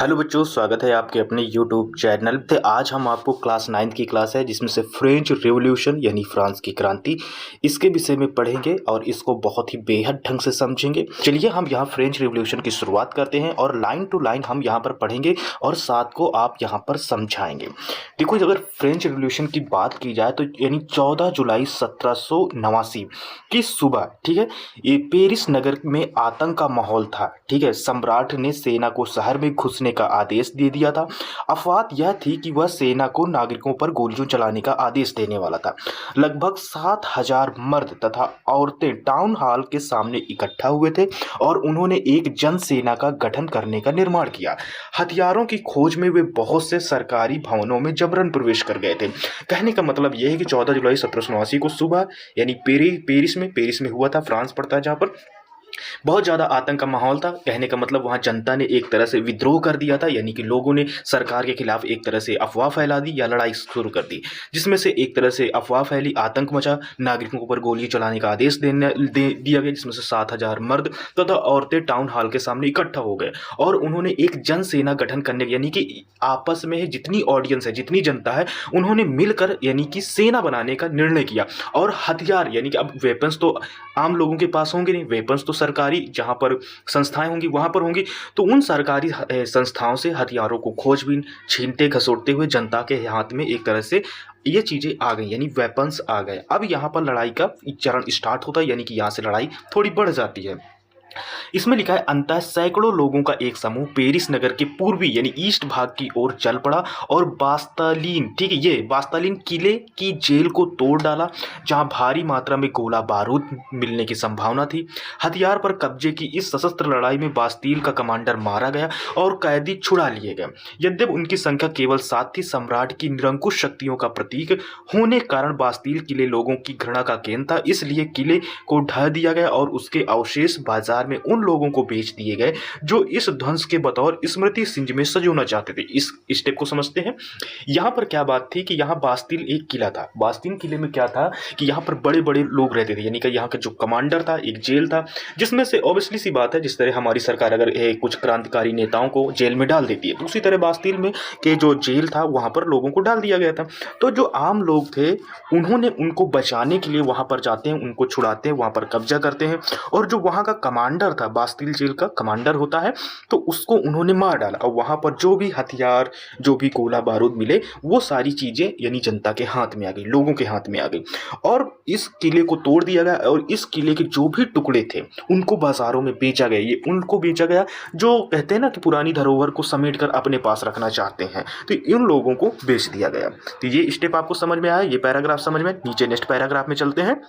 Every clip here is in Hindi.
हेलो बच्चों, स्वागत है आपके अपने यूट्यूब चैनल पे। आज हम आपको क्लास 9th की क्लास है जिसमें से फ्रेंच रिवॉल्यूशन यानी फ्रांस की क्रांति इसके विषय में पढ़ेंगे और इसको बहुत ही बेहद ढंग से समझेंगे। चलिए हम यहाँ फ्रेंच रिवॉल्यूशन की शुरुआत करते हैं और लाइन टू लाइन हम यहाँ पर पढ़ेंगे और साथ को आप यहाँ पर समझाएंगे। देखो, अगर फ्रेंच रिवॉल्यूशन की बात की जाए तो यानी 14 जुलाई 1789 की सुबह, ठीक है, ये पेरिस नगर में आतंक का माहौल था। ठीक है, सम्राट ने सेना को शहर में घुसने का आदेश दे दिया था। अफवाह यह थी कि वह सेना को नागरिकों पर गोलियां चलाने का आदेश देने वाला था। लगभग 7,000 मर्द तथा औरतें टाउन हॉल के सामने इकट्ठा हुए थे और उन्होंने एक जन सेना का गठन करने का निर्माण किया। हथियारों की खोज में वे बहुत से सरकारी भवनों में जबरन प्रवेश कर गए थे। कहने का मतलब यह है कि 14 जुलाई 1789 को सुबह यानी पेरिस में हुआ था, फ्रांस पड़ता है जहाँ पर बहुत ज़्यादा आतंक का माहौल था। कहने का मतलब वहाँ जनता ने एक तरह से विद्रोह कर दिया था, यानी कि लोगों ने सरकार के खिलाफ एक तरह से अफवाह फैला दी या लड़ाई शुरू कर दी, जिसमें से एक तरह से अफवाह फैली, आतंक मचा, नागरिकों के ऊपर गोली चलाने का आदेश दिया गया, जिसमें से 7,000 मर्द तथा औरतें टाउन हॉल के सामने इकट्ठा हो गए और उन्होंने एक जन सेना गठन करने, यानी कि आपस में जितनी ऑडियंस है, जितनी जनता है, उन्होंने मिलकर यानी कि सेना बनाने का निर्णय किया। और हथियार यानी कि अब वेपन्स तो आम लोगों के पास होंगे नहीं, वेपन्स तो सरकारी जहां पर संस्थाएं होंगी वहां पर होंगी, तो उन सरकारी संस्थाओं से हथियारों को खोजबीन छीनते घसोटते हुए जनता के हाथ में एक तरह से ये चीजें आ गई, यानी वेपन्स आ गए। अब यहाँ पर लड़ाई का चरण स्टार्ट होता है, यानी कि यहाँ से लड़ाई थोड़ी बढ़ जाती है। इसमें लिखा है, अंततः सैकड़ों लोगों का एक समूह पेरिस नगर के पूर्वी यानी ईस्ट भाग की ओर चल पड़ा और बास्तालीन, ठीक है, ये बास्तालीन किले की जेल को तोड़ डाला, जहां भारी मात्रा में गोला बारूद मिलने की संभावना थी। हथियार पर कब्जे की इस सशस्त्र लड़ाई में बास्तील का कमांडर मारा गया और कैदी छुड़ा लिए गए। यद्यपि उनकी संख्या केवल 7 थी, सम्राट की निरंकुश शक्तियों का प्रतीक होने के कारण बास्तील किले लोगों की घृणा का केंद्र था, इसलिए किले को ढह दिया गया और उसके अवशेष बाजार में उन लोगों को बेच दिए गए जो इस ध्वंस के बतौर स्मृति चिन्ह में सजोना चाहते थे। इस स्टेप को समझते हैं। यहां पर क्या बात थी कि यहां बास्तील एक किला था। बास्तील किले में क्या था कि यहां पर बड़े बड़े लोग रहते थे, यानी कि यहां का जो कमांडर था, एक जेल था जिसमें से ऑब्वियसली सी बात है, जिस तरह हमारी सरकार अगर कुछ क्रांतिकारी नेताओं को जेल में डाल देती है, दूसरी तरह बास्तील में के जो जेल था वहां पर लोगों को डाल दिया गया था। तो जो आम लोग थे उन्होंने उनको बचाने के लिए वहां पर जाते हैं, उनको छुड़ाते हैं, वहां पर कब्जा करते हैं और जो वहां का कमांडर था, बास्तील जेल का कमांडर होता है, तो उसको उन्होंने मार डाला और वहां पर जो भी हथियार, जो भी गोला बारूद मिले, वो सारी चीजें यानी जनता के हाथ में आ गई, लोगों के हाथ में आ गई और इस किले को तोड़ दिया गया और इस किले के जो भी टुकड़े थे उनको बाजारों में बेचा गया। ये उनको बेचा गया जो कहते हैं ना कि पुरानी धरोहर को समेट कर अपने पास रखना चाहते हैं, तो इन लोगों को बेच दिया गया। तो ये स्टेप आपको समझ में आया, ये पैराग्राफ समझ में। नीचे नेक्स्ट पैराग्राफ में चलते हैं।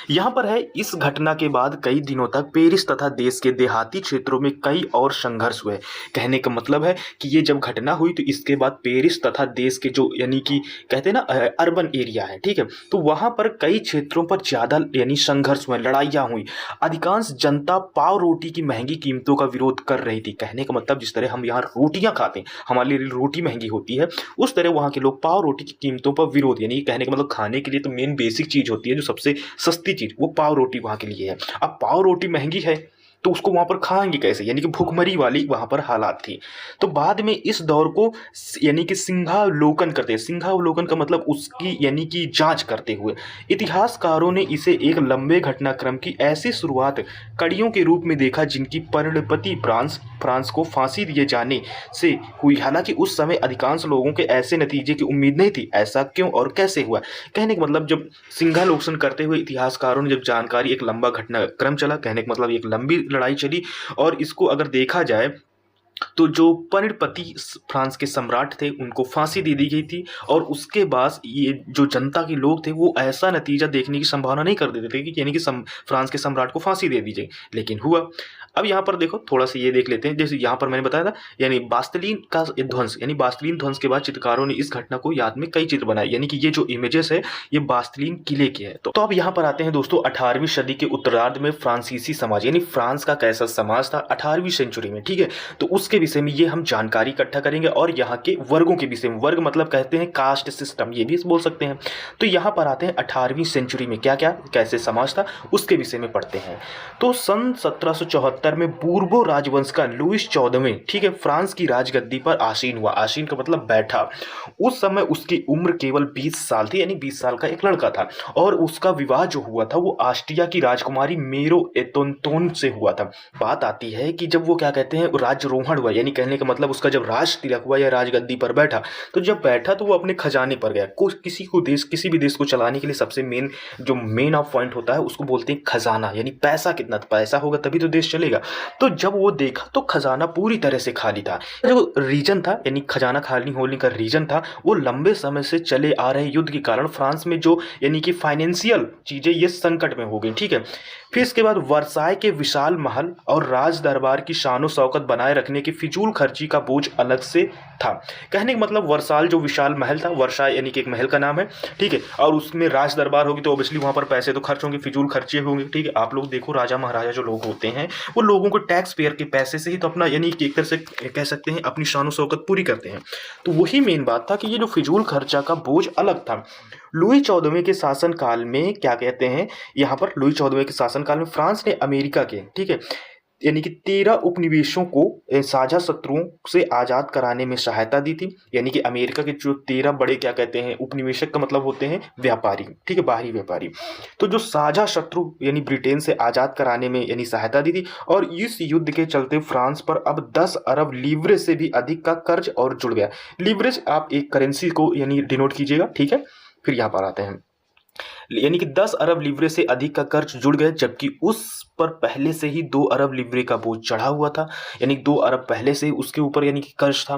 यहां पर है, इस घटना के बाद कई दिनों तक पेरिस तथा देश के देहाती क्षेत्रों में कई और संघर्ष हुए। कहने का मतलब है कि ये जब घटना हुई तो इसके बाद पेरिस तथा देश के जो यानी कि कहते हैं ना अर्बन एरिया है, ठीक है, तो वहां पर कई क्षेत्रों पर ज्यादा यानी संघर्ष हुए, लड़ाइयां हुई। अधिकांश जनता पाव रोटी की महंगी कीमतों का विरोध कर रही थी। कहने का मतलब जिस तरह हम यहाँ रोटियां खाते हैं, हमारे लिए रोटी महंगी होती है, उस तरह वहां के लोग पाव रोटी की कीमतों पर विरोध, यानी कहने का मतलब खाने के लिए तो मेन बेसिक चीज होती है, जो सबसे सस्ती चीज, वो पाव रोटी वहां के लिए है। अब पाव रोटी महंगी है तो उसको वहां पर खाएंगे कैसे, यानी कि भूखमरी वाली वहां पर हालात थी। तो बाद में इस दौर को यानी कि सिंहावलोकन करते हैं। सिंहावलोकन का मतलब उसकी यानी कि जांच करते हुए इतिहासकारों ने इसे एक लंबे घटनाक्रम की ऐसी शुरुआत कड़ियों के रूप में देखा जिनकी परिणति फ्रांस को फांसी दिए जाने से हुई। हालांकि उस समय अधिकांश लोगों के ऐसे नतीजे की उम्मीद नहीं थी। ऐसा क्यों और कैसे हुआ? कहने का मतलब जब सिंहावलोकन करते हुए इतिहासकारों ने जब जानकारी, एक लंबा घटनाक्रम चला, कहने का मतलब एक लंबी लड़ाई चली और इसको अगर देखा जाए तो जो परिणपति फ्रांस के सम्राट थे उनको फांसी दे दी गई थी और उसके बाद ये जो जनता के लोग थे वो ऐसा नतीजा देखने की संभावना नहीं कर देते थे कि यानी कि फ्रांस के सम्राट को फांसी दे दी जाए, लेकिन हुआ। अब यहाँ पर देखो थोड़ा सा ये देख लेते हैं, जैसे यहाँ पर मैंने बताया था यानी बास्तिलीन का ध्वंस, यानी बास्तिलीन ध्वंस के बाद चित्रकारों ने इस घटना को याद में कई चित्र बनाए, यानी कि ये जो इमेजेस है ये बास्तिलीन किले के है। तो अब यहाँ पर आते हैं दोस्तों 18वीं सदी के उत्तरार्ध में फ्रांसीसी समाज, यानी फ्रांस का कैसा समाज था 18वीं सेंचुरी में, ठीक है, तो उसके विषय में ये हम जानकारी इकट्ठा करेंगे और यहाँ के वर्गों के विषय में, वर्ग मतलब कहते हैं कास्ट सिस्टम, ये भी बोल सकते हैं। तो यहाँ पर आते हैं 18वीं सेंचुरी में क्या क्या कैसे समाज था उसके विषय में पढ़ते हैं। तो सन 1774 1870 में बूर्बो राजवंश का लुईस 14वें, ठीक है, फ्रांस की राजगद्दी पर आसीन हुआ। आसीन का मतलब बैठा। उस समय उसकी उम्र केवल 20 साल थी, यानी 20 साल का एक लड़का था। और उसका विवाह जो हुआ था वो ऑस्ट्रिया की राजकुमारी मेरो एतोनतोन से हुआ था। बात आती है कि जब वो क्या कहते हैं राज्यरोहण हुआ, यानी कहने का मतलब उसका जब राज तिलक हुआ या राजगद्दी पर बैठा, तो जब बैठा तो वो अपने खजाने पर गया। किसी भी देश को चलाने के लिए सबसे मेन ऑफ पॉइंट होता है, उसको बोलते हैं खजाना, यानी पैसा कितना पैसा होगा तभी तो देश चलेगा। तो जब वो देखा तो खजाना पूरी तरह से खाली था। जो रीजन था, यानी खजाना खाली होने का रीजन था, वो लंबे समय से चले आ रहे युद्ध के कारण फ्रांस में जो यानी कि फाइनेंशियल चीजें ये संकट में हो गई, ठीक है। फिर इसके बाद वर्साय के विशाल महल और राज दरबार की शानो शौकत बनाए रखने की फिजूल खर्ची का बोझ अलग से था। कहने का मतलब वर्साल जो विशाल महल था, वर्साय यानी कि एक महल का नाम है, ठीक है, और उसमें राज दरबार होगी तो ऑब्वियसली वहां पर पैसे तो खर्च होंगे, फिजूल खर्चे होंगे, ठीक है। आप लोग देखो राजा महाराजा जो लोग होते हैं वो लोगों को टैक्स पेयर के पैसे से ही तो अपना यानी कि एक तरह से कह सकते हैं अपनी शानो शौकत पूरी करते हैं। तो वही मेन बात था कि ये जो फिजूल खर्चा का बोझ अलग था। लुई 14वें के शासनकाल में क्या कहते हैं, यहाँ पर लुई 14वें के शासनकाल में फ्रांस ने अमेरिका के, ठीक है, यानी कि 13 उपनिवेशों को साझा शत्रुओं से आज़ाद कराने में सहायता दी थी। यानी कि अमेरिका के जो 13 बड़े क्या कहते हैं उपनिवेशक का मतलब होते हैं व्यापारी, ठीक है, बाहरी व्यापारी। तो जो साझा शत्रु यानी ब्रिटेन से आज़ाद कराने में यानी सहायता दी थी। और इस युद्ध के चलते फ्रांस पर अब 10 अरब लीवरेज से भी अधिक का कर्ज और जुड़ गया। लीवरेज आप एक करेंसी को यानी डिनोट कीजिएगा, ठीक है। फिर यहाँ पर आते हैं, यानी कि 10 अरब लीवरे से अधिक का कर्ज जुड़ गए, जबकि उस पर पहले से ही 2 अरब लीवरे का बोझ चढ़ा हुआ था। यानी 2 अरब पहले से ही उसके ऊपर यानी कि कर्ज था।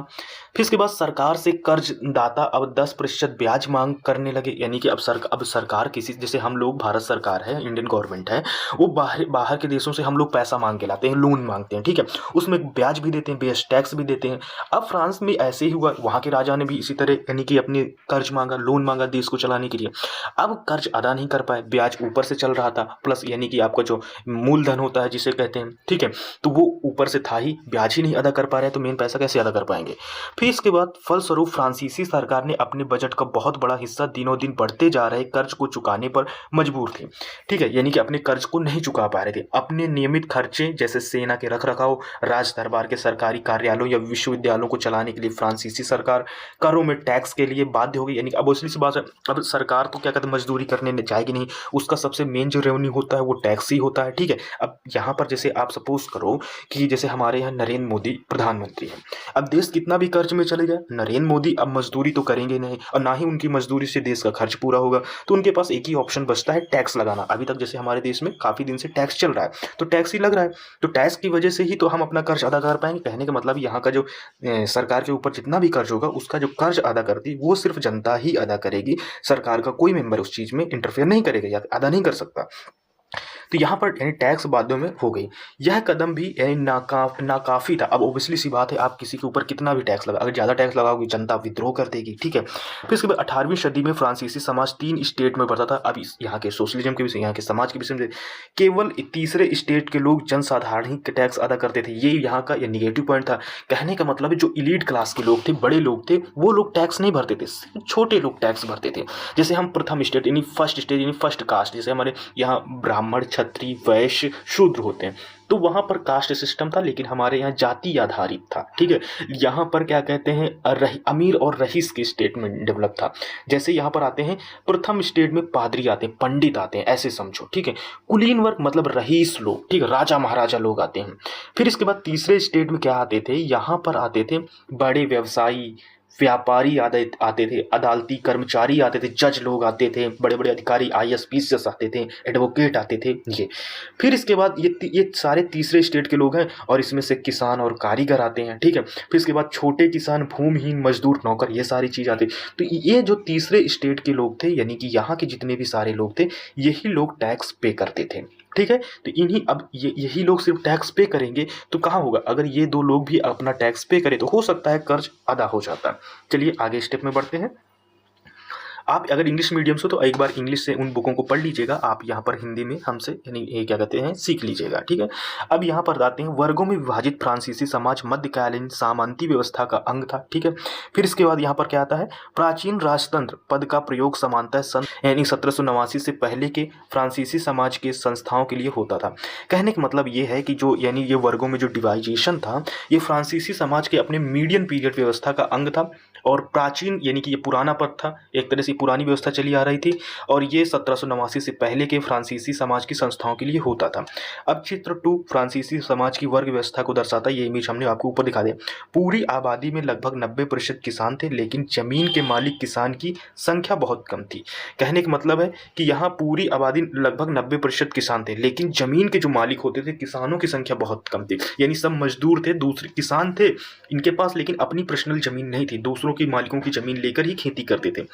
फिर इसके बाद सरकार से कर्जदाता अब 10% ब्याज मांग करने लगे। यानी कि अब सरकार किसी, जैसे हम लोग भारत सरकार है, इंडियन गवर्नमेंट है, वो बाहर के देशों से हम लोग पैसा मांग के लाते हैं, लोन मांगते हैं, ठीक है, उसमें ब्याज भी देते हैं, बेस टैक्स भी देते हैं। अब फ्रांस में ऐसे ही हुआ, वहाँ के राजा ने भी इसी तरह यानी कि अपने कर्ज मांगा, लोन मांगा देश को चलाने के लिए। अब कर्ज अदा नहीं कर पाए, ब्याज ऊपर से चल रहा था, प्लस यानी कि आपका जो मूलधन होता है जिसे कहते हैं, ठीक है, तो वो ऊपर से था ही, ब्याज ही नहीं अदा कर पा रहे, तो मेन पैसा कैसे अदा कर पाएंगे। फिर इसके बाद फलस्वरूप फ्रांसीसी सरकार ने अपने बजट का बहुत बड़ा हिस्सा दिनों दिन बढ़ते जा रहे कर्ज को चुकाने पर मजबूर थी, ठीक है, यानी कि अपने कर्ज को नहीं चुका पा रहे थे। अपने नियमित खर्चे जैसे सेना के रख रखाव, राज दरबार के सरकारी कार्यालयों या विश्वविद्यालयों को चलाने के लिए फ्रांसीसी सरकार करों में टैक्स के लिए बाध्य हो गई। यानी अब उसली सी बात है, अब सरकार तो क्या कहते हैं मजदूरी करने जाएगी नहीं, उसका सबसे मेन जो रेवेन्यू होता है वो टैक्स ही होता है, ठीक है। अब यहाँ पर जैसे आप सपोज करो कि जैसे हमारे यहाँ नरेंद्र मोदी प्रधानमंत्री है, अब देश कितना भी कर्ज में चले जाए, नरेंद्र मोदी अब मजदूरी तो करेंगे नहीं और ना ही उनकी मजदूरी से देश का खर्च पूरा होगा, तो उनके पास एक ही ऑप्शन बचता है टैक्स लगाना। अभी तक जैसे हमारे देश में काफी दिन से टैक्स चल रहा है, तो टैक्स ही लग रहा है, तो टैक्स की वजह से ही तो हम अपना कर्ज अदा कर पाएंगे। कहने का मतलब यहाँ का जो सरकार के ऊपर जितना भी कर्ज होगा उसका जो कर्ज अदा करती वो सिर्फ जनता ही अदा करेगी, सरकार का कोई मेंबर उस चीज में इंटरफेयर नहीं करेगा या अदा नहीं कर सकता। तो यहाँ पर यानी टैक्स बातों में हो गई। यह कदम भी यानी नाकाफी था। अब ओबियसली सी बात है, आप किसी के ऊपर कितना भी टैक्स लगा, अगर ज़्यादा टैक्स लगाओगे जनता विद्रोह कर देगी, ठीक है। फिर इसके बाद 18वीं सदी में फ्रांसीसी समाज 3 स्टेट में बढ़ता था। अब यहाँ के सोशलिज्म के विषय, यहाँ के समाज के विषय में केवल तीसरे स्टेट के लोग जनसाधारण ही टैक्स अदा करते थे। ये यहाँ का ये निगेटिव पॉइंट था। कहने का मतलब है जो इलीट क्लास के लोग थे, बड़े लोग थे, वो लोग टैक्स नहीं भरते थे, छोटे लोग टैक्स भरते थे। जैसे हम प्रथम स्टेट यानी फर्स्ट स्टेट यानी फर्स्ट कास्ट, जैसे हमारे यहाँ ब्राह्मण क्षत्रिय वैश्य शूद्र होते हैं, तो वहां पर कास्ट सिस्टम था, लेकिन हमारे यहाँ जाति आधारित था, ठीक है। यहाँ पर क्या कहते हैं अमीर और रईस के स्टेट में डेवलप था। जैसे यहाँ पर आते हैं प्रथम स्टेट में पादरी आते हैं, पंडित आते हैं, ऐसे समझो, ठीक है। कुलीन वर्ग मतलब रईस लोग, ठीक है, राजा महाराजा लोग आते हैं। फिर इसके बाद तीसरे स्टेट में क्या आते थे, यहाँ पर आते थे बड़े व्यवसायी, व्यापारी आते थे, अदालती कर्मचारी आते थे, जज लोग आते थे, बड़े बड़े अधिकारी IAS आते थे, एडवोकेट आते थे ये। फिर इसके बाद ये सारे तीसरे स्टेट के लोग हैं, और इसमें से किसान और कारीगर आते हैं, ठीक है। फिर इसके बाद छोटे किसान, भूमिहीन, मजदूर, नौकर, ये सारी चीज़ आती। तो ये जो तीसरे स्टेट के लोग थे, यानी कि यहाँ के जितने भी सारे लोग थे, यही लोग टैक्स पे करते थे, ठीक है। तो अब यही लोग सिर्फ टैक्स पे करेंगे तो कहाँ होगा, अगर ये 2 लोग भी अपना टैक्स पे करें तो हो सकता है कर्ज अदा हो जाता। चलिए आगे स्टेप में बढ़ते हैं। आप अगर इंग्लिश मीडियम से तो एक बार इंग्लिश से उन बुकों को पढ़ लीजिएगा, आप यहाँ पर हिंदी में हमसे यानी ये क्या कहते हैं सीख लीजिएगा, ठीक है। अब यहाँ पर आते हैं, वर्गों में विभाजित फ्रांसीसी समाज मध्यकालीन सामंती व्यवस्था का अंग था, ठीक है। फिर इसके बाद यहाँ पर क्या आता है, प्राचीन राजतंत्र पद का प्रयोग समानतः सन यानी 1789 से पहले के फ्रांसीसी समाज के संस्थाओं के लिए होता था। कहने का मतलब ये है कि जो यानी ये वर्गों में जो डिवाइजेशन था, ये फ्रांसीसी समाज के अपने मीडियन पीरियड व्यवस्था का अंग था, और प्राचीन यानी कि ये पुराना पद था, एक तरह से पुरानी व्यवस्था चली आ रही थी, और ये 1789 से पहले के फ्रांसीसी समाज की संस्थाओं के लिए होता था। अब चित्र 2 फ्रांसीसी समाज की वर्ग व्यवस्था को दर्शाता है। ये इमेज हमने आपको ऊपर दिखा दिया। पूरी आबादी में लगभग 90% किसान थे, लेकिन जमीन के मालिक किसान की संख्या बहुत कम थी। कहने का मतलब है कि यहाँ पूरी आबादी लगभग 90% किसान थे, लेकिन जमीन के जो मालिक होते थे किसानों की संख्या बहुत कम थी। यानी सब मजदूर थे, दूसरे किसान थे इनके पास, लेकिन अपनी पर्सनल जमीन नहीं थी, दूसरों की मालिकों की जमीन लेकर ही खेती करते थे।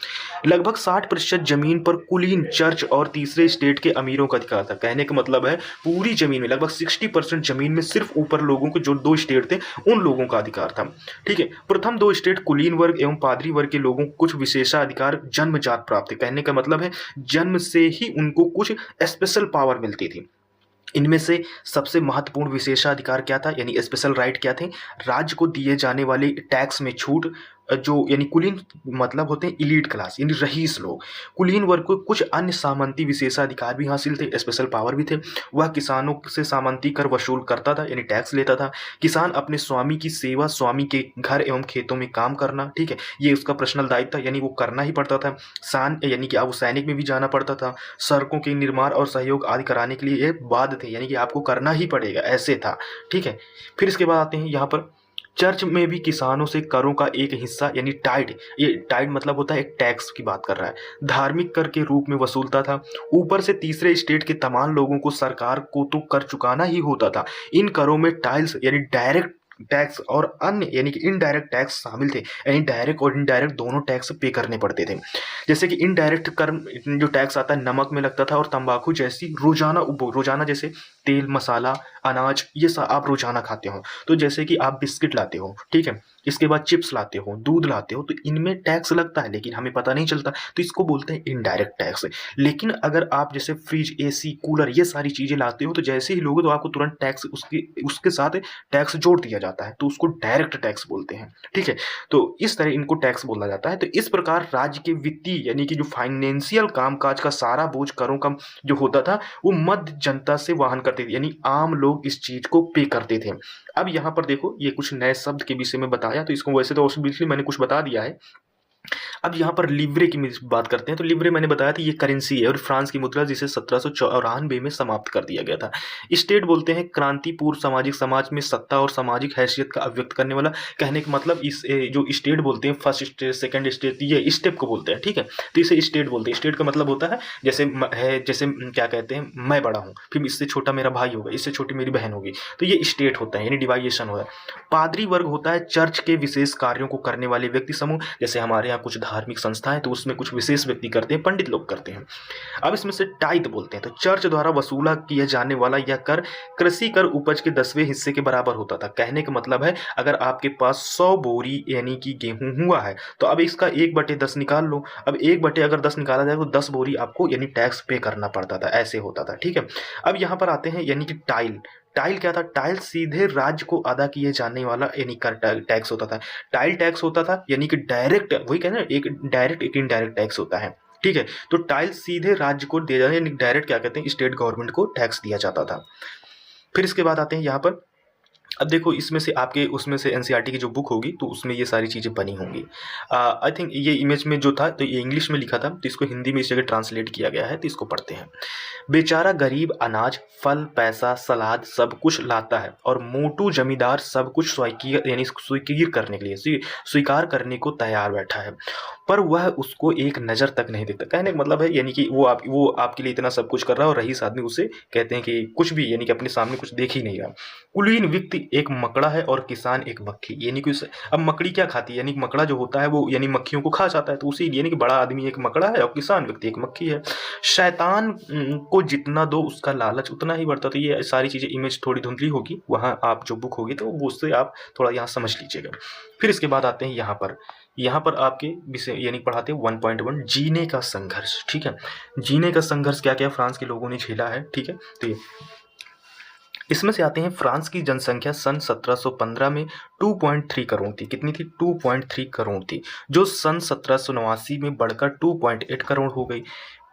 लगभग 60% जमीन पर कुलीन, चर्च और तीसरे स्टेट के अमीरों का अधिकार था। कहने का मतलब है पूरी जमीन में लगभग 60% जमीन में सिर्फ ऊपर लोगों को, जो 2 स्टेट थे उन लोगों का अधिकार था, ठीक है। प्रथम 2 स्टेट कुलीन वर्ग एवं पादरी वर्ग के लोगों को कुछ विशेषाधिकार जन्मजात प्राप्त थे। कहने का मतलब है जन्म से ही उनको कुछ स्पेशल पावर मिलती थी। इनमें से सबसे महत्वपूर्ण विशेषाधिकार क्या था, यानी स्पेशल राइट क्या थे, राज्य को दिए जाने वाले टैक्स में छूट, जो यानी कुलीन मतलब होते हैं इलीट क्लास यानी रईस लोग। कुलीन वर्ग को कुछ अन्य सामंती विशेषाधिकार भी हासिल थे, स्पेशल पावर भी थे। वह किसानों से सामंती कर वसूल करता था यानी टैक्स लेता था। किसान अपने स्वामी की सेवा, स्वामी के घर एवं खेतों में काम करना, ठीक है, ये उसका पर्सनल दायित्व था, यानी वो करना ही पड़ता था। सान यानी कि अब सैनिक में भी जाना पड़ता था। सड़कों के निर्माण और सहयोग आदि कराने के लिए ये बाध्य थे, यानी कि आपको करना ही पड़ेगा, ऐसे था, ठीक है। फिर इसके बाद आते हैं यहाँ पर, चर्च में भी किसानों से करों का एक हिस्सा यानी टाइड, ये टाइड मतलब होता है एक टैक्स की बात कर रहा है, धार्मिक कर के रूप में वसूलता था। ऊपर से तीसरे स्टेट के तमाम लोगों को सरकार को तो कर चुकाना ही होता था। इन करों में टाइल्स यानी डायरेक्ट टैक्स और अन्य यानी कि इनडायरेक्ट टैक्स शामिल थे, यानी डायरेक्ट और इनडायरेक्ट दोनों टैक्स पे करने पड़ते थे। जैसे कि इनडायरेक्ट कर जो टैक्स आता है नमक में लगता था, और तंबाकू जैसी रोजाना उपभोग, रोजाना जैसे तेल, मसाला, अनाज, ये सब आप रोजाना खाते हो, तो जैसे कि आप बिस्किट लाते हो, ठीक है, इसके बाद चिप्स लाते हो, दूध लाते हो, तो इनमें टैक्स लगता है, लेकिन हमें पता नहीं चलता, तो इसको बोलते हैं इनडायरेक्ट टैक्स। लेकिन अगर आप जैसे फ्रिज, एसी, कूलर, ये सारी चीजें लाते हो, तो जैसे ही लोगे तो आपको तुरंत टैक्स उसके साथ टैक्स जोड़ दिया जाता है, तो उसको डायरेक्ट टैक्स बोलते हैं, ठीक है। तो इस तरह इनको टैक्स बोला जाता है। तो इस प्रकार राज्य के वित्तीय यानी कि जो फाइनेंशियल कामकाज का सारा बोझ करों का जो होता था वो मध्य जनता से वहन करते थे, यानी आम लोग इस चीज को पे करते थे। अब यहाँ पर देखो, ये कुछ नए शब्द के विषय में बताया, तो इसको वैसे तो ऑब्वियसली मैंने कुछ बता दिया है। अब यहाँ पर लिवरे की बात करते हैं, तो लिवरे मैंने बताया था ये करेंसी है और फ्रांस की मुद्रा, जिसे 1794 में समाप्त कर दिया गया था। स्टेट बोलते हैं क्रांति पूर्व सामाजिक समाज में सत्ता और सामाजिक हैसियत का अभिव्यक्त करने वाला। कहने का मतलब इस जो स्टेट बोलते हैं, फर्स्ट स्टेट, सेकंड स्टेट, ये स्टेप को बोलते हैं, ठीक है। तो इसे स्टेट बोलते हैं। स्टेट का मतलब होता है जैसे जैसे क्या कहते हैं, मैं बड़ा हूँ, फिर इससे छोटा मेरा भाई होगा, इससे छोटी मेरी बहन होगी, तो ये स्टेट होता है, यानी डिवाइजेशन होता है। पादरी वर्ग होता है चर्च के विशेष कार्यों को करने वाले व्यक्ति समूह, जैसे हमारे यहाँ कुछ धार्मिक संस्थाएं, तो उसमें कुछ विशेष व्यक्ति करते हैं, पंडित लोग करते हैं। अब इसमें से टाइथ बोलते हैं, तो चर्च द्वारा वसूला किया जाने वाला यह कर कृषि कर उपज के 10वें हिस्से के बराबर होता था। कहने का मतलब है अगर आपके पास 100 बोरी यानी कि गेहूं हुआ है, तो अब इसका 1/10 निकाल लो। अब 1/10 अगर 10 निकाला जाए तो 10 बोरी आपको यानी टैक्स पे करना पड़ता था, ऐसे होता था, ठीक है। अब यहाँ पर आते हैं, यानी कि टाइल। टाइल क्या था? टाइल सीधे राज्य को अदा किए जाने वाला यानी कर टैक्स होता था। टाइल टैक्स होता था यानी कि डायरेक्ट, वही कहना, एक डायरेक्ट एक इनडायरेक्ट टैक्स होता है, ठीक है। तो टाइल सीधे राज्य को दिया जाता है, यानी डायरेक्ट क्या कहते हैं, स्टेट गवर्नमेंट को टैक्स दिया जाता था। फिर इसके बाद आते हैं यहाँ पर, अब देखो इसमें से आपके उसमें से एनसीईआरटी की जो बुक होगी तो उसमें ये सारी चीज़ें बनी होंगी। आई थिंक ये इमेज में जो था तो ये इंग्लिश में लिखा था, तो इसको हिंदी में इस जगह ट्रांसलेट किया गया है, तो इसको पढ़ते हैं। बेचारा गरीब अनाज, फल, पैसा, सलाद सब कुछ लाता है और मोटू जमींदार सब कुछ स्वीकार करने के लिए स्वीकार करने को तैयार बैठा है, पर वह उसको एक नज़र तक नहीं देखता। कहने का मतलब है यानी कि वो आपके लिए इतना सब कुछ कर रहा है और रईस आदमी उसे कहते हैं कि कुछ भी यानी कि अपने सामने कुछ देख ही नहीं रहा। कुलीन व्यक्ति एक मकड़ा है और किसान एक मक्खी, यानी कि अब मकड़ी क्या खाती है, यानी कि मकड़ा जो होता है वो यानी मक्खियों को खा जाता है, तो उसी यानी कि बड़ा आदमी एक मकड़ा है और किसान व्यक्ति एक मक्खी है। शैतान को जितना दो उसका लालच उतना ही बढ़ता। तो ये सारी चीज़ें, इमेज थोड़ी धुंधली होगी, वहाँ आप जो बुक होगी तो वो उससे आप थोड़ा यहाँ समझ लीजिएगा। फिर इसके बाद आते हैं यहाँ पर आपके विषय यानी पढ़ाते हैं 1.1 जीने का संघर्ष। ठीक है, जीने का संघर्ष क्या क्या फ्रांस के लोगों ने झेला है। ठीक है, तो ये इसमें से आते हैं फ्रांस की जनसंख्या सन 1715 में 2.3 करोड़ थी। कितनी थी? 2.3 करोड़ थी, जो सन 1789 में बढ़कर 2.8 करोड़ हो गई।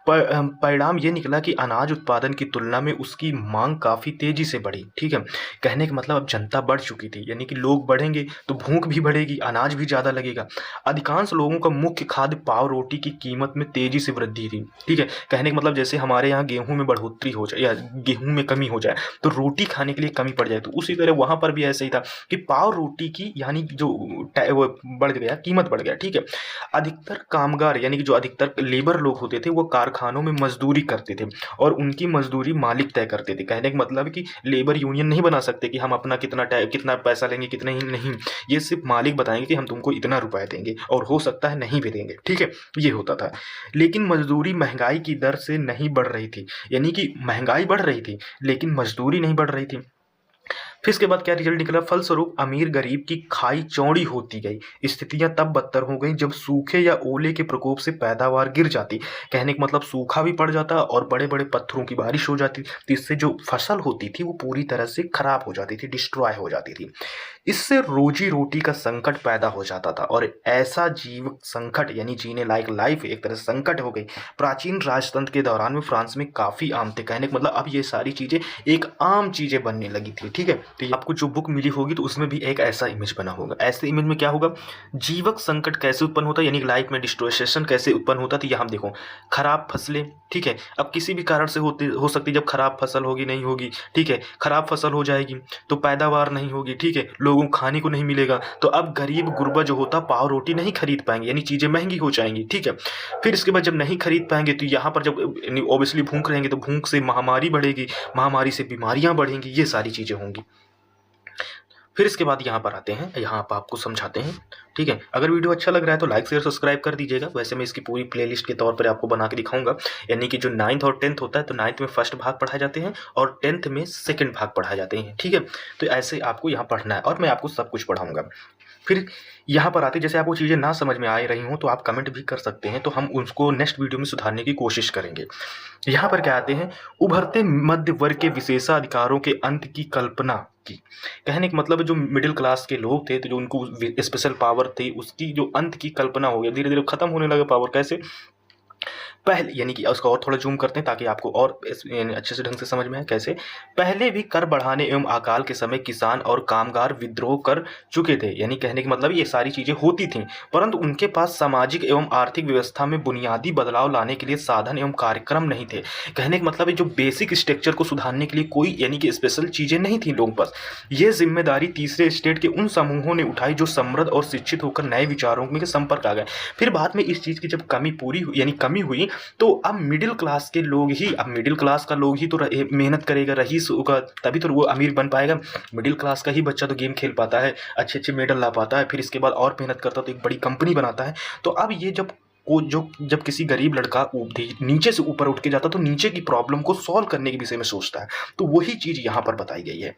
परिणाम ये निकला कि अनाज उत्पादन की तुलना में उसकी मांग काफ़ी तेज़ी से बढ़ी। ठीक है, कहने का मतलब अब जनता बढ़ चुकी थी, यानी कि लोग बढ़ेंगे तो भूख भी बढ़ेगी, अनाज भी ज़्यादा लगेगा। अधिकांश लोगों का मुख्य खाद्य पाव रोटी की कीमत में तेज़ी से वृद्धि थी। ठीक है, कहने का मतलब जैसे हमारे यहाँ गेहूँ में बढ़ोतरी हो जाए या गेहूँ में कमी हो जाए तो रोटी खाने के लिए कमी पड़ जाए, तो उसी तरह वहाँ पर भी ऐसा ही था कि पाव रोटी की यानी जो वो बढ़ गया, कीमत बढ़ गया। ठीक है, अधिकतर कामगार यानी कि जो अधिकतर लेबर लोग होते थे वो कारखानों में मजदूरी करते थे और उनकी मजदूरी मालिक तय करते थे। कहने का मतलब कि लेबर यूनियन नहीं बना सकते कि हम अपना कितना पैसा लेंगे, कितना ही नहीं, ये सिर्फ मालिक बताएंगे कि हम तुमको इतना रुपए देंगे और हो सकता है नहीं भी देंगे। ठीक है, ये होता था। लेकिन मजदूरी महंगाई की दर से नहीं बढ़ रही थी, यानी कि महंगाई बढ़ रही थी लेकिन मजदूरी नहीं बढ़ रही थी। फिर इसके बाद क्या रिजल्ट निकला? फलस्वरूप अमीर गरीब की खाई चौड़ी होती गई। स्थितियां तब बदतर हो गई जब सूखे या ओले के प्रकोप से पैदावार गिर जाती। कहने का मतलब सूखा भी पड़ जाता और बड़े बड़े पत्थरों की बारिश हो जाती, तो इससे जो फसल होती थी वो पूरी तरह से खराब हो जाती थी, डिस्ट्रॉय हो जाती थी। इससे रोजी रोटी का संकट पैदा हो जाता था और ऐसा जीव संकट यानी जीने लायक लाइफ एक तरह से संकट हो गई। प्राचीन राजतंत्र के दौरान में फ्रांस में काफ़ी आम थे। कहने का मतलब अब ये सारी चीज़ें एक आम चीज़ें बनने लगी थी। ठीक है, तो ये आपको जो बुक मिली होगी तो उसमें भी एक ऐसा इमेज बना होगा। ऐसे इमेज में क्या होगा? जीवक संकट कैसे उत्पन्न होता है, यानी लाइफ में डिस्ट्रोएशन कैसे उत्पन्न होता है। तो यहाँ देखो, खराब फसलें। ठीक है, अब किसी भी कारण से हो सकती है, जब खराब फसल होगी नहीं होगी। ठीक है, खराब फसल हो जाएगी तो पैदावार नहीं होगी। ठीक है, लोगों को खाने को नहीं मिलेगा, तो अब गरीब गुरबा जो होता पाव रोटी नहीं खरीद पाएंगे, यानी चीज़ें महंगी हो जाएंगी। ठीक है, फिर इसके बाद जब नहीं खरीद पाएंगे तो यहाँ पर जब ऑब्वियसली भूख रहेंगे तो भूख से महामारी बढ़ेगी, महामारी से बीमारियां बढ़ेंगी, ये सारी चीज़ें होंगी। फिर इसके बाद यहाँ पर आते हैं, यहाँ पर आपको समझाते हैं। ठीक है, अगर वीडियो अच्छा लग रहा है तो लाइक शेयर सब्सक्राइब कर दीजिएगा। वैसे मैं इसकी पूरी प्लेलिस्ट के तौर पर आपको बना के दिखाऊंगा, यानी कि जो 9th और 10th होता है तो 9th में फर्स्ट भाग पढ़ाए जाते हैं और 10th में सेकंड भाग पढ़ाए जाते हैं। ठीक है, तो ऐसे आपको यहाँ पढ़ना है और मैं आपको सब कुछ पढ़ाऊँगा। फिर यहाँ पर आते, जैसे आपको चीज़ें ना समझ में आ रही हों तो आप कमेंट भी कर सकते हैं, तो हम उसको नेक्स्ट वीडियो में सुधारने की कोशिश करेंगे। यहाँ पर क्या आते हैं? उभरते मध्य वर्ग के विशेषाधिकारों के अंत की कल्पना की। कहने का मतलब जो मिडिल क्लास के लोग थे तो जो उनको स्पेशल पावर थी उसकी जो अंत की कल्पना हो गया, धीरे धीरे खत्म होने लगा पावर। कैसे? पहले, यानी कि उसका और थोड़ा जूम करते हैं ताकि आपको और अच्छे से ढंग से समझ में आए। कैसे? पहले भी कर बढ़ाने एवं अकाल के समय किसान और कामगार विद्रोह कर चुके थे, यानी कहने का मतलब ये सारी चीज़ें होती थीं, परंतु उनके पास सामाजिक एवं आर्थिक व्यवस्था में बुनियादी बदलाव लाने के लिए साधन एवं कार्यक्रम नहीं थे। कहने का मतलब जो बेसिक स्ट्रक्चर को सुधारने के लिए कोई यानी कि स्पेशल चीज़ें नहीं थी लोगों के पास। ये जिम्मेदारी तीसरे स्टेट के उन समूहों ने उठाई जो समृद्ध और शिक्षित होकर नए विचारों में संपर्क आ गए। फिर बाद में इस चीज़ की जब कमी हुई तो अब मिडिल क्लास के लोग ही, अब मिडिल क्लास का लोग ही तो मेहनत करेगा, रईस होगा, तभी तो वो अमीर बन पाएगा। मिडिल क्लास का ही बच्चा तो गेम खेल पाता है, अच्छे अच्छे मेडल ला पाता है, फिर इसके बाद और मेहनत करता है तो एक बड़ी कंपनी बनाता है। तो अब ये जब किसी गरीब लड़का नीचे से ऊपर उठ के जाता तो नीचे की प्रॉब्लम को सॉल्व करने के विषय में सोचता है, तो वही चीज़ यहाँ पर बताई गई है।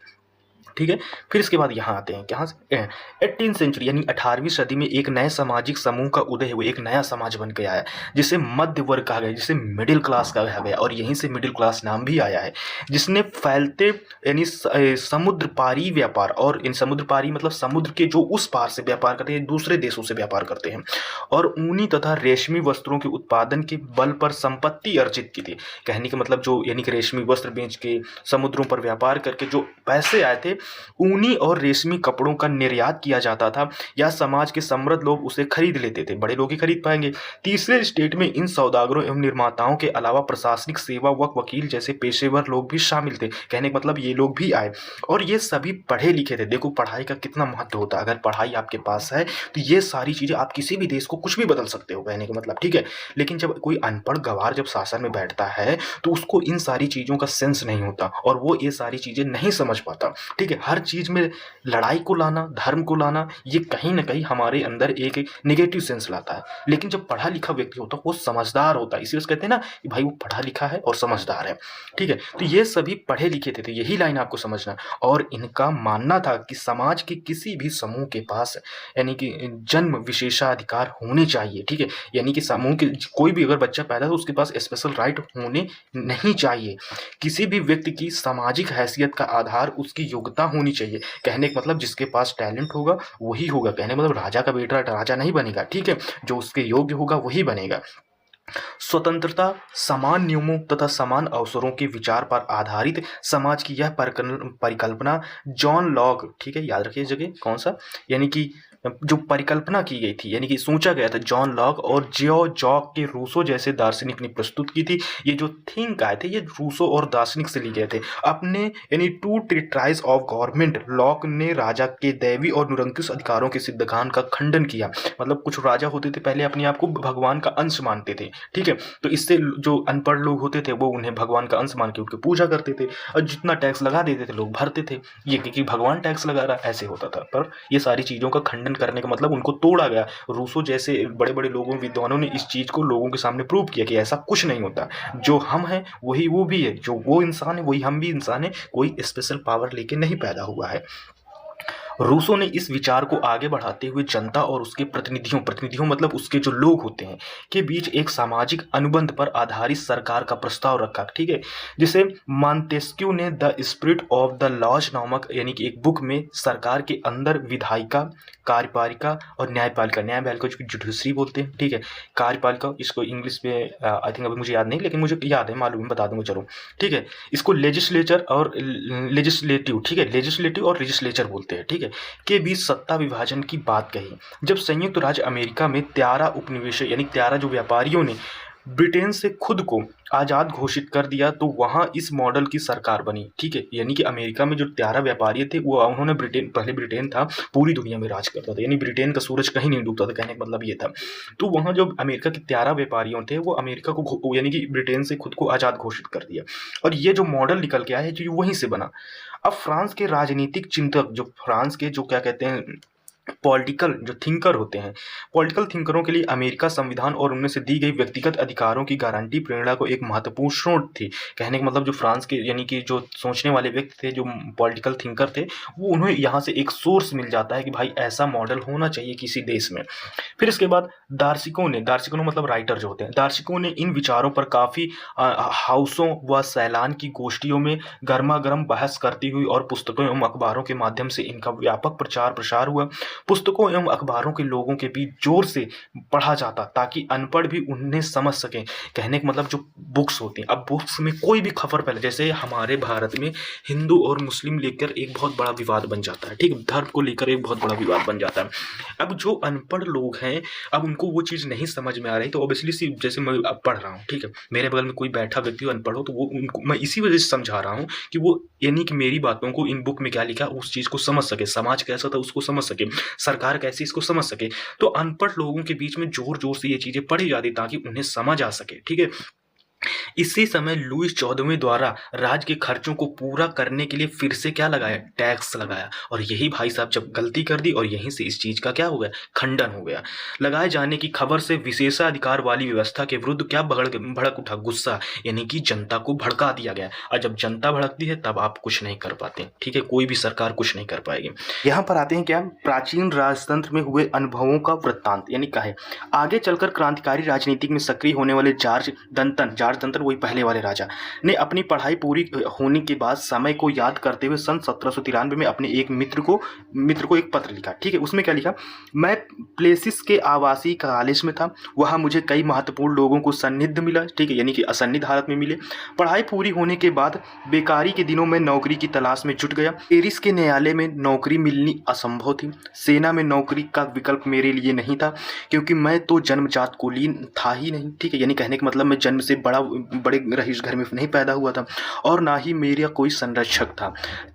ठीक है, फिर इसके बाद यहाँ आते हैं, कहाँ से? 18th सेंचुरी यानी 18वीं सदी में एक नए सामाजिक समूह का उदय हुआ, एक नया समाज बन के आया जिसे मध्य वर्ग कहा गया, जिसे मिडिल क्लास कहा गया और यहीं से मिडिल क्लास नाम भी आया है, जिसने फैलते यानी समुद्र पारी व्यापार, और इन समुद्र पारी मतलब समुद्र के जो उस पार से व्यापार करते हैं, दूसरे देशों से व्यापार करते हैं, और ऊनी तथा रेशमी वस्त्रों के उत्पादन के बल पर संपत्ति अर्जित की थी। कहने का मतलब जो यानी कि रेशमी वस्त्र बेच के समुद्रों पर व्यापार करके जो पैसे आए थे, ऊनी और रेशमी कपड़ों का निर्यात किया जाता था या समाज के समृद्ध लोग उसे खरीद लेते थे, बड़े लोग ही खरीद पाएंगे। तीसरे स्टेट में इन सौदागरों एवं निर्माताओं के अलावा प्रशासनिक सेवा व वकील जैसे पेशेवर लोग भी शामिल थे। कहने का मतलब ये लोग भी आए और ये सभी पढ़े लिखे थे। देखो पढ़ाई का कितना महत्व होता है, अगर पढ़ाई आपके पास है तो ये सारी चीज़ें आप किसी भी देश को कुछ भी बदल सकते हो, कहने का मतलब। ठीक है, लेकिन जब कोई अनपढ़ गवार जब शासन में बैठता है तो उसको इन सारी चीज़ों का सेंस नहीं होता और वो ये सारी चीज़ें नहीं समझ पाता। ठीक है, ठीक है, हर चीज़ में लड़ाई को लाना, धर्म को लाना, ये कहीं ना कहीं हमारे अंदर एक नेगेटिव सेंस लाता है। लेकिन जब पढ़ा लिखा व्यक्ति होता है वो समझदार होता है, इसीलिए कहते हैं ना कि भाई वो पढ़ा लिखा है और समझदार है। ठीक है, तो ये सभी पढ़े लिखे थे, तो यही लाइन आपको समझना। और इनका मानना था कि समाज के किसी भी समूह के पास यानी कि जन्म विशेषाधिकार होने चाहिए। ठीक है, यानी कि समूह के कोई भी अगर बच्चा पैदा हो उसके पास स्पेशल राइट होने नहीं चाहिए। किसी भी व्यक्ति की सामाजिक हैसियत का आधार उसकी योग्यता होनी चाहिए। कहने का मतलब जिसके पास टैलेंट होगा वही होगा। कहने का मतलब राजा का बेटा राजा नहीं बनेगा। ठीक है, जो उसके योग्य होगा वही बनेगा। स्वतंत्रता, समान नियमों तथा समान अवसरों के विचार पर आधारित समाज की यह परिकल्पना जॉन लॉक, ठीक है याद रखिए जगह कौन सा, यानी कि जो परिकल्पना की गई थी, यानी कि सोचा गया था, जॉन लॉक और जियो जॉक के रूसो जैसे दार्शनिक ने प्रस्तुत की थी। ये जो थिंक आए थे ये रूसो और दार्शनिक से लिए गए थे। अपने यानी two treatise of government, Locke ने राजा के दैवी और निरंकुश अधिकारों के सिद्धांत का खंडन किया। मतलब कुछ राजा होते थे पहले अपने आप को भगवान का अंश मानते थे। ठीक है, तो इससे जो अनपढ़ लोग होते थे वो उन्हें भगवान का अंश मान के उनकी पूजा करते थे, और जितना टैक्स लगा देते थे लोग भरते थे, ये क्योंकि भगवान टैक्स लगा रहा, ऐसे होता था। पर ये सारी चीज़ों का खंडन करने का मतलब उनको तोड़ा गया। रूसो जैसे बड़े बड़े लोगों, विद्वानों ने इस चीज़ को लोगों के सामने प्रूव किया कि ऐसा कुछ नहीं होता। जो हम हैं वही वो भी है, जो वो इंसान है वही हम भी इंसान है, कोई स्पेशल पावर लेके नहीं पैदा हुआ है। रूसो ने इस विचार को आगे बढ़ाते हुए जनता और उसके प्रतिनिधियों मतलब उसके जो लोग होते हैं के बीच एक सामाजिक अनुबंध पर आधारित सरकार का प्रस्ताव रखा। ठीक है, जिसे मॉन्टेस्क्यू ने the spirit of the laws नामक यानी कि एक बुक में सरकार के अंदर विधायिका, कार्यपालिका और न्यायपालिका जो जुडिशरी बोलते हैं, ठीक है, कार्यपालिका, इसको इंग्लिश में आई थिंक अभी मुझे याद नहीं, लेकिन मुझे याद है, मालूम है, बता दूंगा चलो। ठीक है, इसको लेजिस्लेचर और लेजिस्लेटिव, ठीक है, लेजिस्लेटिव और लेजिस्लेचर बोलते हैं, ठीक है, के बीच सत्ता विभाजन की बात कही। जब संयुक्त राज्य अमेरिका में 13 उपनिवेश यानी 13 जो व्यापारियों ने ब्रिटेन से खुद को आज़ाद घोषित कर दिया तो वहाँ इस मॉडल की सरकार बनी। ठीक है, यानी कि अमेरिका में जो 13 व्यापारी थे वो उन्होंने पहले ब्रिटेन था पूरी दुनिया में राज करता था, यानी ब्रिटेन का सूरज कहीं नहीं डूबता था, कहने का मतलब ये था। तो वहाँ जो अमेरिका के 13 व्यापारियों थे वो अमेरिका को यानी कि ब्रिटेन से खुद को आज़ाद घोषित कर दिया, और ये जो मॉडल निकल के आया है जो वहीं से बना। अब फ्रांस के राजनीतिक चिंतक, जो फ्रांस के जो क्या कहते हैं पॉलिटिकल जो थिंकर होते हैं, पॉलिटिकल थिंकरों के लिए अमेरिका संविधान और उनमें से दी गई व्यक्तिगत अधिकारों की गारंटी प्रेरणा को एक महत्वपूर्ण स्रोत थी। कहने का मतलब जो फ्रांस के यानी कि जो सोचने वाले व्यक्ति थे, जो पॉलिटिकल थिंकर थे, वो उन्हें यहाँ से एक सोर्स मिल जाता है कि भाई ऐसा मॉडल होना चाहिए किसी देश में। फिर इसके बाद दार्शनिकों मतलब राइटर जो होते हैं, दार्शनिकों ने इन विचारों पर काफ़ी हाउसों व सैलान की गोष्ठियों में गर्मा गर्म बहस करती हुई और पुस्तकों एवं अखबारों के माध्यम से इनका व्यापक प्रचार प्रसार हुआ। पुस्तकों एवं अखबारों के लोगों के बीच जोर से पढ़ा जाता ताकि अनपढ़ भी उन्हें समझ सकें। कहने का मतलब जो बुक्स होती हैं, अब बुक्स में कोई भी खबर पहले, जैसे हमारे भारत में हिंदू और मुस्लिम लेकर एक बहुत बड़ा विवाद बन जाता है, ठीक है, धर्म को लेकर एक बहुत बड़ा विवाद बन जाता है। अब जो अनपढ़ लोग हैं, अब उनको वो चीज़ नहीं समझ में आ रही, तो ऑब्वियसली जैसे मैं अब पढ़ रहा हूँ, ठीक है, मेरे बगल में कोई बैठा व्यक्ति अनपढ़ हो तो वो उनको मैं इसी वजह से समझा रहा हूँ कि वो यानी कि मेरी बातों को इन बुक में क्या लिखा उस चीज़ को समझ सके, समाज कैसा था उसको समझ सके, सरकार कैसी इसको समझ सके। तो अनपढ़ लोगों के बीच में जोर जोर से ये चीज़ें पढ़ी जाती ताकि उन्हें समझ आ सके। ठीक है, इसी समय लुईस 14वें द्वारा राज्य के खर्चों को पूरा करने के लिए फिर से क्या लगाया, टैक्स लगाया। और यही भाई साहब जब गलती कर दी और यहीं से इस चीज़ का क्या हो गया, खंडन हो गया। लगाए जाने की खबर से विशेषाधिकार वाली व्यवस्था के विरुद्ध क्या भड़क उठा, गुस्सा, यानी कि जनता को भड़का दिया गया। और जब जनता भड़कती है तब आप कुछ नहीं कर पाते। ठीक है, कोई भी सरकार कुछ नहीं कर पाएगी। यहाँ पर आते हैं क्या, प्राचीन राजतंत्र में हुए अनुभवों का वृत्तांत, यानी क्या है, आगे चलकर क्रांतिकारी राजनीतिक में सक्रिय होने वाले जॉर्ज तंत्र वही पहले वाले राजा ने अपनी पढ़ाई पूरी होने के बाद समय को याद करते हुए सन 1793 में अपने एक मित्र को एक पत्र लिखा। ठीक है, उसमें क्या लिखा, मैं प्लेसिस के आवासीय कॉलेज में था, वहाँ मुझे कई महत्वपूर्ण लोगों को सन्निध मिला। ठीक है, यानी कि असन्निध हालत में मिले। पढ़ाई पूरी होने के बाद बेकारी के दिनों में नौकरी की तलाश में जुट गया। पेरिस के न्यायालय में नौकरी मिलनी असंभव थी। सेना में नौकरी का विकल्प मेरे लिए नहीं था क्योंकि मैं तो जन्मजात कुलीन था ही नहीं। ठीक है, यानी कहने का मतलब मैं जन्म से बड़ा बड़ा बड़े रईस घर में नहीं पैदा हुआ था और ना ही मेरा कोई संरक्षक था।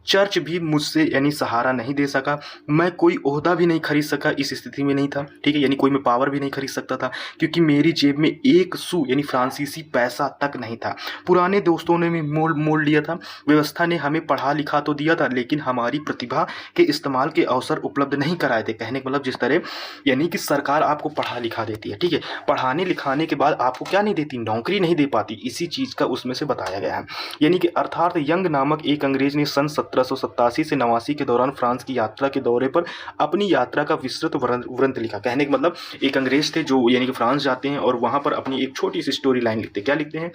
चर्च भी मुझसे यानी सहारा नहीं दे सका, मैं कोई ओहदा भी नहीं खरीद सका, इस स्थिति में नहीं था, ठीक है, यानी कोई मैं पावर भी नहीं खरीद सकता था क्योंकि मेरी जेब में एक सू यानी फ्रांसीसी पैसा तक नहीं था। पुराने दोस्तों ने भी मोल लिया था। व्यवस्था ने हमें पढ़ा लिखा तो दिया था लेकिन हमारी प्रतिभा के इस्तेमाल के अवसर उपलब्ध नहीं कराए थे। कहने का मतलब जिस तरह यानी कि सरकार आपको पढ़ा लिखा देती है, ठीक है, पढ़ाने लिखाने के बाद आपको क्या नहीं देती, नौकरी नहीं दे पाती, इसी चीज़ का उसमें से बताया गया है। यानी कि अर्थात यंग नामक एक अंग्रेज ने सन 1787 से 89 के दौरान फ्रांस की यात्रा के दौरे पर अपनी यात्रा का विस्तृत वृंत लिखा। कहने का मतलब एक अंग्रेज थे जो यानी कि फ्रांस जाते हैं और वहां पर अपनी एक छोटी सी स्टोरी लाइन लिखते हैं। क्या लिखते हैं?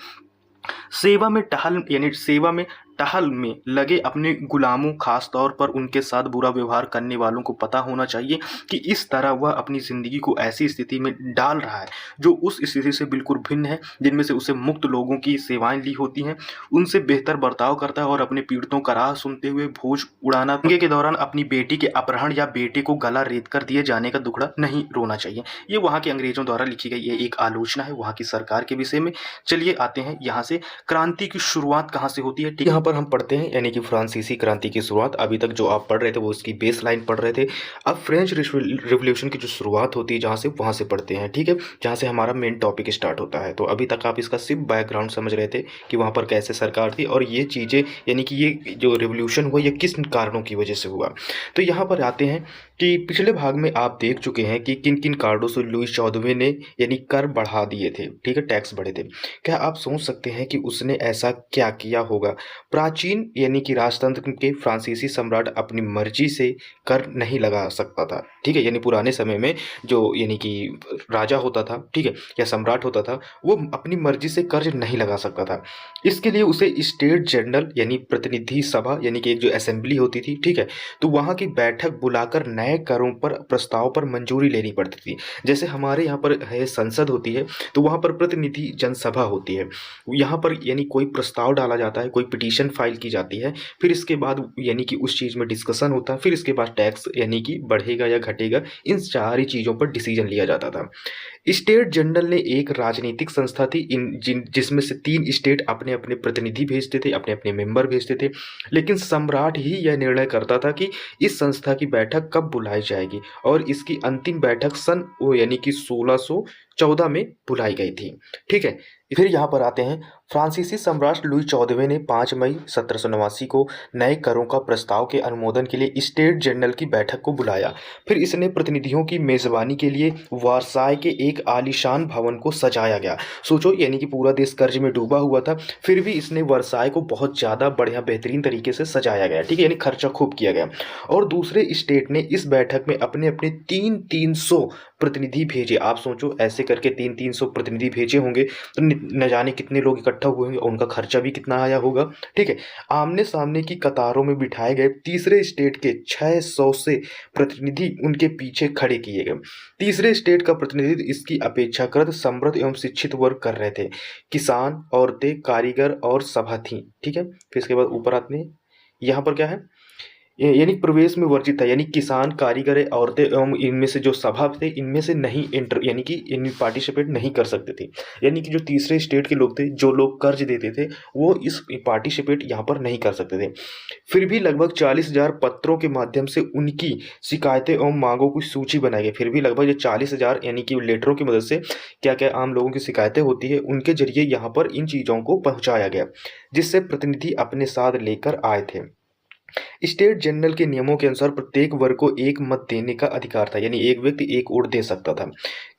सेवा में टहल यानी सेवा में टहल में लगे अपने गुलामों, खास तौर पर उनके साथ बुरा व्यवहार करने वालों को पता होना चाहिए कि इस तरह वह अपनी ज़िंदगी को ऐसी स्थिति में डाल रहा है जो उस स्थिति से बिल्कुल भिन्न है जिनमें से उसे मुक्त लोगों की सेवाएं ली होती हैं। उनसे बेहतर बर्ताव करता है और अपने पीड़ितों का राह सुनते हुए भोज उड़ाना। दंगे के दौरान अपनी बेटी के अपहरण या बेटे को गला रेत कर दिए जाने का दुखड़ा नहीं रोना चाहिए। ये वहाँ के अंग्रेजों द्वारा लिखी गई ये एक आलोचना है वहाँ की सरकार के विषय में। चलिए आते हैं यहाँ से क्रांति की शुरुआत कहाँ से होती है। ठीक, यहाँ पर हम पढ़ते हैं यानी कि फ्रांसीसी क्रांति की शुरुआत। अभी तक जो आप पढ़ रहे थे वो उसकी बेस लाइन पढ़ रहे थे। अब फ्रेंच रिवॉल्यूशन की जो शुरुआत होती है जहाँ से, वहाँ से पढ़ते हैं, ठीक है, जहाँ से हमारा मेन टॉपिक स्टार्ट होता है। तो अभी तक आप इसका सिर्फ बैकग्राउंड समझ रहे थे कि वहाँ पर कैसे सरकार थी और ये चीज़ें यानी कि ये जो रिवॉल्यूशन हुआ ये किस कारणों की वजह से हुआ। तो यहाँ पर आते हैं कि पिछले भाग में आप देख चुके हैं कि किन किन कारणों से लुईस 14वें ने यानी कर बढ़ा दिए थे, ठीक है, टैक्स बढ़े थे। क्या आप सोच सकते हैं कि उसने ऐसा क्या किया होगा? प्राचीन यानी कि राजतंत्र के फ्रांसीसी सम्राट अपनी मर्जी से कर नहीं लगा सकता था, ठीक है, यानी पुराने समय में जो यानी कि राजा होता था, ठीक है, या सम्राट होता था, वो अपनी मर्जी से कर्ज नहीं लगा सकता था। इसके लिए उसे स्टेट जनरल यानी प्रतिनिधि सभा यानी कि एक जो असेंबली होती थी, ठीक है, तो वहाँ की बैठक बुलाकर नए करों पर प्रस्ताव पर मंजूरी लेनी पड़ती थी। जैसे हमारे यहाँ पर है संसद होती है तो वहाँ पर प्रतिनिधि जनसभा होती है, यहाँ पर यानी कोई प्रस्ताव डाला जाता है, कोई पिटीशन फाइल की जाती है, फिर इसके बाद यानी कि उस चीज़ में डिस्कशन होता है, फिर इसके बाद टैक्स यानी कि बढ़ेगा या घटेगा, इन सारी चीज़ों पर डिसीजन लिया जाता था। स्टेट जनरल ने एक राजनीतिक संस्था थी जिसमें से 3 स्टेट अपने अपने प्रतिनिधि भेजते थे, अपने अपने मेंबर भेजते थे, लेकिन सम्राट ही यह निर्णय करता था कि इस संस्था की बैठक कब बुलाई जाएगी और इसकी अंतिम बैठक सन यानी कि 1614 में बुलाई गई थी, ठीक है। फिर यहाँ पर आते हैं, फ्रांसीसी सम्राट लुई 14वें ने 5 मई 1789 को नए करों का प्रस्ताव के अनुमोदन के लिए स्टेट जनरल की बैठक को बुलाया। फिर इसने प्रतिनिधियों की मेजबानी के लिए वर्साय के एक आलीशान भवन को सजाया गया। सोचो यानी कि पूरा देश कर्ज में डूबा हुआ था, फिर भी इसने वर्साय को बहुत ज़्यादा बढ़िया बेहतरीन तरीके से सजाया गया, ठीक है, यानी खर्चा खूब किया गया। और दूसरे स्टेट ने इस बैठक में अपने अपने 300 प्रतिनिधि भेजे। आप सोचो ऐसे करके 300 प्रतिनिधि भेजे होंगे तो न जाने कितने लोग इकट्ठा हुए होंगे, उनका खर्चा भी कितना आया होगा, ठीक है। आमने सामने की कतारों में बिठाए गए तीसरे स्टेट के 600 से प्रतिनिधि उनके पीछे खड़े किए गए। तीसरे स्टेट का प्रतिनिधित्व इसकी अपेक्षाकृत समृद्ध एवं शिक्षित वर्ग कर रहे थे, किसान, औरतें, कारीगर और सभा थी, ठीक है। फिर इसके बाद ऊपर आते हैं, यहाँ पर क्या है, यानी प्रवेश में वर्जित था, यानी किसान, कारीगर, औरतें एवं इनमें से जो सभा थे इनमें से नहीं एंटर यानी कि इनमें पार्टिसिपेट नहीं कर सकते थे। यानी कि जो तीसरे स्टेट के लोग थे, जो लोग कर्ज देते थे, वो इस पार्टिसिपेट यहाँ पर नहीं कर सकते थे। फिर भी लगभग 40,000 पत्रों के माध्यम से उनकी शिकायतें एवं मांगों की सूची बनाई गई। फिर भी लगभग ये 40,000 यानी कि लेटरों की मदद से क्या क्या आम लोगों की शिकायतें होती है उनके जरिए यहाँ पर इन चीज़ों को पहुँचाया गया, जिससे प्रतिनिधि अपने साथ लेकर आए थे। स्टेट जनरल के नियमों के अनुसार प्रत्येक वर्ग को एक मत देने का अधिकार था, यानी एक व्यक्ति एक वोट दे सकता था।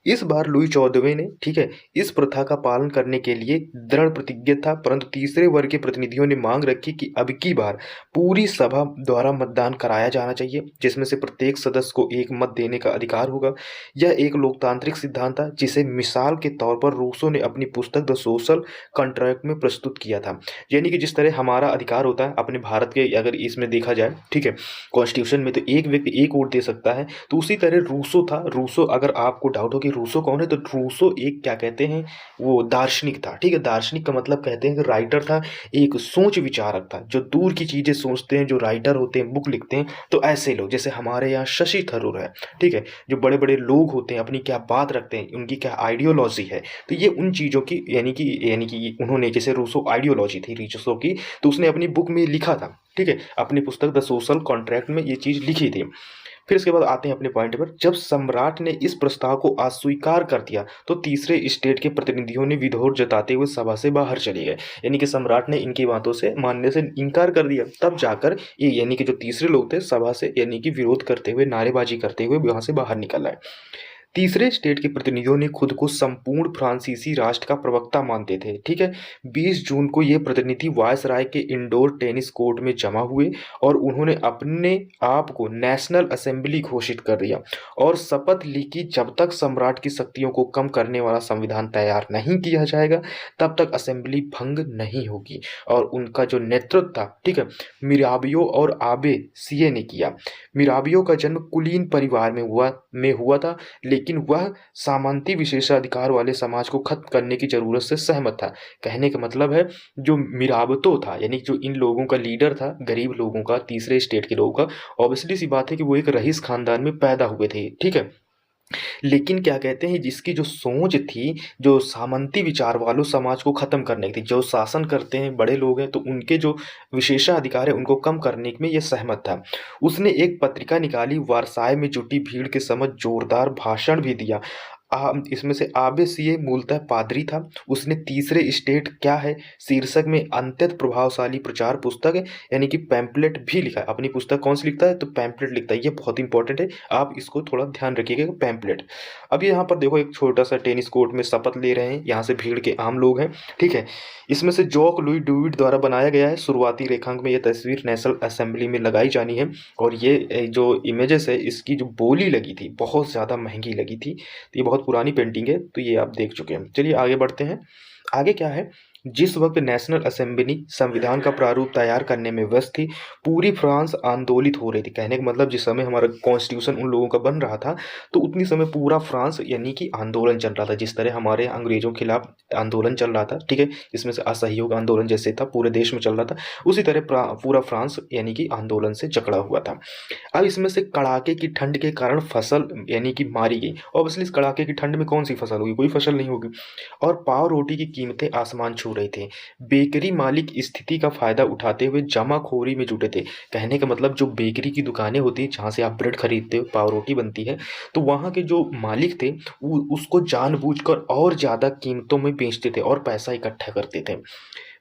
इस बार लुई 14वें ने, ठीक है, इस प्रथा का पालन करने के लिए दृढ़ प्रतिज्ञ था, परंतु तीसरे वर्ग के प्रतिनिधियों ने मांग रखी कि अब की बार पूरी सभा द्वारा मतदान कराया जाना चाहिए, जिसमें से प्रत्येक सदस्य को एक मत देने का अधिकार होगा। यह एक लोकतांत्रिक सिद्धांत था जिसे मिसाल के तौर पर रूसो ने अपनी पुस्तक द सोशल कॉन्ट्रैक्ट में प्रस्तुत किया था। यानी कि जिस तरह हमारा अधिकार होता है अपने भारत के, अगर इसमें देखा देखा जाए, ठीक है। कॉन्स्टिट्यूशन में तो एक व्यक्ति एक वोट दे सकता है, तो उसी तरह रूसो था। रूसो, अगर आपको डाउट हो कि रूसो कौन है, तो रूसो एक क्या कहते हैं, वो दार्शनिक था, ठीक है। दार्शनिक का मतलब कहते हैं कि राइटर था, एक सोच विचारक था, जो दूर की चीज़ें सोचते हैं, जो राइटर होते हैं, बुक लिखते हैं। तो ऐसे लोग, जैसे हमारे यहाँ शशि थरूर है, ठीक है, जो बड़े बड़े लोग होते हैं, अपनी क्या बात रखते हैं, उनकी क्या आइडियोलॉजी है, तो ये उन चीज़ों की यानी कि उन्होंने, जैसे रूसो आइडियोलॉजी थी रूसो की, तो उसने अपनी बुक में लिखा था, ठीक है, अपनी पुस्तक द सोशल कॉन्ट्रैक्ट में ये चीज़ लिखी थी। फिर इसके बाद आते हैं अपने पॉइंट पर। जब सम्राट ने इस प्रस्ताव को अस्वीकार कर दिया, तो तीसरे स्टेट के प्रतिनिधियों ने विरोध जताते हुए सभा से बाहर चले गए। यानी कि सम्राट ने इनकी बातों से मानने से इनकार कर दिया, तब जाकर ये यानी कि जो तीसरे लोग थे सभा से यानी कि विरोध करते हुए, नारेबाजी करते हुए वहां से बाहर निकल आए। तीसरे स्टेट के प्रतिनिधियों ने खुद को संपूर्ण फ्रांसीसी राष्ट्र का प्रवक्ता मानते थे, ठीक है। 20 जून को ये प्रतिनिधि वायसराय के इंडोर टेनिस कोर्ट में जमा हुए और उन्होंने अपने आप को नेशनल असेंबली घोषित कर दिया और शपथ ली कि जब तक सम्राट की शक्तियों को कम करने वाला संविधान तैयार नहीं किया जाएगा, तब तक असेंबली भंग नहीं होगी। और उनका जो नेतृत्व था, ठीक है, मिराबियो और आबे सीए ने किया। मिराबियो का जन्म कुलीन परिवार में हुआ था, लेकिन वह सामंती विशेषाधिकार वाले समाज को खत्म करने की जरूरत से सहमत था। कहने का मतलब है, जो मिराबतो था, यानी जो इन लोगों का लीडर था, गरीब लोगों का, तीसरे स्टेट के लोगों का, ऑब्वियसली सी बात है कि वो एक रईस खानदान में पैदा हुए थे, ठीक है। लेकिन क्या कहते हैं, जिसकी जो सोच थी, जो सामंती विचार वालों समाज को खत्म करने की थी, जो शासन करते हैं बड़े लोग हैं, तो उनके जो विशेषाधिकार है उनको कम करने में ये सहमत था। उसने एक पत्रिका निकाली, वर्साय में जुटी भीड़ के समझ जोरदार भाषण भी दिया। इसमें से आबे सीए मूलतः पादरी था। उसने तीसरे स्टेट क्या है शीर्षक में अत्यंत प्रभावशाली प्रचार पुस्तक है, यानी कि पैम्पलेट भी लिखा है। अपनी पुस्तक कौन सी लिखता है, तो पैम्पलेट लिखता है। ये बहुत इंपॉर्टेंट है, आप इसको थोड़ा ध्यान रखिएगा, पैम्पलेट। अब यहाँ पर देखो, एक छोटा सा टेनिस कोर्ट में शपथ ले रहे हैं, यहाँ से भीड़ के आम लोग हैं, ठीक है। इसमें से जॉक लुई ड्यूविट द्वारा बनाया गया है। शुरुआती रेखांक में यह तस्वीर नेशनल असेंबली में लगाई जानी है, और ये जो इमेजेस है, इसकी जो बोली लगी थी बहुत ज़्यादा महंगी लगी थी। तो ये बहुत पुरानी पेंटिंग है, तो ये आप देख चुके हैं। चलिए आगे बढ़ते हैं। आगे क्या है, जिस वक्त नेशनल असेंबली संविधान का प्रारूप तैयार करने में व्यस्त थी, पूरी फ्रांस आंदोलित हो रही थी। कहने का मतलब, जिस समय हमारा कॉन्स्टिट्यूशन उन लोगों का बन रहा था, तो उतनी समय पूरा फ्रांस यानी कि आंदोलन चल रहा था। जिस तरह हमारे अंग्रेजों के खिलाफ आंदोलन चल रहा था, ठीक है, इसमें से असहयोग आंदोलन जैसे था, पूरे देश में चल रहा था, उसी तरह पूरा फ्रांस यानी कि आंदोलन से जकड़ा हुआ था। अब इसमें से कड़ाके की ठंड के कारण फसल यानी कि मारी गई। ऑब्वियसली इस कड़ाके की ठंड में कौन सी फसल होगी, कोई फसल नहीं होगी। और पाव रोटी की कीमतें आसमान छू रहे थे। बेकरी मालिक स्थिति का फायदा उठाते हुए जमाखोरी में जुटे थे। कहने का मतलब, जो बेकरी की दुकानें होती है, जहाँ से आप ब्रेड खरीदते हो, पाव रोटी बनती है, तो वहाँ के जो मालिक थे वो उसको जानबूझकर और ज़्यादा कीमतों में बेचते थे और पैसा इकट्ठा करते थे।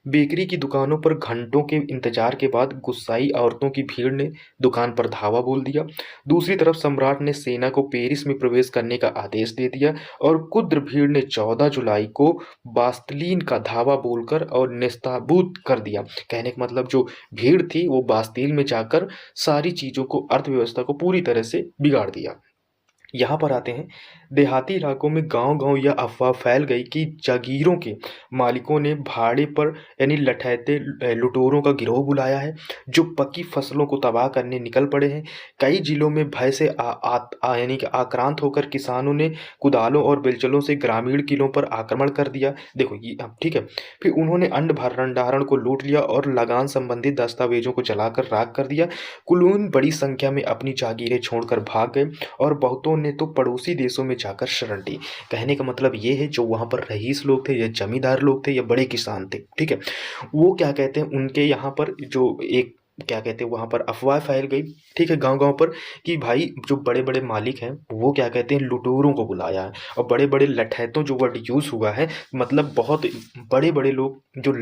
बेकरी की दुकानों पर घंटों के इंतजार के बाद गुस्साई औरतों की भीड़ ने दुकान पर धावा बोल दिया। दूसरी तरफ सम्राट ने सेना को पेरिस में प्रवेश करने का आदेश दे दिया और कुद्र भीड़ ने 14 जुलाई को बास्तिलीन का धावा बोलकर और नेस्ताबूत कर दिया। कहने का मतलब, जो भीड़ थी वो बास्तिल में जाकर सारी चीज़ों को, अर्थव्यवस्था को पूरी तरह से बिगाड़ दिया। यहाँ पर आते हैं, देहाती इलाकों में गांव-गांव यह अफवाह फैल गई कि जागीरों के मालिकों ने भाड़े पर यानी लठैते लुटेरों का गिरोह बुलाया है, जो पकी फसलों को तबाह करने निकल पड़े हैं। कई जिलों में भय से यानी कि आक्रांत होकर किसानों ने कुदालों और बेलचलों से ग्रामीण किलों पर आक्रमण कर दिया। देखो ये अब ठीक है। फिर उन्होंने अन्न भंडारण को लूट लिया और लगान संबंधित दस्तावेजों को जलाकर राख कर दिया। कुलीन बड़ी संख्या में अपनी जागीरें छोड़कर भाग गए और बहुतों ने तो पड़ोसी देशों में जाकर शरण ली। कहने का मतलब ये है, जो वहाँ पर रईस लोग थे या जमींदार लोग थे या बड़े किसान थे, ठीक है, वो क्या कहते हैं, उनके यहाँ पर जो एक क्या कहते हैं, वहाँ पर अफवाह फैल गई, ठीक है, गांव-गांव पर, कि भाई जो बड़े-बड़े मालिक हैं वो क्या कहते हैं, लुटेरों को बुलाया है। और बड़े-बड़े लठैतों, जो वर्ड यूज़ हुआ है, मतलब बहुत बड़े-बड़े लोग जो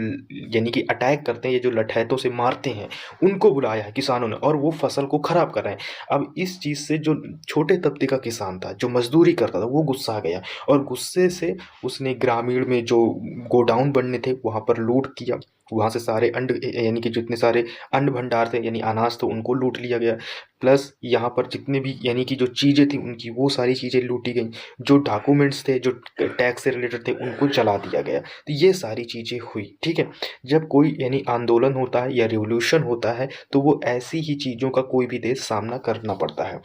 यानी कि अटैक करते हैं, ये जो लठैतों से मारते हैं, उनको बुलाया है किसानों ने, और वो फसल को खराब कर रहे हैं। अब इस चीज़ से जो छोटे तबके का किसान था, जो मजदूरी करता था, वो गुस्सा गया और गुस्से से उसने ग्रामीण में जो गोडाउन बनने थे वहाँ पर लूट किया। वहाँ से सारे यानी कि जितने सारे अन्न भंडार थे यानी अनाज तो उनको लूट लिया गया, प्लस यहाँ पर जितने भी यानी कि जो चीज़ें थी उनकी वो सारी चीज़ें लूटी गई, जो डॉक्यूमेंट्स थे जो टैक्स से रिलेटेड थे उनको जला दिया गया। तो ये सारी चीज़ें हुई, ठीक है। जब कोई यानी आंदोलन होता है या रिवॉल्यूशन होता है तो वो ऐसी ही चीज़ों का कोई भी देश सामना करना पड़ता है।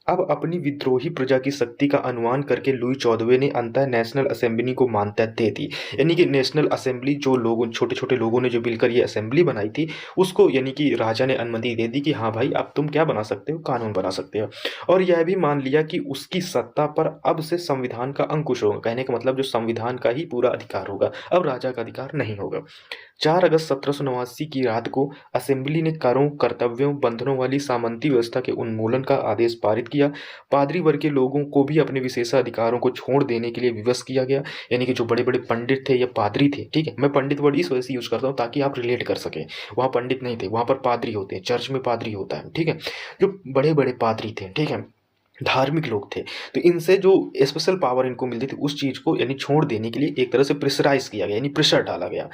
अब अपनी विद्रोही प्रजा की शक्ति का अनुमान करके लुई 14वें ने अंततः नेशनल असेंबली को मान्यता दे दी। यानी कि नेशनल असेंबली जो लोगों छोटे-छोटे लोगों ने जो मिलकर ये असेंबली बनाई थी, उसको यानी कि राजा ने अनुमति दे दी कि हाँ भाई अब तुम क्या बना सकते हो, कानून बना सकते हो। और यह भी मान लिया कि उसकी सत्ता पर अब से संविधान का अंकुश होगा। कहने का मतलब जो संविधान का ही पूरा अधिकार होगा, अब राजा का अधिकार नहीं होगा। 4 अगस्त 1789 की रात को असेंबली ने करों, कर्तव्यों, बंधनों वाली सामंती व्यवस्था के उन्मूलन का आदेश पारित किया। पादरी वर्ग के लोगों को भी अपने विशेषाधिकारों को छोड़ देने के लिए विवश किया गया। यानी कि जो बड़े-बड़े पंडित थे या पादरी थे, ठीक है? मैं पंडित वर्ड इस वजह से यूज़ करता हूँ ताकि आप रिलेट कर सकें। वहाँ पंडित नहीं थे, वहाँ पर पादरी होते हैं, चर्च में पादरी होता है, ठीक है? जो बड़े-बड़े पादरी थे, ठीक है? धार्मिक लोग थे, तो इनसे जो स्पेशल पावर इनको मिलती थी उस चीज़ को यानी छोड़ देने के लिए एक तरह से प्रेशराइज़ किया गया, यानी प्रेशर डाला गया।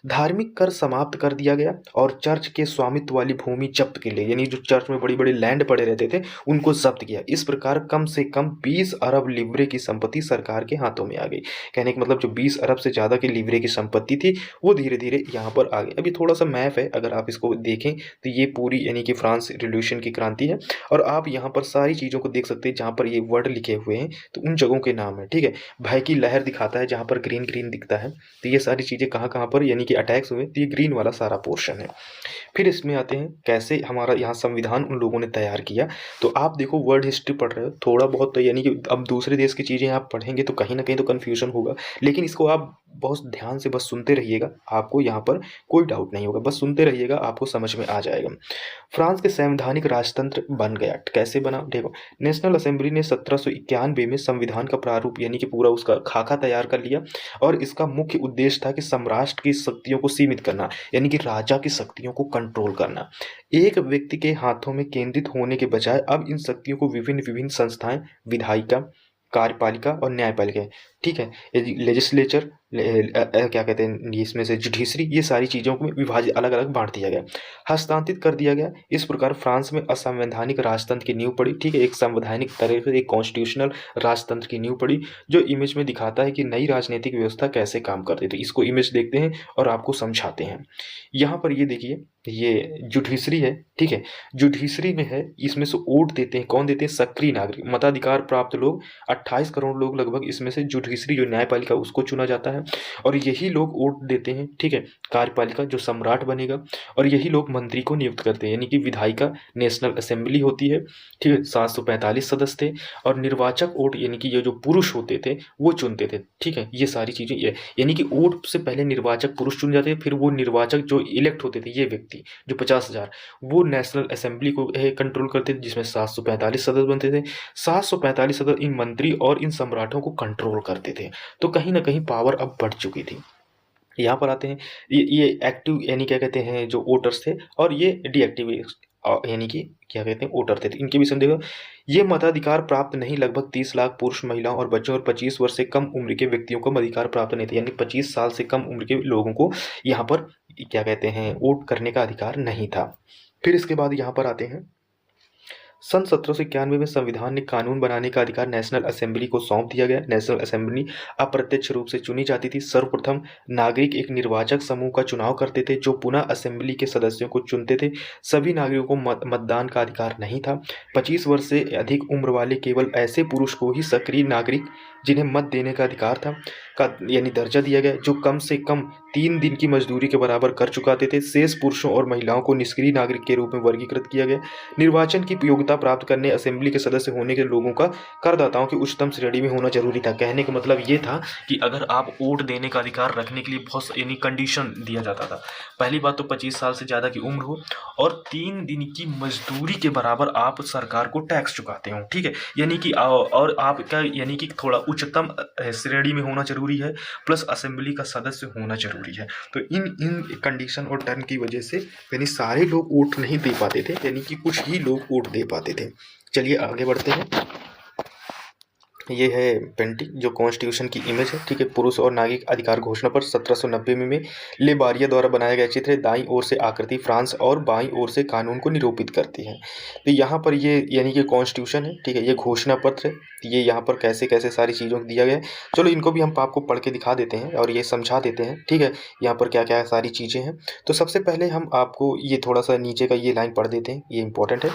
धार्मिक कर समाप्त कर दिया गया और चर्च के स्वामित्व वाली भूमि जब्त के लिए यानी जो चर्च में बड़ी-बड़ी लैंड पड़े रहते थे उनको जब्त किया। इस प्रकार कम से कम 20 अरब लिवरे की संपत्ति सरकार के हाथों में आ गई। कहने का मतलब जो 20 अरब से ज़्यादा की लिवरे की संपत्ति थी वो धीरे-धीरे यहाँ पर आ गई। अभी थोड़ा-सा मैप है, अगर आप इसको देखें तो ये पूरी यानी कि फ्रांस रिवॉल्यूशन की क्रांति है और आप यहाँ पर सारी चीज़ों को देख सकते हैं जहाँ पर ये वर्ड लिखे हुए हैं तो उन जगहों के नाम है, ठीक है। भय की लहर दिखाता है जहाँ पर ग्रीन-ग्रीन दिखता है, तो ये सारी चीज़ें कहाँ-कहाँ पर यानी कि अटैक्स हुए, तो ये ग्रीन वाला सारा पोर्शन है। फिर इसमें आते हैं कैसे हमारा यहाँ संविधान उन लोगों ने तैयार किया। तो आप देखो वर्ल्ड हिस्ट्री पढ़ रहे हो थोड़ा बहुत तो यानी कि अब दूसरे देश की चीज़ें आप पढ़ेंगे तो कहीं न कहीं तो कन्फ्यूज़न होगा। लेकिन इसको आप बहुत ध्यान से बस सुनते रहिएगा, आपको यहाँ पर कोई डाउट नहीं होगा। बस सुनते रहिएगा, आपको समझ में आ जाएगा। फ्रांस के संवैधानिक राजतंत्र बन गया। कैसे बना? देखो, नेशनल असेंबली ने 1791 में संविधान का प्रारूप यानी कि पूरा उसका खाका तैयार कर लिया और इसका मुख्य उद्देश्य था कि सम्राट की शक्तियों को सीमित करना, यानी कि राजा की शक्तियों को कंट्रोल करना। एक व्यक्ति के हाथों में केंद्रित होने के बजाय अब इन शक्तियों को विभिन्न-विभिन्न संस्थाएँ, विधायिका, कार्यपालिका और न्यायपालिका, ठीक है? लेजिस्लेचर क्या कहते हैं इसमें से जुडिशरी, ये सारी चीज़ों को विभाजित अलग-अलग बाँट दिया गया, हस्तांतरित कर दिया गया। इस प्रकार फ्रांस में असंवैधानिक राजतंत्र की नींव पड़ी, ठीक है? एक संवैधानिक तरह से एक कॉन्स्टिट्यूशनल राजतंत्र की नींव पड़ी, जो इमेज में दिखाता है कि नई राजनीतिक व्यवस्था कैसे काम करती थी। इसको इमेज देखते हैं और आपको समझाते हैं। यहाँ पर ये देखिए, ये जुडिशरी है, ठीक है? जुडिशरी में है, इसमें से वोट देते हैं, कौन देते हैं? सक्रिय नागरिक, मताधिकार प्राप्त लोग, 28 करोड़ लोग लगभग, इसमें से जुडिशरी जो न्यायपालिका उसको चुना जाता है और यही लोग वोट देते हैं, ठीक है? कार्यपालिका जो सम्राट बनेगा और यही लोग मंत्री को नियुक्त करते हैं, यानी कि विधायिका नेशनल असेंबली होती है, ठीक है? 745 सदस्य थे और निर्वाचक वोट यानी कि ये जो पुरुष होते थे वो चुनते थे, ठीक है? ये सारी चीज़ें ये यानी कि वोट से पहले निर्वाचक पुरुष चुन जाते थे, फिर वो निर्वाचक जो इलेक्ट होते थे ये व्यक्ति जो 50,000 वो नेशनल असेंबली को कंट्रोल करते थे जिसमें 745 सदस्य बनते थे। 745 सदस्य इन मंत्री और इन सम्राटों को कंट्रोल करते थे। तो कहीं न कहीं पावर अब बढ़ चुकी थी। यहाँ पर आते हैं, ये एक्टिव यानी क्या कहते हैं जो वोटर्स थे और ये डीएक्टिव यानी कि क्या कहते हैं वोटर थे। तो इनके विषय में देखो, ये मताधिकार प्राप्त नहीं, लगभग 30 लाख पुरुष, महिलाओं और बच्चों और 25 वर्ष से कम उम्र के व्यक्तियों को मताधिकार प्राप्त नहीं था, यानी 25 साल से कम उम्र के लोगों को यहाँ पर क्या कहते हैं वोट करने का अधिकार नहीं था। फिर इसके बाद यहाँ पर आते हैं, सन 1791 में संविधान ने कानून बनाने का अधिकार नेशनल असेंबली को सौंप दिया गया। नेशनल असेंबली अप्रत्यक्ष रूप से चुनी जाती थी। सर्वप्रथम नागरिक एक निर्वाचक समूह का चुनाव करते थे जो पुनः असेंबली के सदस्यों को चुनते थे। सभी नागरिकों को मतदान का अधिकार नहीं था। 25 वर्ष से अधिक उम्र वाले केवल ऐसे पुरुष को ही सक्रिय नागरिक जिन्हें मत देने का अधिकार था का यानी दर्जा दिया गया, जो कम से कम 3 दिन की मजदूरी के बराबर कर चुकाते थे। शेष पुरुषों और महिलाओं को निष्क्रिय नागरिक के रूप में वर्गीकृत किया गया। निर्वाचन की योग्यता प्राप्त करने असेंबली के सदस्य होने के लोगों का करदाताओं की उच्चतम श्रेणी में होना जरूरी था। कहने का मतलब ये था कि अगर आप वोट देने का अधिकार रखने के लिए बहुत यानी कंडीशन दिया जाता था। पहली बात तो 25 साल से ज़्यादा की उम्र हो और 3 दिन की मजदूरी के बराबर आप सरकार को टैक्स चुकाते हो, ठीक है? यानी कि और आपका यानी कि थोड़ा उच्चतम श्रेणी में होना जरूरी है, प्लस असेंबली का सदस्य होना जरूरी है। तो इन कंडीशन और टर्म की वजह से यानी सारे लोग वोट नहीं दे पाते थे, यानी कि कुछ ही लोग वोट दे पाते थे। चलिए आगे बढ़ते हैं। ये है पेंटिंग जो कॉन्स्टिट्यूशन की इमेज है, ठीक है। पुरुष और नागरिक अधिकार घोषणा पर 1790 में ले बारिया द्वारा बनाया गया चित्र है। दाईं ओर से आकृति फ्रांस और बाईं ओर से कानून को निरूपित करती है। तो यहाँ पर ये यानी कि कॉन्स्टिट्यूशन है, ठीक है। ये घोषणा पत्र है, ये यहाँ पर कैसे कैसे सारी चीज़ों को दिया गया है। चलो इनको भी हम आपको पढ़ के दिखा देते हैं और ये समझा देते हैं, ठीक है। यहाँ पर क्या क्या सारी चीज़ें हैं। तो सबसे पहले हम आपको ये थोड़ा सा नीचे का ये लाइन पढ़ देते हैं, ये इंपॉर्टेंट है।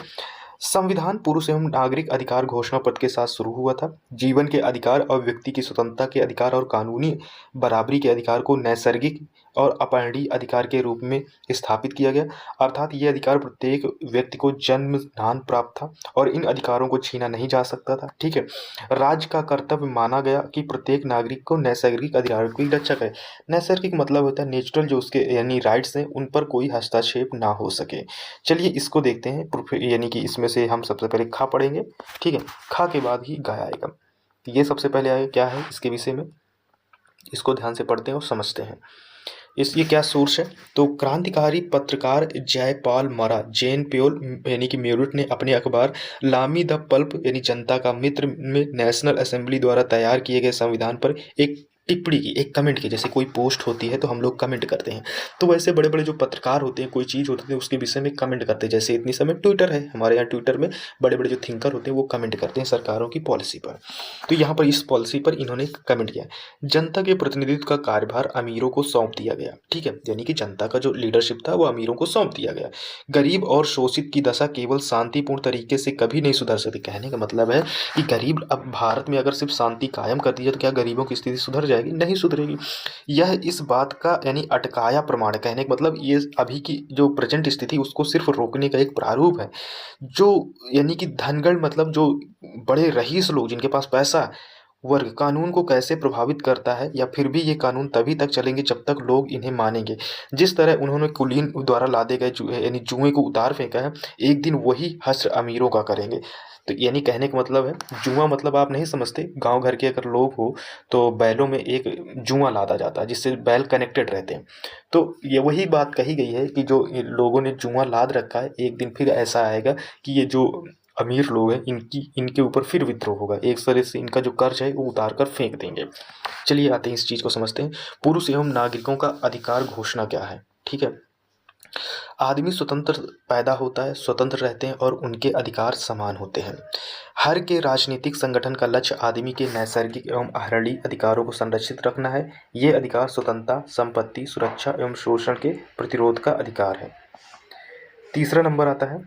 संविधान पुरुष एवं नागरिक अधिकार घोषणा पत्र के साथ शुरू हुआ था। जीवन के अधिकार और व्यक्ति की स्वतंत्रता के अधिकार और कानूनी बराबरी के अधिकार को नैसर्गिक और अपरिहार्य अधिकार के रूप में स्थापित किया गया। अर्थात ये अधिकार प्रत्येक व्यक्ति को जन्मदान प्राप्त था और इन अधिकारों को छीना नहीं जा सकता था, ठीक है। राज्य का कर्तव्य माना गया कि प्रत्येक नागरिक को नैसर्गिक अधिकारों की रक्षा करे। नैसर्गिक मतलब होता है नेचुरल, जो उसके यानी राइट्स हैं उन पर कोई हस्तक्षेप ना हो सके। चलिए इसको देखते हैं, यानी कि इसमें से हम सबसे पहले खा पढ़ेंगे, ठीक है। खा के बाद ही गा आएगा। तो ये सबसे पहले आएगा क्या है इसके विषय में, इसको ध्यान से पढ़ते हैं और समझते हैं। ये क्या सोर्स है। तो क्रांतिकारी पत्रकार जयपाल मरा जैन प्योल यानी कि म्यूरिट ने अपने अखबार लामी द पल्प यानी जनता का मित्र में नेशनल असेंबली द्वारा तैयार किए गए संविधान पर एक टिप्पणी की, एक कमेंट की। जैसे कोई पोस्ट होती है तो हम लोग कमेंट करते हैं, तो वैसे बड़े बड़े जो पत्रकार होते हैं कोई चीज़ होती है उसके विषय में कमेंट करते हैं। जैसे इतनी समय ट्विटर है, हमारे यहाँ ट्विटर में बड़े बड़े जो थिंकर होते हैं वो कमेंट करते हैं सरकारों की पॉलिसी पर। तो यहाँ पर इस पॉलिसी पर इन्होंने कमेंट किया। जनता के प्रतिनिधित्व का कार्यभार अमीरों को सौंप दिया गया, ठीक है। यानी कि जनता का जो लीडरशिप था वो अमीरों को सौंप दिया गया। गरीब और शोषित की दशा केवल शांतिपूर्ण तरीके से कभी नहीं सुधर सकती। कहने का मतलब है कि गरीब, अब भारत में अगर सिर्फ शांति कायम कर दी जाए तो क्या गरीबों की स्थिति सुधर जाएगी? नहीं सुधरेगी। यह इस बात का यानी अटकाया प्रमाण है। कहने का मतलब ये अभी की जो प्रेजेंट स्थिति उसको सिर्फ रोकने का एक प्रारूप है। जो यानी कि धनगढ़ मतलब जो बड़े रईस लोग जिनके पास पैसा वर्ग कानून को कैसे प्रभावित करता है, या फिर भी ये कानून तभी तक चलेंगे जब तक लोग इन्हें मानेंगे। जिस तरह उन्होंने कुलीन द्वारा लादे गए यानी जुए को उतार फेंका है, एक दिन वही हश्र अमीरों का करेंगे। तो यानी कहने का मतलब है, जुआ मतलब आप नहीं समझते, गांव घर के अगर लोग हो तो बैलों में एक जुआ लादा जाता है जिससे बैल कनेक्टेड रहते हैं। तो ये वही बात कही गई है कि जो ये लोगों ने जुआ लाद रखा है, एक दिन फिर ऐसा आएगा कि ये जो अमीर लोग हैं इनके ऊपर फिर विद्रोह होगा। एक तरह से इनका जो कर्ज है वो उतार कर फेंक देंगे। चलिए आते हैं इस चीज़ को समझते हैं। पुरुष एवं नागरिकों का अधिकार घोषणा क्या है, ठीक है। आदमी स्वतंत्र पैदा होता है, स्वतंत्र रहते हैं और उनके अधिकार समान होते हैं। हर के राजनीतिक संगठन का लक्ष्य आदमी के नैसर्गिक एवं अहरणी अधिकारों को संरक्षित रखना है। ये अधिकार स्वतंत्रता, संपत्ति, सुरक्षा एवं शोषण के प्रतिरोध का अधिकार है। तीसरा नंबर आता है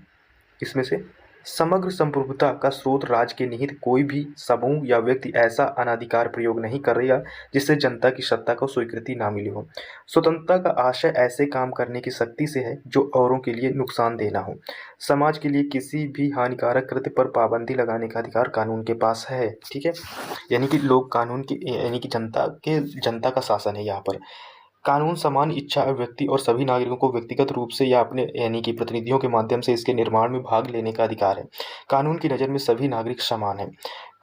इसमें से, समग्र संप्रभुता का स्रोत राज्य के निहित कोई भी समूह या व्यक्ति ऐसा अनाधिकार प्रयोग नहीं करेगा जिससे जनता की सत्ता को स्वीकृति ना मिली हो। स्वतंत्रता का आशय ऐसे काम करने की शक्ति से है जो औरों के लिए नुकसान देना हो। समाज के लिए किसी भी हानिकारक कृत्य पर पाबंदी लगाने का अधिकार कानून के पास है, ठीक है। यानी कि लोग कानून की यानी कि जनता का शासन है यहाँ पर। कानून समान इच्छा व्यक्ति और सभी नागरिकों को व्यक्तिगत रूप से या अपने यानी कि प्रतिनिधियों के माध्यम से इसके निर्माण में भाग लेने का अधिकार है। कानून की नज़र में सभी नागरिक समान हैं।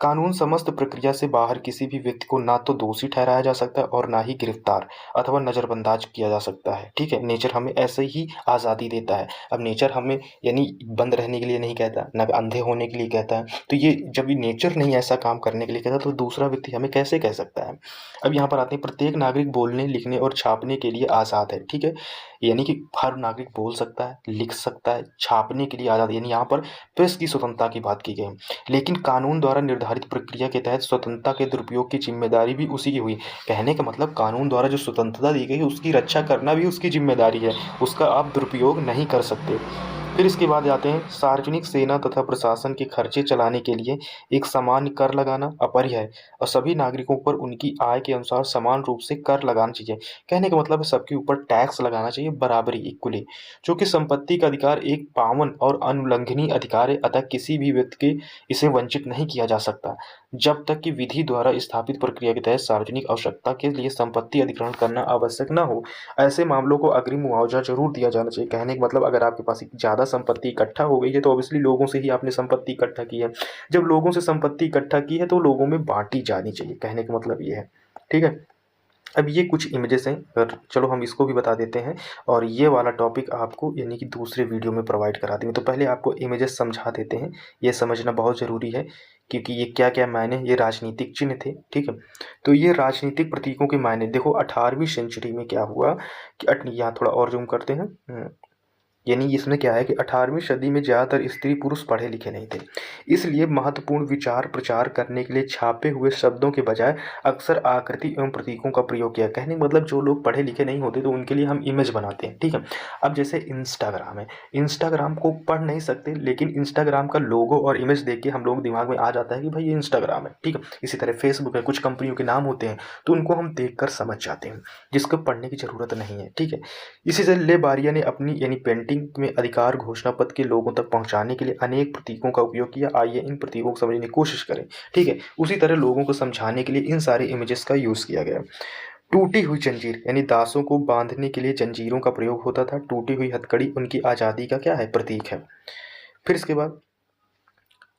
कानून समस्त प्रक्रिया से बाहर किसी भी व्यक्ति को ना तो दोषी ठहराया जा सकता है और ना ही गिरफ्तार अथवा नज़रबंदाज किया जा सकता है, ठीक है। नेचर हमें ऐसे ही आज़ादी देता है। अब नेचर हमें यानी बंद रहने के लिए नहीं कहता, ना अंधे होने के लिए कहता है। तो ये जब ये नेचर नहीं ऐसा काम करने के लिए कहता तो दूसरा व्यक्ति हमें कैसे कह सकता है। अब यहाँ पर आते हैं, प्रत्येक नागरिक बोलने, लिखने और छापने के लिए आज़ाद है, ठीक है। यानी कि हर नागरिक बोल सकता है, लिख सकता है, छापने के लिए आज़ाद, यानी यहाँ पर प्रेस की स्वतंत्रता की बात की गई है। लेकिन कानून द्वारा निर्धारित प्रक्रिया के तहत स्वतंत्रता के दुरुपयोग की जिम्मेदारी भी उसी की हुई। कहने का मतलब कानून द्वारा जो स्वतंत्रता दी गई है उसकी रक्षा करना भी उसकी जिम्मेदारी है, उसका आप दुरुपयोग नहीं कर सकते। फिर इसके बाद आते हैं, सार्वजनिक सेना तथा प्रशासन के खर्चे चलाने के लिए एक सामान्य कर लगाना अपरिहार्य है और सभी नागरिकों पर उनकी आय के अनुसार समान रूप से कर लगाना चाहिए। कहने का मतलब है सबके ऊपर टैक्स लगाना चाहिए बराबरी, इक्वली। चूँकि संपत्ति का अधिकार एक पावन और अनुल्लंघनीय अधिकार है, अतः किसी भी व्यक्ति के इसे वंचित नहीं किया जा सकता जब तक कि विधि द्वारा स्थापित प्रक्रिया के तहत सार्वजनिक आवश्यकता के लिए संपत्ति अधिग्रहण करना आवश्यक न हो। ऐसे मामलों को अग्रिम मुआवजा जरूर दिया जाना चाहिए। कहने का मतलब अगर आपके पास ज़्यादा संपत्ति इकट्ठा हो गई है तो ऑब्वियसली लोगों से ही आपने संपत्ति इकट्ठा की है। जब लोगों से संपत्ति इकट्ठा की है तो लोगों में बांटी जानी चाहिए। कहने का मतलब ये है, ठीक है। अब ये कुछ इमेजेस हैं, और चलो हम इसको भी बता देते हैं, और ये वाला टॉपिक आपको यानी कि दूसरे वीडियो में प्रोवाइड करा देंगे। तो पहले आपको इमेजेस समझा देते हैं, ये समझना बहुत ज़रूरी है, क्योंकि ये क्या क्या मायने, ये राजनीतिक चिन्ह थे, ठीक है। तो ये राजनीतिक प्रतीकों के मायने देखो, 18वीं सेंचुरी में क्या हुआ कि यहाँ थोड़ा और जूम करते हैं। यानी इसमें क्या है कि 18वीं सदी में ज़्यादातर स्त्री पुरुष पढ़े लिखे नहीं थे, इसलिए महत्वपूर्ण विचार प्रचार करने के लिए छापे हुए शब्दों के बजाय अक्सर आकृति एवं प्रतीकों का प्रयोग किया। कहने का मतलब जो लोग पढ़े लिखे नहीं होते तो उनके लिए हम इमेज बनाते हैं, ठीक है। अब जैसे इंस्टाग्राम है, इंस्टाग्राम को पढ़ नहीं सकते, लेकिन इंस्टाग्राम का लोगो और इमेज देख के हम लोग दिमाग में आ जाता है कि भाई ये इंस्टाग्राम है, ठीक है। इसी तरह फेसबुक है, कुछ कंपनियों के नाम होते हैं तो उनको हम देख कर समझ जाते हैं, जिसको पढ़ने की ज़रूरत नहीं है, ठीक है। इसी से ले बारिया ने अपनी यानी पेंटिंग में अधिकार घोषणा पत्र के लोगों तक पहुंचाने के लिए अनेक प्रतीकों का उपयोग किया। आइए इन प्रतीकों को समझने की कोशिश करें, ठीक है। उसी तरह लोगों को समझाने के लिए इन सारे इमेजेस का यूज़ किया गया। टूटी हुई जंजीर, यानी दासों को बांधने के लिए जंजीरों का प्रयोग होता था। टूटी हुई हथकड़ी उनकी आज़ादी का क्या है, प्रतीक है। फिर इसके बाद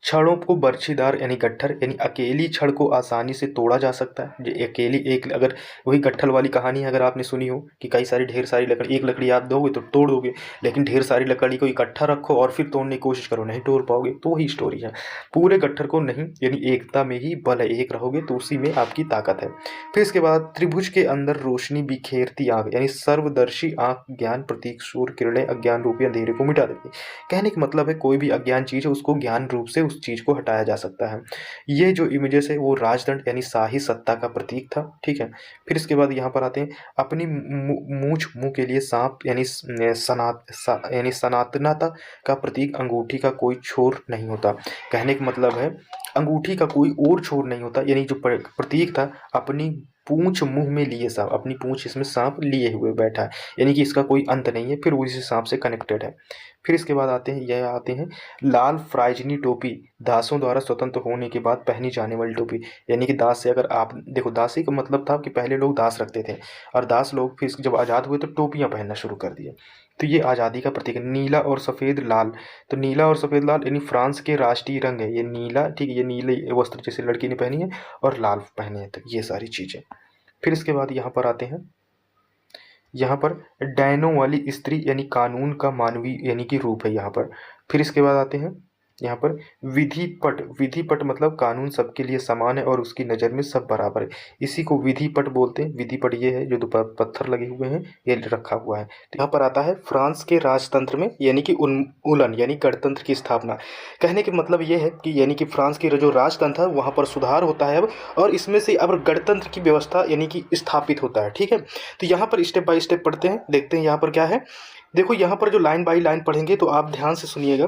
छड़ों को बर्छीदार यानी गट्ठर, यानी अकेली छड़ को आसानी से तोड़ा जा सकता है। जो अकेली एक, अगर वही गट्ठल वाली कहानी अगर आपने सुनी हो कि कई सारी ढेर सारी लकड़ी, एक लकड़ी आप दोगे तो तोड़ दोगे, लेकिन ढेर सारी लकड़ी को इकट्ठा रखो और फिर तोड़ने की कोशिश करो, नहीं तोड़ पाओगे। तो वही स्टोरी है, पूरे गट्ठर को नहीं, यानी एकता में ही बल है, एक रहोगे तो उसी में आपकी ताकत है। फिर इसके बाद त्रिभुज के अंदर रोशनी बिखेरती आग, यानी सर्वदर्शी आंख ज्ञान प्रतीक, सूर्य किरणें अज्ञान रूपी अंधेरे को मिटा देती। कहने का मतलब है कोई भी अज्ञान चीज़ है उसको ज्ञान रूप से उस चीज़ को हटाया जा सकता है। ये जो इमेजेस है वो राजदंड यानी शाही सत्ता का प्रतीक था, ठीक है। फिर इसके बाद यहाँ पर आते हैं, अपनी मूछ मुंह के लिए सांप, यानी यानी सनातनता का प्रतीक, अंगूठी का कोई छोर नहीं होता। कहने का मतलब है अंगूठी का कोई और छोर नहीं होता, यानी जो प्रतीक था अपनी पूंछ मुंह में लिए सांप, अपनी पूंछ इसमें सांप लिए हुए बैठा है, यानी कि इसका कोई अंत नहीं है, फिर वो इसी सांप से कनेक्टेड है। फिर इसके बाद आते हैं लाल फ्राइजनी टोपी, दासों द्वारा स्वतंत्र होने के बाद पहनी जाने वाली टोपी। यानी कि दास से, अगर आप देखो, दासी का मतलब था कि पहले लोग दास रखते थे, और दास लोग फिर जब आज़ाद हुए तो टोपियां पहनना शुरू कर दिए। तो ये आज़ादी का प्रतीक है। नीला और सफ़ेद लाल, तो नीला और सफ़ेद लाल यानी फ्रांस के राष्ट्रीय रंग है। ये नीला, ठीक है, ये नीले वस्त्र जैसे लड़की ने पहनी है, और लाल पहने हैं, तो ये सारी चीज़ें। फिर इसके बाद यहाँ पर आते हैं, यहाँ पर डायनो वाली स्त्री यानी कानून का मानवीय यानी कि रूप है यहाँ पर। फिर इसके बाद आते हैं यहाँ पर विधिपट, विधिपट मतलब कानून सबके लिए समान है और उसकी नज़र में सब बराबर है, इसी को विधिपट बोलते हैं। विधिपट ये है जो दो पत्थर लगे हुए हैं, ये रखा हुआ है। तो यहाँ पर आता है फ्रांस के राजतंत्र में यानी कि उन्मूलन यानी गणतंत्र की स्थापना। कहने के मतलब ये है कि यानी कि फ्रांस के जो राजतंत्र है वहाँ पर सुधार होता है अब, और इसमें से अब गणतंत्र की व्यवस्था यानी कि स्थापित होता है, ठीक है। तो यहाँ पर स्टेप बाय स्टेप पढ़ते हैं, देखते हैं यहाँ पर क्या है। देखो यहाँ पर जो लाइन बाई लाइन पढ़ेंगे तो आप ध्यान से सुनिएगा।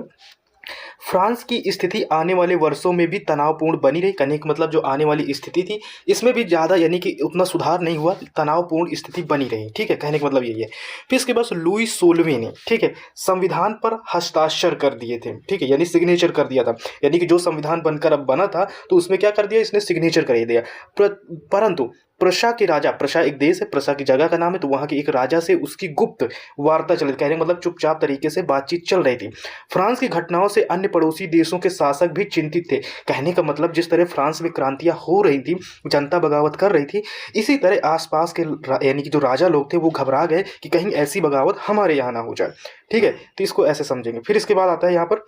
फ्रांस की स्थिति आने वाले वर्षों में भी तनावपूर्ण बनी रही। कहने का मतलब जो आने वाली स्थिति थी इसमें भी ज़्यादा यानी कि उतना सुधार नहीं हुआ, तनावपूर्ण स्थिति बनी रही, ठीक है। कहने का मतलब यही है। फिर इसके बाद लुई 16वें ने, ठीक है, संविधान पर हस्ताक्षर कर दिए थे, ठीक है, यानी सिग्नेचर कर दिया था। यानी कि जो संविधान बनकर अब बना था तो उसमें क्या कर दिया, इसने सिग्नेचर कर दिया। परंतु प्रशा के राजा, प्रशा एक देश है, प्रशा की जगह का नाम है, तो वहाँ के एक राजा से उसकी गुप्त वार्ता चल रही, कहने का मतलब चुपचाप तरीके से बातचीत चल रही थी। फ्रांस की घटनाओं से अन्य पड़ोसी देशों के शासक भी चिंतित थे। कहने का मतलब जिस तरह फ्रांस में क्रांतियां हो रही थी, जनता बगावत कर रही थी, इसी तरह आसपास के यानी कि जो राजा लोग थे वो घबरा गए कि कहीं ऐसी बगावत हमारे यहाँ ना हो जाए, ठीक है। तो इसको ऐसे समझेंगे। फिर इसके बाद आता है यहाँ पर,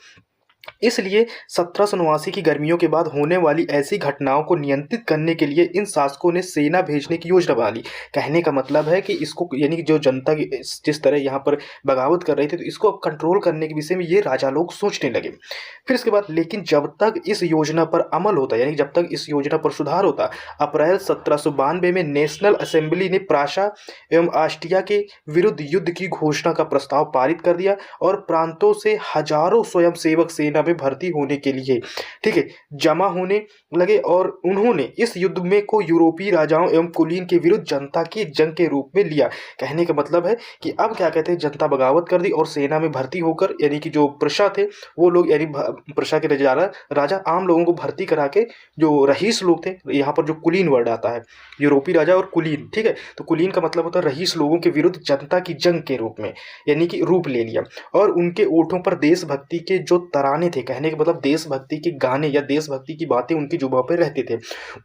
इसलिए 1789 की गर्मियों के बाद होने वाली ऐसी घटनाओं को नियंत्रित करने के लिए इन शासकों ने सेना भेजने की योजना बना ली। कहने का मतलब है कि इसको यानी कि जो जनता की जिस तरह यहाँ पर बगावत कर रही थी तो इसको कंट्रोल करने के विषय में ये राजा लोग सोचने लगे। फिर इसके बाद, लेकिन जब तक इस योजना पर अमल होता, यानी जब तक इस योजना पर सुधार होता, अप्रैल 1792 में नेशनल असेंबली ने प्राशा एवं ऑस्ट्रिया के विरुद्ध युद्ध की घोषणा का प्रस्ताव पारित कर दिया और प्रांतों से हजारों स्वयंसेवक सेना में भर्ती होने के लिए, ठीक है, जमा होने लगे, और उन्होंने इस युद्ध में को यूरोपीय राजाओं एवं कुलीन के विरुद्ध जनता की जंग के रूप में लिया। कहने का मतलब है कि अब क्या कहते हैं, जनता बगावत कर दी और सेना में भर्ती होकर यानी कि जो प्रशा थे वो लोग, यानी प्रशा के राजा आम लोगों को भर्ती करा के, जो रईस लोग थे, यहाँ पर जो कुलीन वर्ड आता है, यूरोपीय राजा और कुलीन, ठीक है, तो कुलीन का मतलब होता है रईस लोगों के विरुद्ध जनता की जंग के रूप में यानी कि रूप ले लिया। और उनके ओठों पर देशभक्ति के जो तराने थे, कहने के मतलब देशभक्ति के गाने या देशभक्ति की बातें उनकी जुबान पर रहते थे,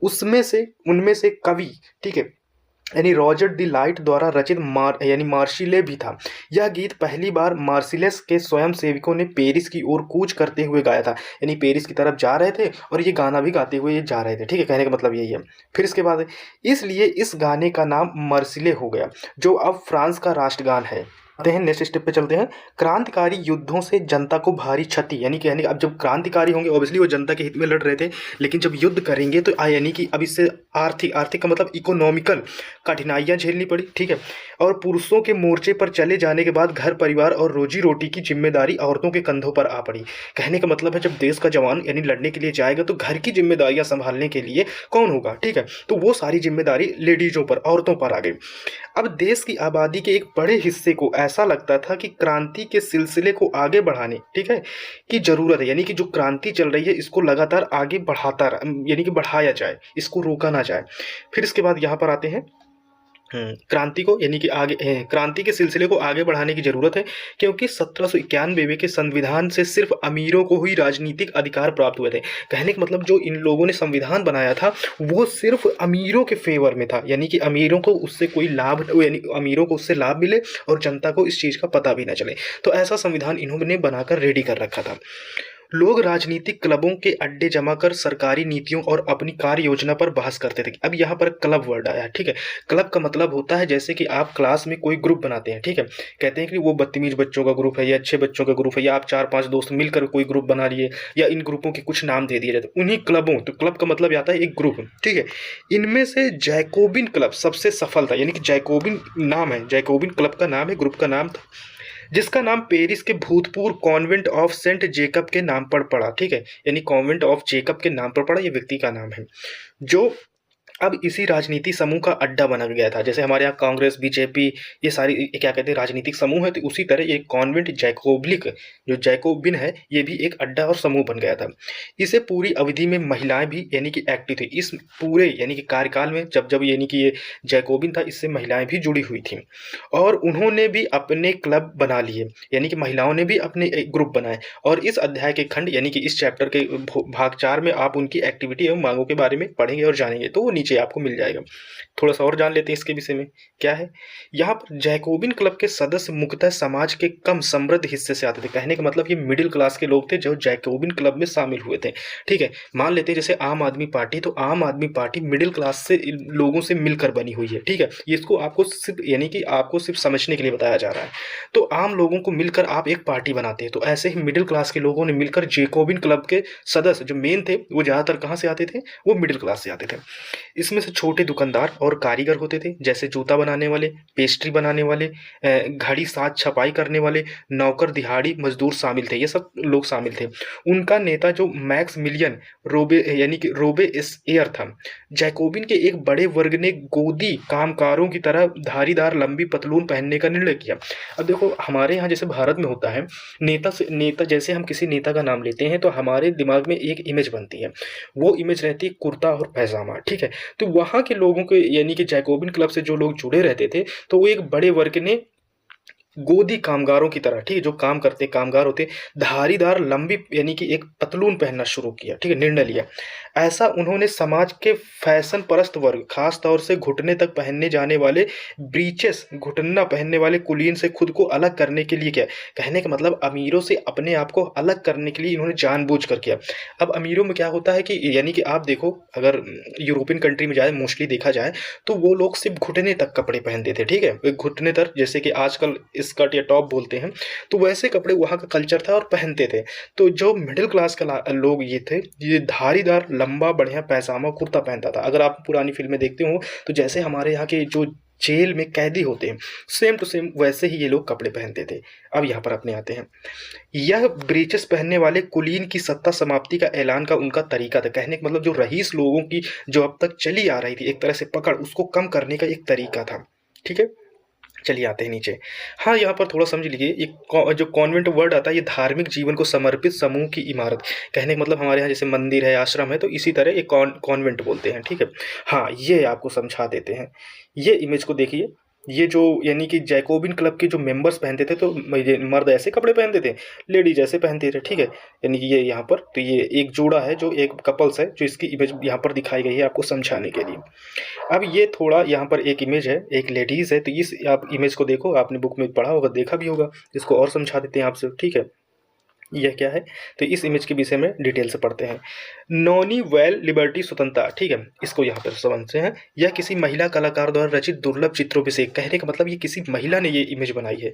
उनमें से कवि, ठीक है, यानी रॉजर द लाइट द्वारा रचित मार्सिले भी था। यह गीत पहली बार मार्सिलेस के स्वयं सेवकों ने पेरिस की ओर कूच करते हुए गाया था। यानी पेरिस की तरफ जा रहे थे और ये गाना भी गाते हुए ये जा रहे थे, ठीक है, कहने का मतलब यही है। फिर इसके बाद इसलिए इस गाने का नाम मार्सिले हो गया, जो अब फ्रांस का राष्ट्रगान है। आते हैं नेक्स्ट स्टेप पे चलते हैं। क्रांतिकारी युद्धों से जनता को भारी क्षति, यानी कहने अब जब क्रांतिकारी होंगे ऑब्वियसली वो जनता के हित में लड़ रहे थे, लेकिन जब युद्ध करेंगे तो यानी कि अब इससे आर्थिक का मतलब इकोनॉमिकल कठिनाइयां झेलनी पड़ी, ठीक है। और पुरुषों के मोर्चे पर चले जाने के बाद घर परिवार और रोजी रोटी की जिम्मेदारी औरतों के कंधों पर आ पड़ी। कहने का मतलब है जब देश का जवान यानी लड़ने के लिए जाएगा तो घर की जिम्मेदारियां संभालने के लिए कौन होगा, ठीक है, तो वो सारी जिम्मेदारी लेडीजों पर, औरतों पर आ गई। अब देश की आबादी के एक बड़े हिस्से को ऐसा लगता था कि क्रांति के सिलसिले को आगे बढ़ाने, ठीक है, की जरूरत है, यानी कि जो क्रांति चल रही है इसको लगातार आगे यानी कि बढ़ाया जाए, इसको रोका ना जाए। फिर इसके बाद यहाँ पर आते हैं क्रांति को यानी कि आगे क्रांति के सिलसिले को आगे बढ़ाने की जरूरत है, क्योंकि 1791 के संविधान से सिर्फ अमीरों को ही राजनीतिक अधिकार प्राप्त हुए थे। कहने का मतलब जो इन लोगों ने संविधान बनाया था वो सिर्फ अमीरों के फेवर में था, यानी कि अमीरों को उससे कोई लाभ, यानी अमीरों को उससे लाभ मिले और जनता को इस चीज़ का पता भी ना चले। तो ऐसा संविधान इन्होंने बनाकर रेडी कर रखा था। लोग राजनीतिक क्लबों के अड्डे जमा कर सरकारी नीतियों और अपनी कार्य योजना पर बहस करते थे। अब यहाँ पर क्लब वर्ड आया, ठीक है। क्लब का मतलब होता है जैसे कि आप क्लास में कोई ग्रुप बनाते हैं, ठीक है, कहते हैं कि वो बदतमीज बच्चों का ग्रुप है या अच्छे बच्चों का ग्रुप है, या आप 4-5 दोस्त मिलकर कोई ग्रुप बना लिए, या इन ग्रुपों के कुछ नाम दे दिए जाते, उन्हीं क्लबों, तो क्लब का मतलब आता है एक ग्रुप, ठीक है। इनमें से जैकोबिन क्लब सबसे सफल था, यानी कि जैकोबिन नाम है, जैकोबिन क्लब का नाम है, ग्रुप का नाम था, जिसका नाम पेरिस के भूतपूर्व कॉन्वेंट ऑफ सेंट जेकब के नाम पर पड़ा, ठीक है, यानी कॉन्वेंट ऑफ जेकब के नाम पर पड़ा, ये व्यक्ति का नाम है, जो अब इसी राजनीति समूह का अड्डा बना गया था। जैसे हमारे यहाँ कांग्रेस, बीजेपी, ये सारी क्या कहते हैं राजनीतिक समूह है, तो उसी तरह ये कॉन्वेंट जैकोबिक जो जैकोबिन है ये भी एक अड्डा और समूह बन गया था। इसे पूरी अवधि में महिलाएं भी यानी कि एक्टिव थी। इस पूरे यानी कि कार्यकाल में जब जब यानी कि ये जैकोबिन था इससे महिलाएं भी जुड़ी हुई थी और उन्होंने भी अपने क्लब बना लिए, यानी कि महिलाओं ने भी अपने एक ग्रुप बनाए। और इस अध्याय के खंड यानी कि इस चैप्टर के भाग 4 में आप उनकी एक्टिविटी एवं मांगों के बारे में पढ़ेंगे और जानेंगे, तो वो नीचे आपको मिल जाएगा। थोड़ा सा और जान लेते हैं इसके विषय में क्या है। यहाँ पर जैकोबिन क्लब के सदस्य मुख्यतः समाज के कम समृद्ध हिस्से से आते थे। कहने का मतलब ये मिडिल क्लास के लोग थे जो जैकोबिन क्लब में शामिल हुए थे, ठीक है। मान लेते हैं जैसे आम आदमी पार्टी, तो आम आदमी पार्टी मिडिल क्लास से लोगों से मिलकर बनी हुई है, ठीक है। ये इसको आपको सिर्फ यानी कि आपको सिर्फ समझने के लिए बताया जा रहा है। तो आम लोगों को मिलकर आप एक पार्टी बनाते हैं, तो ऐसे ही मिडिल क्लास के लोगों ने मिलकर जैकोबिन क्लब के सदस्य जो मेन थे वो ज़्यादातर कहाँ से आते थे, वो मिडिल क्लास से आते थे। इसमें से छोटे दुकानदार और कारीगर होते थे, जैसे जूता बनाने वाले, पेस्ट्री बनाने वाले, घड़ी साथ छपाई करने वाले, नौकर दिहाड़ी मजदूर शामिल थे, ये सब लोग शामिल थे। उनका नेता जो मैक्स मिलियन रोबे यानी कि रोबे एयर था। जैकोबिन के एक बड़े वर्ग ने गोदी कामकारों की तरह धारीदार लंबी पतलून पहनने का निर्णय किया। अब देखो हमारे यहाँ जैसे भारत में होता है नेता जैसे हम किसी नेता का नाम लेते हैं तो हमारे दिमाग में एक इमेज बनती है, वो इमेज रहती है कुर्ता और पैजामा, ठीक है। तो वहाँ के लोगों के यानी कि जैकोबिन क्लब से जो लोग जुड़े रहते थे तो वो एक बड़े वर्ग ने गोदी कामगारों की तरह, ठीक है, जो काम करते कामगार होते, धारीदार लंबी यानी कि एक पतलून पहनना शुरू किया, ठीक है, निर्णय लिया। ऐसा उन्होंने समाज के फैशन परस्त वर्ग, खास तौर से घुटने तक पहनने जाने वाले ब्रीचेस, घुटना पहनने वाले कुलीन से खुद को अलग करने के लिए किया। कहने का मतलब अमीरों से अपने आप को अलग करने के लिए इन्होंने जानबूझकर किया। अब अमीरों में क्या होता है कि यानी कि आप देखो अगर यूरोपियन कंट्री में जाए मोस्टली देखा जाए तो वो लोग सिर्फ घुटने तक कपड़े पहनते थे, ठीक है, घुटने तक, जैसे कि आजकल स्कर्ट या टॉप बोलते हैं, तो वैसे कपड़े वहाँ का कल्चर था और पहनते थे। तो जो मिडिल क्लास का लोग ये थे, ये धारीदार लंबा बढ़िया पैजामा कुर्ता पहनता था। अगर आप पुरानी फिल्में देखते हो तो जैसे हमारे यहाँ के जो जेल में कैदी होते हैं सेम टू सेम वैसे ही ये लोग कपड़े पहनते थे। अब यहाँ पर अपने आते हैं, यह ब्रीचेस पहनने वाले कुलीन की सत्ता समाप्ति का ऐलान का उनका तरीका था। कहने का मतलब जो रईस लोगों की जो अब तक चली आ रही थी एक तरह से पकड़, उसको कम करने का एक तरीका था, ठीक है। चलिए आते हैं नीचे। हाँ, यहाँ पर थोड़ा समझ लीजिए, ये जो कॉन्वेंट वर्ड आता है ये धार्मिक जीवन को समर्पित समूह की इमारत। कहने का मतलब हमारे यहाँ जैसे मंदिर है, आश्रम है, तो इसी तरह एक कॉन्वेंट बोलते हैं, ठीक है। हाँ, ये आपको समझा देते हैं। ये इमेज को देखिए, ये जो यानी कि जैकोबिन क्लब के जो मेंबर्स पहनते थे, तो ये मर्द ऐसे कपड़े पहनते थे, लेडीज ऐसे पहनते थे, ठीक है। यानी कि ये यहाँ पर तो ये एक जोड़ा है, जो एक कपल्स है, जो इसकी इमेज यहाँ पर दिखाई गई है आपको समझाने के लिए। अब ये थोड़ा यहाँ पर एक इमेज है, एक लेडीज है, तो इस आप इमेज को देखो, आपने बुक में पढ़ा होगा, देखा भी होगा, इसको और समझा देते हैं आपसे, ठीक है। यह क्या है, तो इस इमेज के विषय में डिटेल से पढ़ते हैं। नॉनी वेल लिबर्टी स्वतंत्रता, ठीक है, इसको यहाँ पर समझते हैं। यह किसी महिला कलाकार द्वारा रचित दुर्लभ चित्रों में से, कहने का मतलब ये किसी महिला ने ये इमेज बनाई है।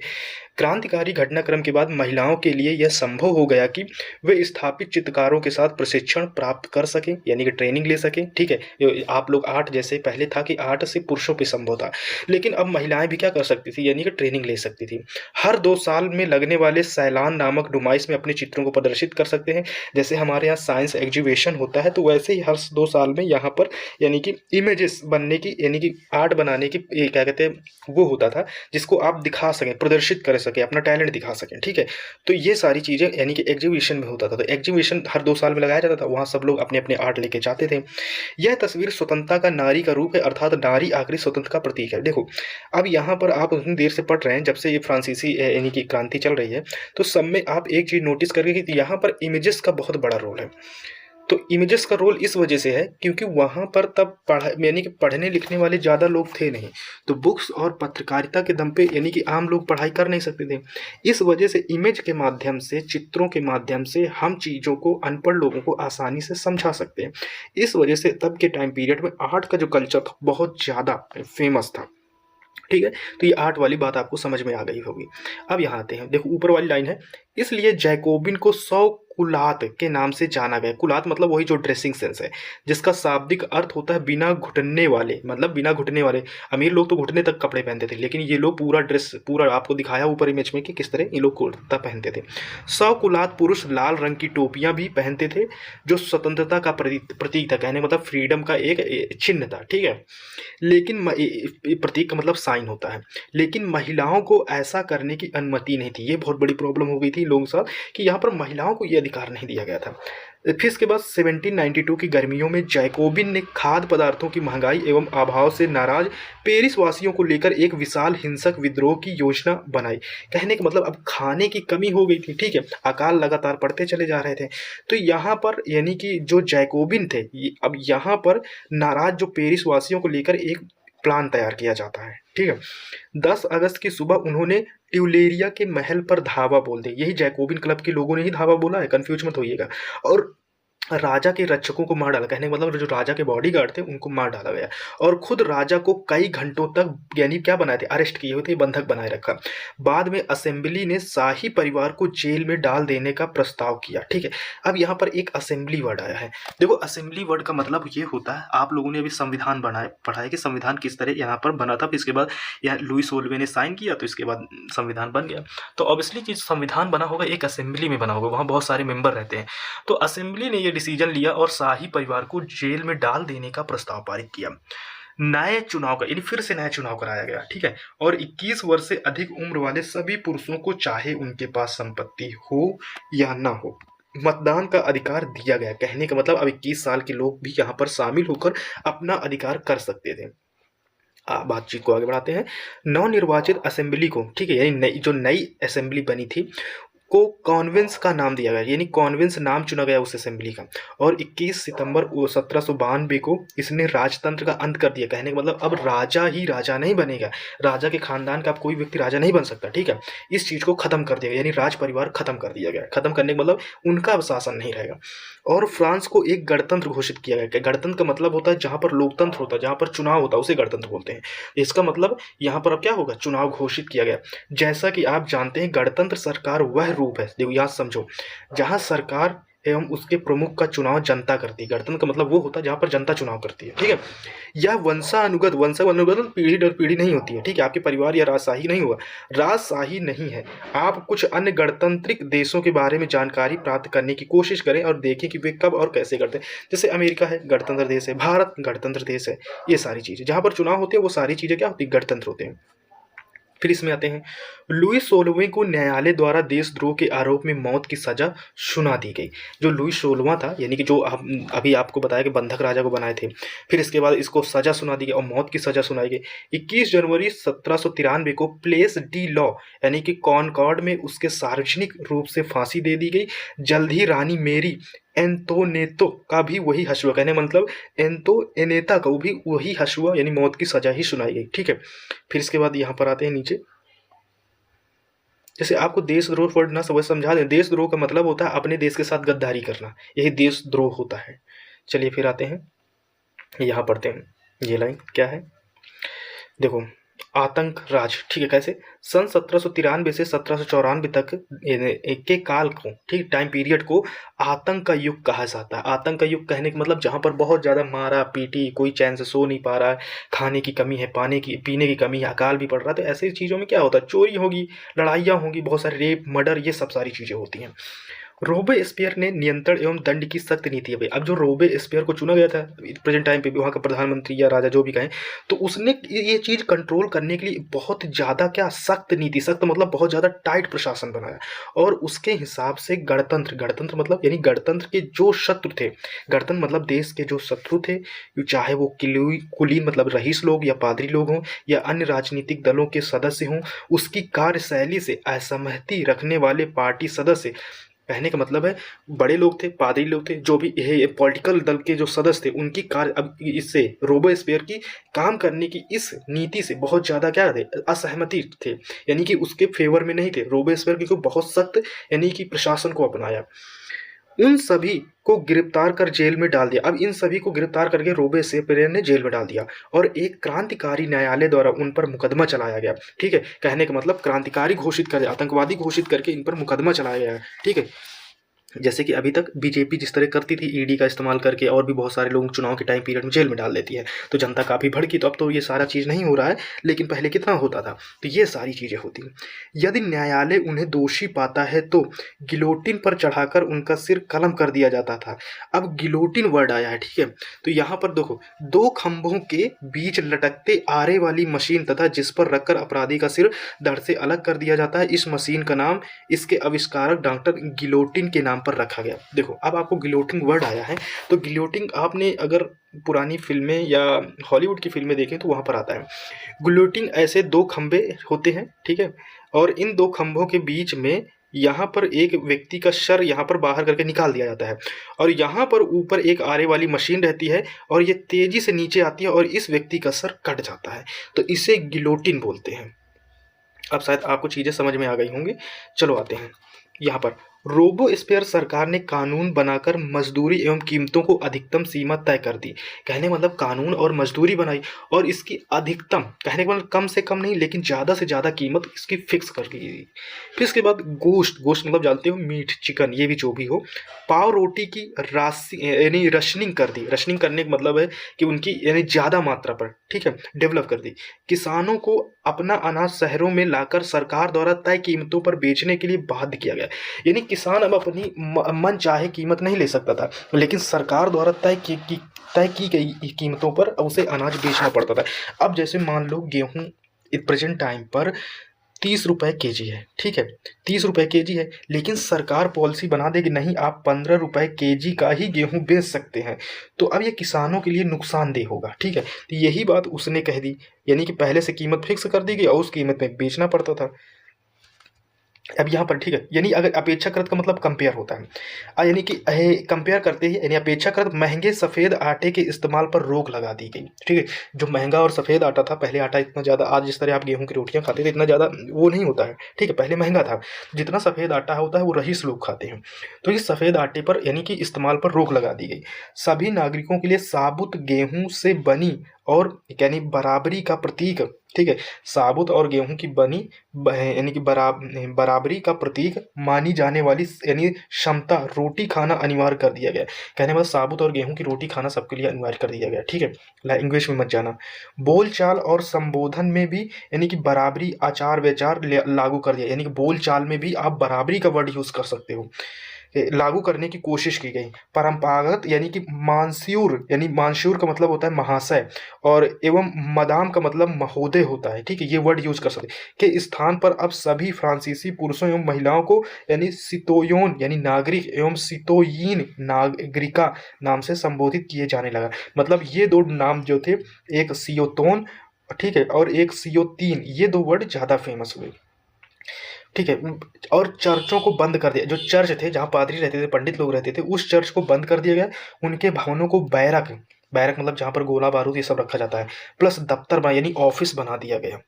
क्रांतिकारी घटनाक्रम के बाद महिलाओं के लिए यह संभव हो गया कि वे स्थापित चित्रकारों के साथ प्रशिक्षण प्राप्त कर सकें, यानी कि ट्रेनिंग ले सकें, ठीक है। आप लोग आर्ट, जैसे पहले था कि आर्ट सिर्फ पुरुषों पे संभव था, लेकिन अब महिलाएं भी क्या कर सकती थी, यानी कि ट्रेनिंग ले सकती थी। हर 2 साल में लगने वाले सैलान नामक नुमाइश में अपने चित्रों को प्रदर्शित कर सकते हैं। जैसे हमारे यहाँ साइंस एग्जीबिशन होता है, तो वैसे ही हर 2 साल में यहाँ पर यानी कि इमेजेस बनने की, यानी कि आर्ट बनाने की, ये क्या कहते हैं, वो होता था, जिसको आप दिखा सकें, प्रदर्शित कर सकें, अपना टैलेंट दिखा सकें, ठीक है। तो ये सारी चीज़ें यानी कि एग्जीबिशन में होता था। तो एग्जीबिशन हर 2 साल में लगाया जाता था, वहाँ सब लोग अपने अपने आर्ट लेके जाते थे। यह तस्वीर स्वतंत्रता का नारी का रूप है, अर्थात नारी आखिरी स्वतंत्र का प्रतीक है। देखो, अब यहाँ पर आप उतनी देर से पढ़ रहे हैं, जब से ये फ्रांसीसी यानी कि क्रांति चल रही है, तो सब में आप एक चीज़ नोटिस करके कि यहाँ पर इमेजेस का बहुत बड़ा रोल है। तो इमेजेस का रोल इस वजह से है क्योंकि वहाँ पर तब यानी कि पढ़ने लिखने वाले ज़्यादा लोग थे नहीं, तो बुक्स और पत्रकारिता के दम पे यानी कि आम लोग पढ़ाई कर नहीं सकते थे। इस वजह से इमेज के माध्यम से, चित्रों के माध्यम से हम चीज़ों को अनपढ़ लोगों को आसानी से समझा सकते हैं। इस वजह से तब के टाइम पीरियड में आर्ट का जो कल्चर था बहुत ज़्यादा फेमस था, ठीक है। तो ये आर्ट वाली बात आपको समझ में आ गई होगी। अब यहाँ आते हैं, देखो ऊपर वाली लाइन है, इसलिए जैकोबिन को 100 कुलात के नाम से जाना गया। कुलात मतलब वही जो ड्रेसिंग सेंस है, जिसका शाब्दिक अर्थ होता है बिना घुटने वाले, मतलब बिना घुटने वाले। अमीर लोग तो घुटने तक कपड़े पहनते थे, लेकिन ये लोग पूरा ड्रेस, पूरा आपको दिखाया ऊपर इमेज में कि किस तरह ये लोग कुर्ता पहनते थे। 100 कुलात पुरुष लाल रंग की टोपियां भी पहनते थे, जो स्वतंत्रता का प्रतीक था, कहने मतलब फ्रीडम का एक चिन्ह था, ठीक है। लेकिन प्रतीक का मतलब साइन होता है, लेकिन महिलाओं को ऐसा करने की अनुमति नहीं थी। ये बहुत बड़ी प्रॉब्लम हो गई थी लोगों के साथ कि यहाँ पर महिलाओं को ये अधिकार नहीं दिया गया था। फिर इसके बाद 1792 की गर्मियों में जैकोबिन ने खाद्य पदार्थों की महंगाई एवं अभाव से नाराज पेरिस वासियों को लेकर एक विशाल हिंसक विद्रोह की योजना बनाई। कहने का मतलब अब खाने की कमी हो गई थी, ठीक है, अकाल लगातार पड़ते चले जा रहे थे। तो यहाँ पर यानी कि जो जैकोबिन थे, अब यहाँ पर नाराज जो पेरिस वासियों को लेकर एक प्लान तैयार किया जाता है, ठीक है। 10 अगस्त की सुबह उन्होंने ट्यूलेरिया के महल पर धावा बोल दिया। यही जैकोबिन क्लब के लोगों ने ही धावा बोला है, कंफ्यूज मत होइएगा। और राजा के रक्षकों को मार डाला, कहने का मतलब जो राजा के बॉडीगार्ड थे उनको मार डाला गया, और खुद राजा को कई घंटों तक यानी क्या बनाए थे, अरेस्ट किए हुए थे, बंधक बनाए रखा। बाद में असेंबली ने शाही परिवार को जेल में डाल देने का प्रस्ताव किया, ठीक है। अब यहाँ पर एक असेंबली वर्ड आया है। देखो, असेंबली वर्ड का मतलब ये होता है, आप लोगों ने अभी संविधान पढ़ा है कि संविधान किस तरह यहाँ पर बना था, फिर इसके बाद यहाँ लुई सोल्वे ने साइन किया, तो इसके बाद संविधान बन गया। तो ऑब्वियसली चीज संविधान बना होगा एक असेंबली में बना होगा, वहाँ बहुत सारे मेंबर रहते हैं। तो असेंबली ने ये डिसीजन लिया और शाही परिवार को जेल में डाल देने का प्रस्ताव पारित किया। नए चुनाव का यानी फिर से नया चुनाव कराया गया, ठीक है। और 21 वर्ष से अधिक उम्र वाले सभी पुरुषों को, चाहे उनके पास संपत्ति हो या ना हो, मतदान का अधिकार दिया गया। कहने का मतलब अब 21 साल के लोग भी यहाँ पर शामिल होकर अपना अधिकार कर सकते थे। बातचीत को आगे बढ़ाते हैं। नवनिर्वाचित असेंबली को, ठीक है, यानी जो नई असेंबली बनी थी को कॉन्वेंस का नाम दिया गया, यानी कॉन्वेंस नाम चुना गया उस असेंबली का। और 21 सितंबर 1792 को इसने राजतंत्र का अंत कर दिया। कहने का मतलब अब राजा ही राजा नहीं बनेगा, राजा के खानदान का अब कोई व्यक्ति राजा नहीं बन सकता, ठीक है। इस चीज़ को खत्म कर दिया गया, यानी राज परिवार खत्म कर दिया गया। खत्म करने का मतलब उनका अब शासन नहीं रहेगा। और फ्रांस को एक गणतंत्र घोषित किया गया। गणतंत्र का मतलब होता है जहाँ पर लोकतंत्र होता है, जहाँ पर चुनाव होता है, उसे गणतंत्र बोलते हैं। इसका मतलब यहाँ पर अब क्या होगा, चुनाव घोषित किया गया। जैसा कि आप जानते हैं, गणतंत्र सरकार वह रूप है, देखो यहाँ समझो, जहाँ सरकार एवं उसके प्रमुख का चुनाव जनता करती है। गणतंत्र का मतलब वो होता है जहाँ पर जनता चुनाव करती है, ठीक है। यह वंशानुगत पीढ़ी दर पीढ़ी नहीं होती है, ठीक है। आपके परिवार या राजशाही नहीं हुआ, राजशाही नहीं है। आप कुछ अन्य गणतांत्रिक देशों के बारे में जानकारी प्राप्त करने की कोशिश करें और देखें कि वे कब और कैसे करते हैं। जैसे अमेरिका है, गणतंत्र देश है, भारत गणतंत्र देश है। ये सारी चीज़ें जहाँ पर चुनाव होते हैं वो सारी चीज़ें क्या होती है, गणतंत्र होते हैं। फिर इसमें आते हैं, लुई 16वें को न्यायालय द्वारा देशद्रोह के आरोप में मौत की सजा सुना दी गई। जो लुई 16वां था, यानी कि जो अभी आपको बताया कि बंधक राजा को बनाए थे, फिर इसके बाद इसको सजा सुना दी गई और मौत की सजा सुनाई गई। 21 जनवरी 1793 को प्लेस डी लॉ यानी कि कॉनकॉर्ड में उसके सार्वजनिक रूप से फांसी दे दी गई। जल्द ही रानी मेरी एंतोनेतो का भी वही हश्वा, कहने मतलब एंतोनेता को भी वही हश्वा यानी मौत की सजा ही सुनाई गई। ठीक है, फिर इसके बाद यहाँ पर आते हैं नीचे, जैसे आपको देशद्रोह वर्ड ना समझ समझा दें। देशद्रोह का मतलब होता है अपने देश के साथ गद्दारी करना, यही देशद्रोह होता है। चलिए फिर आते हैं, यहाँ पढ़ते हैं, ये लाइन क्या है देखो, आतंक राज। ठीक है, कैसे सन 1793 से 1794 तक के काल को, ठीक टाइम पीरियड को आतंक का युग कहा जाता है। आतंक का युग कहने का मतलब जहाँ पर बहुत ज़्यादा मारा पीटी, कोई चैन से सो नहीं पा रहा है, खाने की कमी है, पीने की कमी है, अकाल भी पड़ रहा है, तो ऐसी चीज़ों में क्या होता है, चोरी होगी, लड़ाइयाँ होंगी, बहुत सारे रेप मर्डर, ये सब सारी चीज़ें होती हैं। रोबेस्पियर ने नियंत्रण एवं दंड की सख्त नीति है भाई। अब जो रोबेस्पियर को चुना गया था प्रेजेंट टाइम पे भी, वहाँ का प्रधानमंत्री या राजा जो भी कहें, तो उसने ये चीज़ कंट्रोल करने के लिए बहुत ज़्यादा क्या सख्त नीति, सख्त मतलब बहुत ज़्यादा टाइट प्रशासन बनाया। और उसके हिसाब से गणतंत्र मतलब यानी गणतंत्र के जो शत्रु थे, गणतंत्र मतलब देश के जो शत्रु थे, चाहे वो कुलीन मतलब रईस लोग या पादरी लोग हों या अन्य राजनीतिक दलों के सदस्य हों, उसकी कार्यशैली से असहमति रखने वाले पार्टी सदस्य, कहने का मतलब है बड़े लोग थे, पादरी लोग थे, जो भी ये पॉलिटिकल दल के जो सदस्य थे, उनकी कार्य अब इससे रोबेस्पियर की काम करने की इस नीति से बहुत ज़्यादा क्या थे, असहमति थे, यानी कि उसके फेवर में नहीं थे। रोबेस्पियर की बहुत सख्त यानी कि प्रशासन को अपनाया, उन सभी को गिरफ्तार कर जेल में डाल दिया। अब इन सभी को गिरफ्तार करके रोबेस्पियर ने जेल में डाल दिया और एक क्रांतिकारी न्यायालय द्वारा उन पर मुकदमा चलाया गया। ठीक है, कहने का मतलब क्रांतिकारी घोषित कर, आतंकवादी घोषित करके इन पर मुकदमा चलाया गया। ठीक है, जैसे कि अभी तक बीजेपी जिस तरह करती थी ईडी का इस्तेमाल करके, और भी बहुत सारे लोग चुनाव के टाइम पीरियड में जेल में डाल देती है, तो जनता काफ़ी भड़की। तो अब तो ये सारा चीज़ नहीं हो रहा है, लेकिन पहले कितना होता था। तो ये सारी चीज़ें होती हैं। यदि न्यायालय उन्हें दोषी पाता है तो गिलोटिन पर चढ़ाकर उनका सिर कलम कर दिया जाता था। अब गिलोटिन वर्ड आया है, ठीक है, तो यहाँ पर देखो, दो खंभों के बीच लटकते आरे वाली मशीन तथा जिस पर रखकर अपराधी का सिर धड़ से अलग कर दिया जाता है, इस मशीन का नाम इसके आविष्कारक डॉक्टर गिलोटिन के नाम पर रखा गया। देखो, अब आपको गिलोटिन वर्ड आया है, तो गिलोटिन आपने अगर पुरानी फिल्में या हॉलीवुड की फिल्में देखें तो वहां पर आता है। गिलोटिन ऐसे दो खंभे होते हैं, ठीक है, और इन दो खंभों के बीच में यहाँ पर एक व्यक्ति का सर यहाँ पर बाहर करके निकाल दिया जाता है, और यहाँ पर ऊपर एक आरे वाली मशीन रहती है और ये तेजी से नीचे आती है और इस व्यक्ति का सर कट जाता है, तो इसे गिलोटिन बोलते हैं। अब शायद आपको चीज़ें समझ में आ गई होंगी। चलो आते हैं यहाँ पर, रोबोस्पियर सरकार ने कानून बनाकर मजदूरी एवं कीमतों को अधिकतम सीमा तय कर दी। कहने का मतलब कानून और मजदूरी बनाई और इसकी अधिकतम, कहने का मतलब कम से कम नहीं लेकिन ज़्यादा से ज़्यादा कीमत इसकी फिक्स कर दी। फिर इसके बाद गोश्त मतलब जानते हो मीट, चिकन, ये भी जो भी हो, पाव रोटी की राशि यानी रशनिंग कर दी। रशनिंग करने का मतलब है कि उनकी यानी ज़्यादा मात्रा पर, ठीक है, डेवलप कर दी। किसानों को अपना अनाज शहरों में लाकर सरकार द्वारा तय कीमतों पर बेचने के लिए बाध्य किया गया। यानी किसान अब अपनी मन चाहे कीमत नहीं ले सकता था, लेकिन सरकार द्वारा तय की गई कीमतों पर उसे अनाज बेचना पड़ता था। अब जैसे मान लो गेहूं प्रेजेंट टाइम पर 30 रुपये के जी है, ठीक है, 30 रुपये के जी है, लेकिन सरकार पॉलिसी बना दे कि नहीं, आप 15 रुपये के जी का ही गेहूं बेच सकते हैं, तो अब ये किसानों के लिए नुकसानदेह होगा। ठीक है, तो यही बात उसने कह दी, यानी कि पहले से कीमत फिक्स कर दी गई और उस कीमत में बेचना पड़ता था। अब यहाँ पर, ठीक है, यानी अगर अपेक्षाकृत का मतलब कंपेयर होता है, यानी कि कंपेयर करते ही यानी अपेक्षाकृत महंगे सफ़ेद आटे के इस्तेमाल पर रोक लगा दी गई। ठीक है, जो महंगा और सफ़ेद आटा था, पहले आटा इतना ज़्यादा, आज जिस तरह आप गेहूं की रोटियां खाते थे इतना ज़्यादा वो नहीं होता है, ठीक है, पहले महंगा था, जितना सफ़ेद आटा होता है वो रईस लोग खाते हैं, तो इस सफ़ेद आटे पर यानी कि इस्तेमाल पर रोक लगा दी गई। सभी नागरिकों के लिए साबुत गेहूँ से बनी और यानी बराबरी का प्रतीक, ठीक है, साबुत और गेहूं की बनी यानी कि बराबरी का प्रतीक मानी जाने वाली यानी क्षमता रोटी खाना अनिवार्य कर दिया गया। कहने मतलब साबुत और गेहूं की रोटी खाना सबके लिए अनिवार्य कर दिया गया। ठीक है, लैंग्वेज में मत जाना। बोलचाल और संबोधन में भी यानी कि बराबरी आचार व्यवहार लागू कर दिया, यानी कि बोलचाल में भी आप बराबरी का वर्ड यूज कर सकते हो। लागू करने की कोशिश की गई। परंपरागत यानी कि मानस्यूर, यानी मानस्यूर का मतलब होता है महाशय, और एवं मदाम का मतलब महोदय होता है, ठीक है, ये वर्ड यूज कर सकते के स्थान पर अब सभी फ्रांसीसी पुरुषों एवं महिलाओं को यानी सितोयोन यानी नागरिक एवं सितोयीन नागरिका नाम से संबोधित किए जाने लगा। मतलब ये दो नाम जो थे, एक सियोतोन, ठीक है, और एक सियोतीन, ये दो वर्ड ज़्यादा फेमस हुए, ठीक है। और चर्चों को बंद कर दिया, जो चर्च थे जहाँ पादरी रहते थे, पंडित लोग रहते थे, उस चर्च को बंद कर दिया गया। उनके भवनों को बैरक, बैरक मतलब जहाँ पर गोला बारूद ये सब रखा जाता है, प्लस दफ्तर बना यानी ऑफिस बना दिया गया,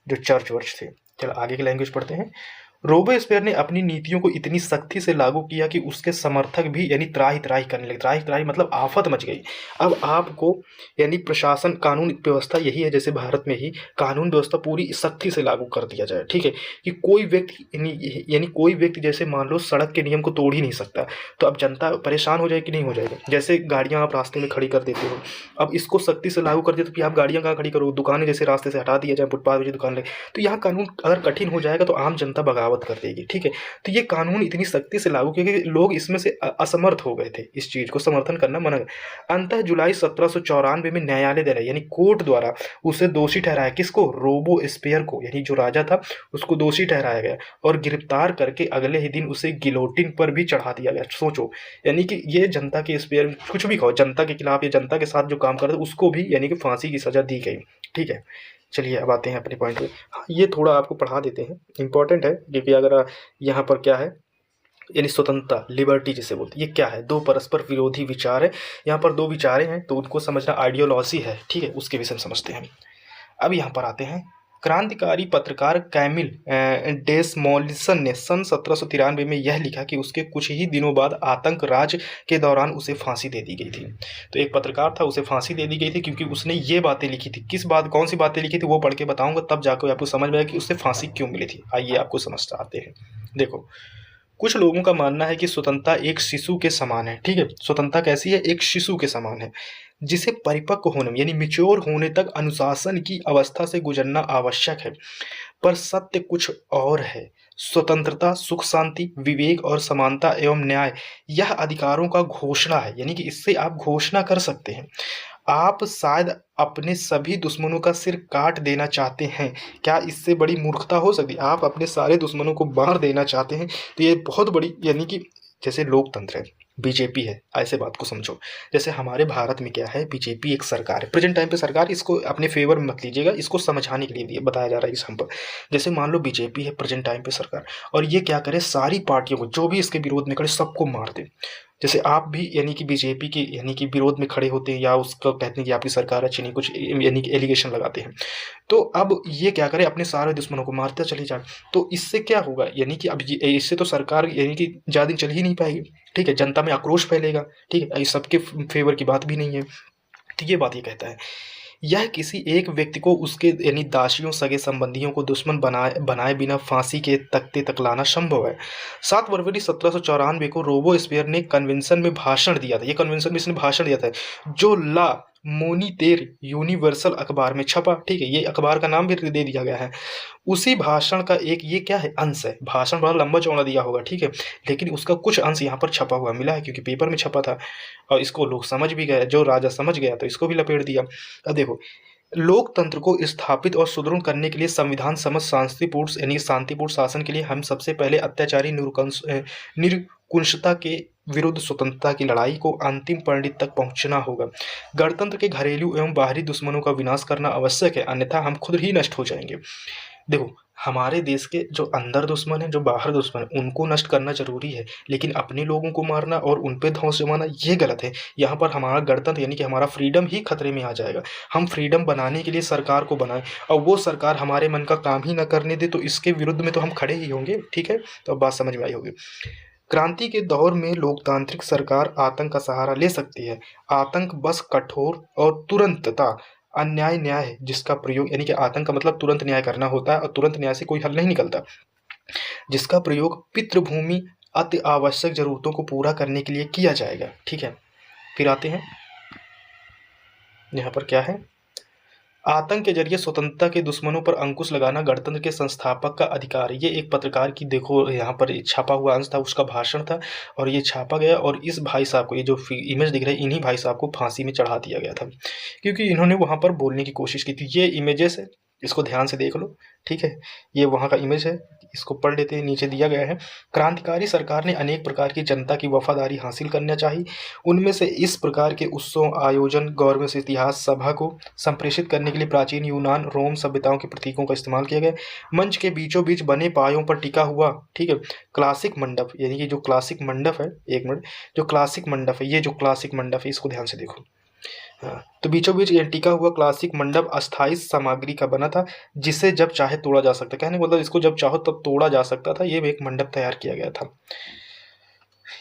जो चर्च वर्च थे। चलो आगे की लैंग्वेज पढ़ते हैं। रोबेस्पियर ने अपनी नीतियों को इतनी सख्ती से लागू किया कि उसके समर्थक भी यानी त्राही त्राही करने लगे। त्राही त्राही मतलब आफत मच गई। अब आपको यानी प्रशासन कानून व्यवस्था यही है, जैसे भारत में ही कानून व्यवस्था पूरी सख्ती से लागू कर दिया जाए, ठीक है, कि कोई व्यक्ति यानी कोई व्यक्ति जैसे मान लो सड़क के नियम को तोड़ ही नहीं सकता, तो अब जनता परेशान हो जाएगी कि नहीं हो जाएगी। जैसे गाड़ियाँ आप रास्ते में खड़ी कर देते हो, अब इसको सख्ती से लागू कर दिया तो कि आप गाड़ियाँ कहाँ खड़ी करो, दुकानें जैसे रास्ते से हटा दिया जाए, फुटपाथ पर दुकान लगे, तो यहाँ कानून अगर कठिन हो जाएगा तो आम जनता बगावत कर देगी, ठीक है। तो ये कानून इतनी सख्ती से लागू किया कि लोग इसमें से असमर्थ हो गए थे, इस चीज को समर्थन करना मना। अंततः जुलाई 1794 में न्यायालय द्वारा यानी कोर्ट द्वारा उसे दोषी ठहराया। किसको? रोबोस्पियर को, यानी जो राजा था उसको दोषी ठहराया गया और गिरफ्तार करके अगले ही दिन उसे गिलोटिन पर भी चढ़ा दिया गया। सोचो, यानी कि ये जनता के स्पेयर कुछ भी कहो, जनता के खिलाफ या जनता के साथ जो काम कर रहे थे उसको भी यानी कि फांसी की सजा दी गई, ठीक है। चलिए अब आते हैं अपने पॉइंट पे। हाँ, ये थोड़ा आपको पढ़ा देते हैं, इंपॉर्टेंट है, क्योंकि अगर यहाँ पर क्या है यानी स्वतंत्रता, लिबर्टी जिसे बोलते हैं, ये क्या है? दो परस्पर विरोधी विचार है। यहाँ पर दो विचारें हैं तो उनको समझना आइडियोलॉजी है, ठीक है, उसके विषय में समझते हैं। अब यहाँ पर आते हैं। क्रांतिकारी पत्रकार कैमिल डेसमोलिसन ने सन 1793 में यह लिखा कि उसके कुछ ही दिनों बाद आतंक राज के दौरान उसे फांसी दे दी गई थी। तो एक पत्रकार था, उसे फांसी दे दी गई थी क्योंकि उसने ये बातें लिखी थी। किस बात, कौन सी बातें लिखी थी वो पढ़ के बताऊंगा, तब जाकर आपको समझ में आएगा कि उसे फांसी क्यों मिली थी। आइए आपको समझते आते हैं। देखो, कुछ लोगों का मानना है कि स्वतंत्रता एक शिशु के समान है, ठीक है। स्वतंत्रता कैसी है? एक शिशु के समान है, जिसे परिपक्व होने में यानी मिच्योर होने तक अनुशासन की अवस्था से गुजरना आवश्यक है। पर सत्य कुछ और है। स्वतंत्रता, सुख शांति, विवेक और समानता एवं न्याय यह अधिकारों का घोषणा है, यानी कि इससे आप घोषणा कर सकते हैं। आप शायद अपने सभी दुश्मनों का सिर काट देना चाहते हैं। क्या इससे बड़ी मूर्खता हो सकती है? आप अपने सारे दुश्मनों को मार देना चाहते हैं, तो ये बहुत बड़ी, यानी कि जैसे लोकतंत्र है, बीजेपी है, ऐसे बात को समझो। जैसे हमारे भारत में क्या है, बीजेपी एक सरकार है, प्रेजेंट टाइम पे सरकार, इसको अपने फेवर में मत लीजिएगा, इसको समझाने के लिए बताया जा रहा है इस हम पर। जैसे मान लो बीजेपी है प्रेजेंट टाइम पे सरकार, और ये क्या करे, सारी पार्टियों को जो भी इसके विरोध में खड़े सबको मार दे। जैसे आप भी यानी कि बीजेपी के यानी कि विरोध में खड़े होते हैं या उसका कहते हैं कि आपकी सरकार अच्छी नहीं, कुछ यानी कि एलिगेशन लगाते हैं, तो अब ये क्या करे, अपने सारे दुश्मनों को मारते चले जाए। तो इससे क्या होगा, यानी कि अब ये इससे तो सरकार यानी कि ज़्यादा दिन चल ही नहीं पाएगी, ठीक है, जनता में आक्रोश फैलेगा, ठीक है, इस सबके फेवर की बात भी नहीं है। तो ये बात ये कहता है, यह किसी एक व्यक्ति को उसके यानी दासियों, सगे संबंधियों को दुश्मन बनाए बिना फांसी के तख्ते तक लाना संभव है। 7 फरवरी 1794 को रोबोस्पियर ने कन्वेंशन में भाषण दिया था। ये कन्वेंशन में इसने भाषण दिया था, जो ला मोनितेर यूनिवर्सल अखबार में छपा, ठीक है, ये अखबार का नाम भी दे दिया गया है। उसी भाषण का एक ये क्या है, अंश है। भाषण बड़ा लंबा चौड़ा दिया होगा, ठीक है, लेकिन उसका कुछ अंश यहाँ पर छपा हुआ मिला है, क्योंकि पेपर में छपा था और इसको लोग समझ भी गए। जो राजा समझ गया तो इसको भी लपेट दिया। अब देखो, लोकतंत्र को स्थापित और सुदृढ़ करने के लिए संविधान समझ शांतिपूर्ण यानी शांतिपूर्ण शासन के लिए हम सबसे पहले अत्याचारी निरकुंशता के विरुद्ध स्वतंत्रता की लड़ाई को अंतिम परिणति तक पहुंचना होगा। गणतंत्र के घरेलू एवं बाहरी दुश्मनों का विनाश करना आवश्यक है, अन्यथा हम खुद ही नष्ट हो जाएंगे। देखो, हमारे देश के जो अंदर दुश्मन है, जो बाहर दुश्मन है, उनको नष्ट करना जरूरी है, लेकिन अपने लोगों को मारना और उन पे ध्वंस जमाना ये गलत है। यहाँ पर हमारा गणतंत्र यानी कि हमारा फ्रीडम ही खतरे में आ जाएगा। हम फ्रीडम बनाने के लिए सरकार को बनाएं और वो सरकार हमारे मन का काम ही ना करने दे, तो इसके विरुद्ध में तो हम खड़े ही होंगे, ठीक है। तो अब बात समझ में आई होगी। क्रांति के दौर में लोकतांत्रिक सरकार आतंक का सहारा ले सकती है। आतंक बस कठोर और तुरंतता अन्याय न्याय है, जिसका प्रयोग यानी कि आतंक का मतलब तुरंत न्याय करना होता है और तुरंत न्याय से कोई हल नहीं निकलता, जिसका प्रयोग पितृभूमि अति आवश्यक जरूरतों को पूरा करने के लिए किया जाएगा, ठीक है। फिर आते हैं यहाँ पर क्या है, आतंक के जरिए स्वतंत्रता के दुश्मनों पर अंकुश लगाना गणतंत्र के संस्थापक का अधिकार है। ये एक पत्रकार की देखो यहाँ पर छापा हुआ अंश था, उसका भाषण था और ये छापा गया और इस भाई साहब को, ये जो इमेज दिख रहा है, इन्हीं भाई साहब को फांसी में चढ़ा दिया गया था क्योंकि इन्होंने वहाँ पर बोलने की कोशिश की थी। ये इमेजेस है, इसको ध्यान से देख लो, ठीक है। ये वहाँ का इमेज है, इसको पढ़ लेते हैं। नीचे दिया गया है, क्रांतिकारी सरकार ने अनेक प्रकार की जनता की वफादारी हासिल करना चाहिए। उनमें से इस प्रकार के उत्सव आयोजन गौरव इतिहास सभा को संप्रेषित करने के लिए प्राचीन यूनान रोम सभ्यताओं के प्रतीकों का इस्तेमाल किया गया। मंच के बीचों बीच बने पायों पर टिका हुआ, ठीक है, क्लासिक मंडप, यानी कि जो क्लासिक मंडप है, एक मिनट, जो क्लासिक मंडप है, ये जो क्लासिक मंडप है, इसको ध्यान से देखो। हाँ, तो बीचों बीच ये टिका हुआ क्लासिक मंडप अस्थायी सामग्री का बना था जिसे जब चाहे तोड़ा जा सकता, कहने का मतलब इसको जब चाहो तब तोड़ा जा सकता था। ये एक मंडप तैयार किया गया था।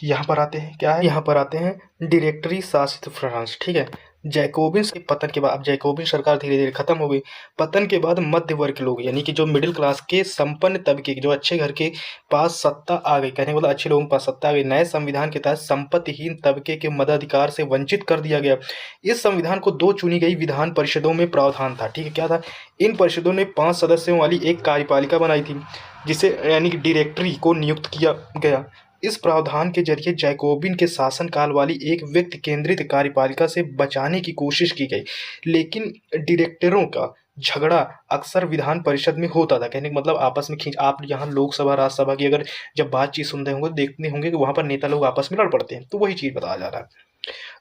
यहाँ पर आते हैं, क्या है, यहाँ पर आते हैं डायरेक्टरी शासित फ्रांस, ठीक है। जैकोबिन के पतन के बाद, अब जैकोबिन सरकार धीरे धीरे खत्म हो गई। पतन के बाद मध्य वर्ग के लोग, यानी कि जो मिडिल क्लास के संपन्न तबके के, जो अच्छे घर के पास सत्ता आ गई, कहने का मतलब अच्छे लोगों के पास सत्ता आ गई। नए संविधान के तहत संपत्तिहीन तबके के मताधिकार से वंचित कर दिया गया। इस संविधान को 2 चुनी गई विधान परिषदों में प्रावधान था, ठीक है। क्या था, इन परिषदों ने 5 सदस्यों वाली एक कार्यपालिका बनाई थी जिसे यानी कि डायरेक्टरी को नियुक्त किया गया। इस प्रावधान के जरिए जैकोबिन के शासनकाल वाली एक व्यक्ति केंद्रित कार्यपालिका से बचाने की कोशिश की गई, लेकिन डायरेक्टरों का झगड़ा अक्सर विधान परिषद में होता था। कहने का मतलब आपस में खींच, आप यहाँ लोकसभा राज्यसभा की अगर जब बातचीत सुनते होंगे, देखते होंगे कि वहाँ पर नेता लोग आपस में लड़ पड़ते हैं, तो वही चीज़ बताया जा रहा है।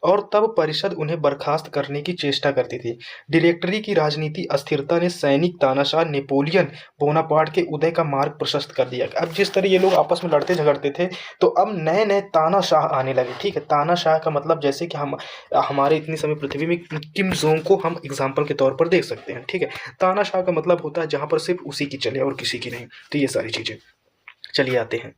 और तब परिषद उन्हें बर्खास्त करने की चेष्टा करती थी। डायरेक्टरी की राजनीति अस्थिरता ने सैनिक तानाशाह नेपोलियन बोनापार्ट के उदय का मार्ग प्रशस्त कर दिया। अब जिस तरह ये लोग आपस में लड़ते झगड़ते थे, तो अब नए नए तानाशाह आने लगे, ठीक है। तानाशाह का मतलब जैसे कि हम हमारे इतनी समय पृथ्वी में किम जोंग को हम एग्जाम्पल के तौर पर देख सकते हैं, ठीक है। तानाशाह का मतलब होता है जहाँ पर सिर्फ उसी की चले और किसी की नहीं। तो ये सारी चीज़ें, चलिए आते हैं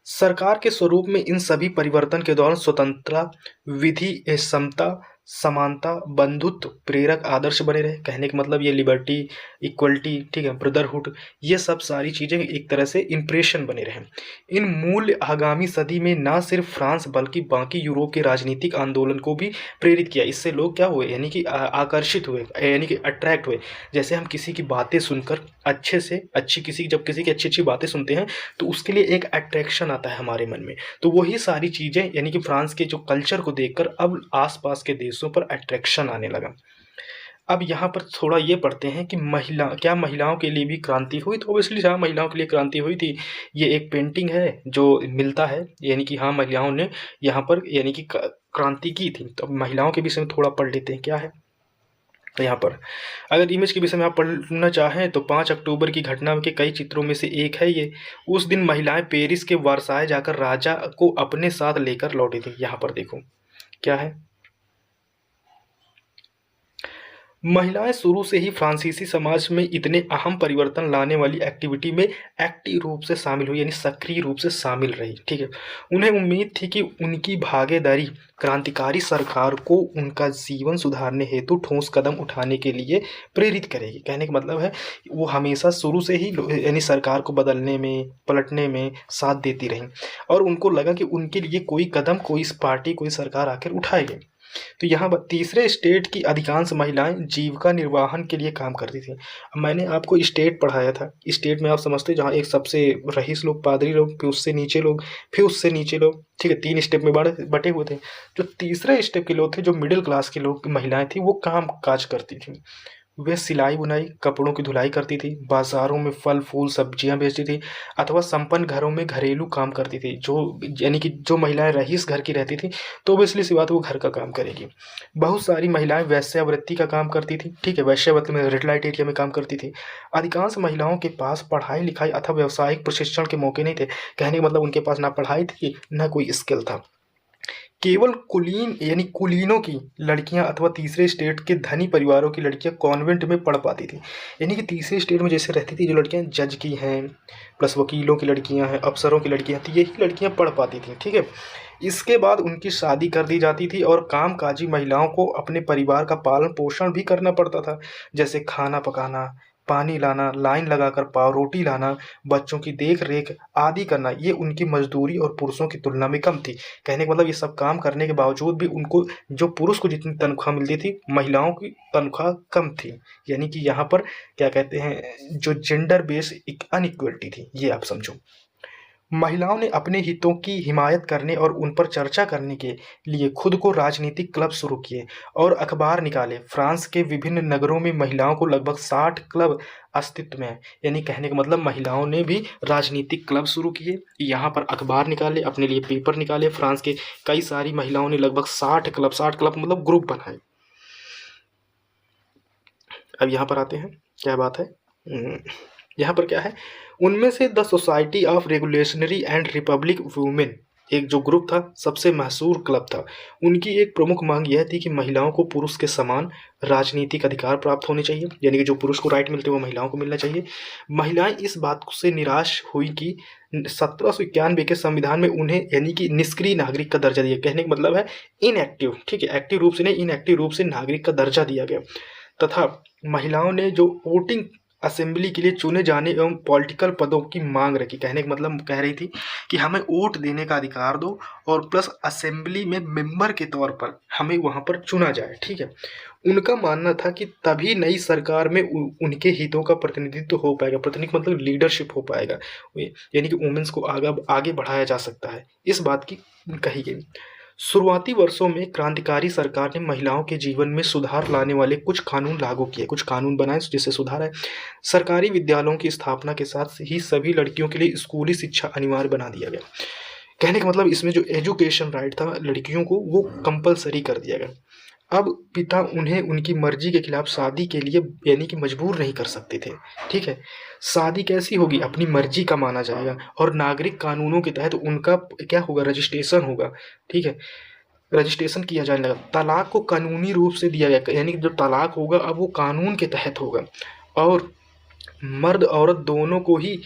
सरकार के स्वरूप में। इन सभी परिवर्तन के दौरान स्वतंत्रता, विधि, समता, समानता, बंधुत्व प्रेरक आदर्श बने रहे। कहने का मतलब ये लिबर्टी, इक्वलिटी, ठीक है, ब्रदरहुड, ये सब सारी चीज़ें एक तरह से इम्प्रेशन बने रहे। इन मूल्य आगामी सदी में ना सिर्फ फ्रांस बल्कि बाकी यूरोप के राजनीतिक आंदोलन को भी प्रेरित किया। इससे लोग क्या हुए, यानी कि आकर्षित हुए, यानी कि अट्रैक्ट हुए। जैसे हम किसी की बातें सुनकर अच्छे से अच्छी जब किसी की अच्छी अच्छी बातें सुनते हैं तो उसके लिए एक अट्रैक्शन आता है हमारे मन में। तो वही सारी चीज़ें, यानी कि फ्रांस के जो कल्चर को देखकर अब आसपास के देशों पर अट्रैक्शन आने लगा। अब यहाँ पर थोड़ा ये पढ़ते हैं कि क्या महिलाओं के लिए भी क्रांति हुई? तो ऑब्वियसली हाँ, महिलाओं के लिए क्रांति हुई थी। ये एक पेंटिंग है जो मिलता है, यानी कि हाँ, महिलाओं ने यहाँ पर यानी कि क्रांति की थी। तो महिलाओं के विषय में थोड़ा पढ़ लेते हैं, क्या है। तो यहाँ पर अगर इमेज के विषय में आप पढ़ना चाहें तो 5 अक्टूबर की घटना के कई चित्रों में से एक है ये। उस दिन महिलाएं पेरिस के वर्साय जाकर राजा को अपने साथ लेकर लौटी थी। यहाँ पर देखो क्या है, महिलाएं शुरू से ही फ्रांसीसी समाज में इतने अहम परिवर्तन लाने वाली एक्टिविटी में एक्टिव रूप से शामिल हुई, यानी सक्रिय रूप से शामिल रही, ठीक है। उन्हें उम्मीद थी कि उनकी भागीदारी क्रांतिकारी सरकार को उनका जीवन सुधारने हेतु ठोस कदम उठाने के लिए प्रेरित करेगी। कहने का मतलब है वो हमेशा शुरू से ही यानी सरकार को बदलने में, पलटने में साथ देती रही और उनको लगा कि उनके लिए कोई कदम, कोई पार्टी, कोई सरकार आकर उठाएगी। तो यहाँ तीसरे स्टेट की अधिकांश महिलाएं जीविका निर्वाहन के लिए काम करती थी। मैंने आपको स्टेट पढ़ाया था, स्टेट में आप समझते जहाँ एक सबसे रईस लोग, पादरी लोग, फिर उससे नीचे लोग, फिर उससे नीचे लोग, ठीक है, 3 स्टेप में बटे हुए थे। जो तीसरे स्टेप के लोग थे, जो मिडिल क्लास के लोग, महिलाएं थी, वो काम काज करती थी। वे सिलाई बुनाई, कपड़ों की धुलाई करती थी, बाजारों में फल फूल सब्जियां बेचती थी अथवा संपन्न घरों में घरेलू काम करती थी। जो यानी कि जो महिलाएं रईस घर की रहती थी तो ऑब्वियसली सी बात वो घर का काम करेगी। बहुत सारी महिलाएं वैश्यावृत्ति का काम करती थी, ठीक है, वैश्यावृत्ति में रेड लाइट एरिया में काम करती थी। अधिकांश महिलाओं के पास पढ़ाई लिखाई अथवा व्यावसायिक प्रशिक्षण के मौके नहीं थे। कहने का मतलब उनके पास ना पढ़ाई थी ना कोई स्किल था। केवल कुलीन यानी कुलीनों की लड़कियां अथवा तीसरे स्टेट के धनी परिवारों की लड़कियां कॉन्वेंट में पढ़ पाती थी। यानी कि तीसरे स्टेट में जैसे रहती थी जो लड़कियां जज की हैं, प्लस वकीलों की लड़कियां हैं, अफसरों की लड़कियां थी, यही लड़कियां पढ़ पाती थी, ठीक है। इसके बाद उनकी शादी कर दी जाती थी और कामकाजी महिलाओं को अपने परिवार का पालन पोषण भी करना पड़ता था, जैसे खाना पकाना, पानी लाना, लाइन लगाकर पावरोटी लाना, बच्चों की देख रेख आदि करना, ये उनकी मजदूरी और पुरुषों की तुलना में कम थी। कहने का मतलब ये सब काम करने के बावजूद भी उनको जो पुरुष को जितनी तनख्वाह मिलती थी, महिलाओं की तनख्वाह कम थी। यानी कि यहाँ पर क्या कहते हैं, जो जेंडर बेस अनइक्वलिटी थी, ये आप समझो। महिलाओं ने अपने हितों की हिमायत करने और उन पर चर्चा करने के लिए खुद को राजनीतिक क्लब शुरू किए और अखबार निकाले। फ्रांस के विभिन्न नगरों में महिलाओं को लगभग 60 क्लब अस्तित्व में है। यानी कहने का मतलब महिलाओं ने भी राजनीतिक क्लब शुरू किए, यहाँ पर अखबार निकाले, अपने लिए पेपर निकाले। फ्रांस के कई सारी महिलाओं ने लगभग 60 क्लब मतलब ग्रुप बनाए। अब यहाँ पर आते हैं, क्या बात है, यहाँ पर क्या है, उनमें से the society of regulationary and republic women एक जो ग्रुप था, सबसे मशहूर क्लब था। उनकी एक प्रमुख मांग यह थी कि महिलाओं को पुरुष के समान राजनीतिक अधिकार प्राप्त होने चाहिए, यानी कि जो पुरुष को राइट मिलते हैं वो महिलाओं को मिलना चाहिए। महिलाएं इस बात से निराश हुई कि 1791 के संविधान में उन्हें यानी कि निष्क्रिय नागरिक का दर्जा दिया। कहने का मतलब है इनएक्टिव, ठीक है, एक्टिव रूप से नहीं, इनएक्टिव रूप से नागरिक का दर्जा दिया गया। तथा महिलाओं ने जो वोटिंग असेंबली के लिए चुने जाने एवं पॉलिटिकल पदों की मांग रखी। कहने का मतलब कह रही थी कि हमें वोट देने का अधिकार दो और प्लस असेंबली में मेंबर के तौर पर हमें वहां पर चुना जाए, ठीक है। उनका मानना था कि तभी नई सरकार में उनके हितों का प्रतिनिधित्व हो पाएगा। प्रतिनिधित्व मतलब लीडरशिप हो पाएगा, यानी कि वुमेन्स को आगे बढ़ाया जा सकता है, इस बात की कही गई। शुरुआती वर्षों में क्रांतिकारी सरकार ने महिलाओं के जीवन में सुधार लाने वाले कुछ कानून लागू किए, कुछ कानून बनाए जिससे सुधार है। सरकारी विद्यालयों की स्थापना के साथ ही सभी लड़कियों के लिए स्कूली शिक्षा अनिवार्य बना दिया गया। कहने का मतलब इसमें जो एजुकेशन राइट था लड़कियों को, वो कंपलसरी कर दिया गया। अब पिता उन्हें उनकी मर्जी के खिलाफ शादी के लिए यानी कि मजबूर नहीं कर सकते थे, ठीक है। शादी कैसी होगी, अपनी मर्जी का माना जाएगा और नागरिक कानूनों के तहत उनका क्या होगा, रजिस्ट्रेशन होगा, ठीक है, रजिस्ट्रेशन किया जाने लगा। तलाक को कानूनी रूप से दिया गया, यानी कि जो तलाक होगा अब वो कानून के तहत होगा और मर्द औरत दोनों को ही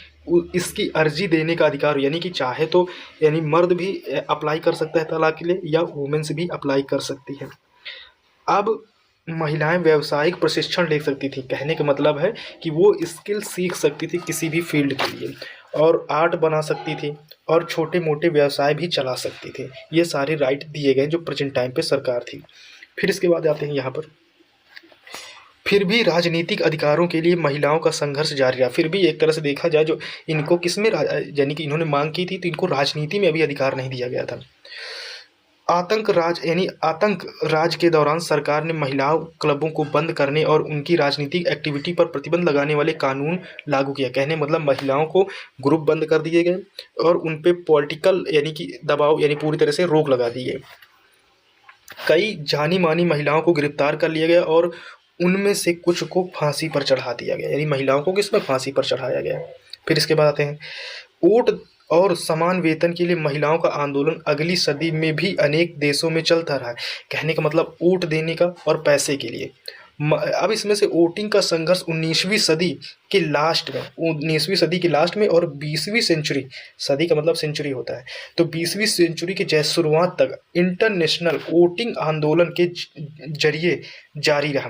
इसकी अर्जी देने का अधिकार, यानी कि चाहे तो यानी मर्द भी अप्लाई कर सकता है तलाक के लिए या वुमेन्स भी अप्लाई कर सकती है। अब महिलाएं व्यावसायिक प्रशिक्षण ले सकती थी। कहने का मतलब है कि वो स्किल सीख सकती थी किसी भी फील्ड के लिए और आर्ट बना सकती थी और छोटे मोटे व्यवसाय भी चला सकती थी। ये सारे राइट दिए गए जो प्रेजेंट टाइम पे सरकार थी। फिर इसके बाद आते हैं यहाँ पर, फिर भी राजनीतिक अधिकारों के लिए महिलाओं का संघर्ष जारी रहा। फिर भी एक तरह से देखा जाए जो इनको किसमें यानी कि इन्होंने मांग की थी तो इनको राजनीति में अभी अधिकार नहीं दिया गया था। आतंक राज के दौरान सरकार ने महिलाओं क्लबों को बंद करने और उनकी राजनीतिक एक्टिविटी पर प्रतिबंध लगाने वाले कानून लागू किया। कहने मतलब महिलाओं को ग्रुप बंद कर दिए गए और उन पे पॉलिटिकल यानी कि दबाव यानी पूरी तरह से रोक लगा दी गई। कई जानी मानी महिलाओं को गिरफ्तार कर लिया गया और उनमें से कुछ को फांसी पर चढ़ा दिया गया, यानी महिलाओं को किसमें फांसी पर चढ़ाया गया। फिर इसके बाद आते हैं वोट और समान वेतन के लिए महिलाओं का आंदोलन अगली सदी में भी अनेक देशों में चलता रहा। कहने का मतलब वोट देने का और पैसे के लिए। अब इसमें से वोटिंग का संघर्ष 19वीं सदी के लास्ट में, 19वीं सदी के लास्ट में और 20वीं सेंचुरी, सदी का मतलब सेंचुरी होता है, तो 20वीं सेंचुरी के जैसे शुरुआत तक इंटरनेशनल वोटिंग आंदोलन के जरिए जारी रहा।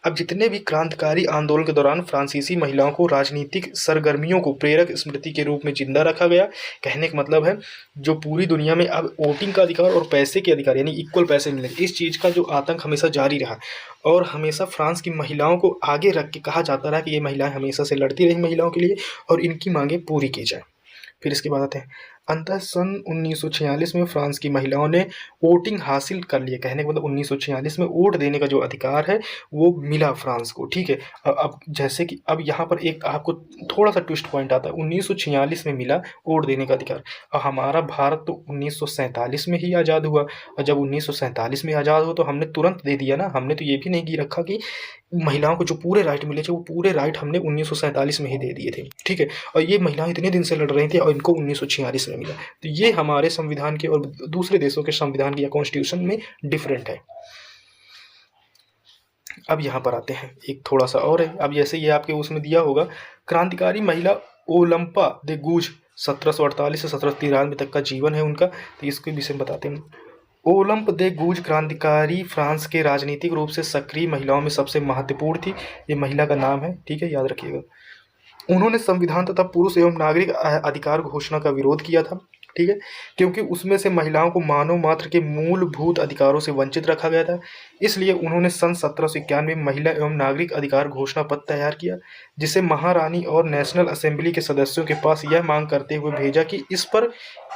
अब जितने भी क्रांतिकारी आंदोलन के दौरान फ्रांसीसी महिलाओं को राजनीतिक सरगर्मियों को प्रेरक स्मृति के रूप में जिंदा रखा गया। कहने का मतलब है जो पूरी दुनिया में अब वोटिंग का अधिकार और पैसे के अधिकार यानी इक्वल पैसे मिले, इस चीज़ का जो आतंक हमेशा जारी रहा और हमेशा फ्रांस की महिलाओं को आगे रख के कहा जाता रहा कि ये महिलाएं हमेशा से लड़ती रही महिलाओं के लिए और इनकी मांगें पूरी की जाए। फिर इसके बाद आते हैं अंततः सन 1946 में फ्रांस की महिलाओं ने वोटिंग हासिल कर लिया। कहने का मतलब 1946 में वोट देने का जो अधिकार है वो मिला फ्रांस को, ठीक है। अब जैसे कि अब यहाँ पर एक आपको थोड़ा सा ट्विस्ट पॉइंट आता है, 1946 में मिला वोट देने का अधिकार और हमारा भारत तो 1947 में ही आज़ाद हुआ और जब 1947 में आज़ाद हुआ तो हमने तुरंत दे दिया ना, हमने तो ये भी नहीं की रखा कि महिलाओं को जो पूरे राइट मिले थे वो पूरे राइट हमने 1947 में ही दे दिए थे, ठीक है। और ये महिलाएं इतने दिन से लड़ रही थी और इनको 1946 में मिला, तो ये हमारे संविधान के और दूसरे देशों के संविधान की या कॉन्स्टिट्यूशन में डिफरेंट है। अब यहाँ पर आते हैं एक थोड़ा सा और है। अब जैसे ये आपके उसमें दिया होगा क्रांतिकारी महिला ओलंपा दे गूज 1748 से 1793 तक का जीवन है उनका, तो इसके विषय में बताते हैं। ओलंप दे गूज क्रांतिकारी फ्रांस के राजनीतिक रूप से सक्रिय महिलाओं में सबसे महत्वपूर्ण थी। ये महिला का नाम है, ठीक है, याद रखिएगा। उन्होंने संविधान तथा पुरुष एवं नागरिक अधिकार घोषणा का विरोध किया था, ठीक है, क्योंकि उसमें से महिलाओं को मानव मात्र के मूलभूत अधिकारों से वंचित रखा गया था। इसलिए उन्होंने सन 1791 में महिला एवं नागरिक अधिकार घोषणा पत्र तैयार किया, जिसे महारानी और नेशनल असेंबली के सदस्यों के पास यह मांग करते हुए भेजा कि इस पर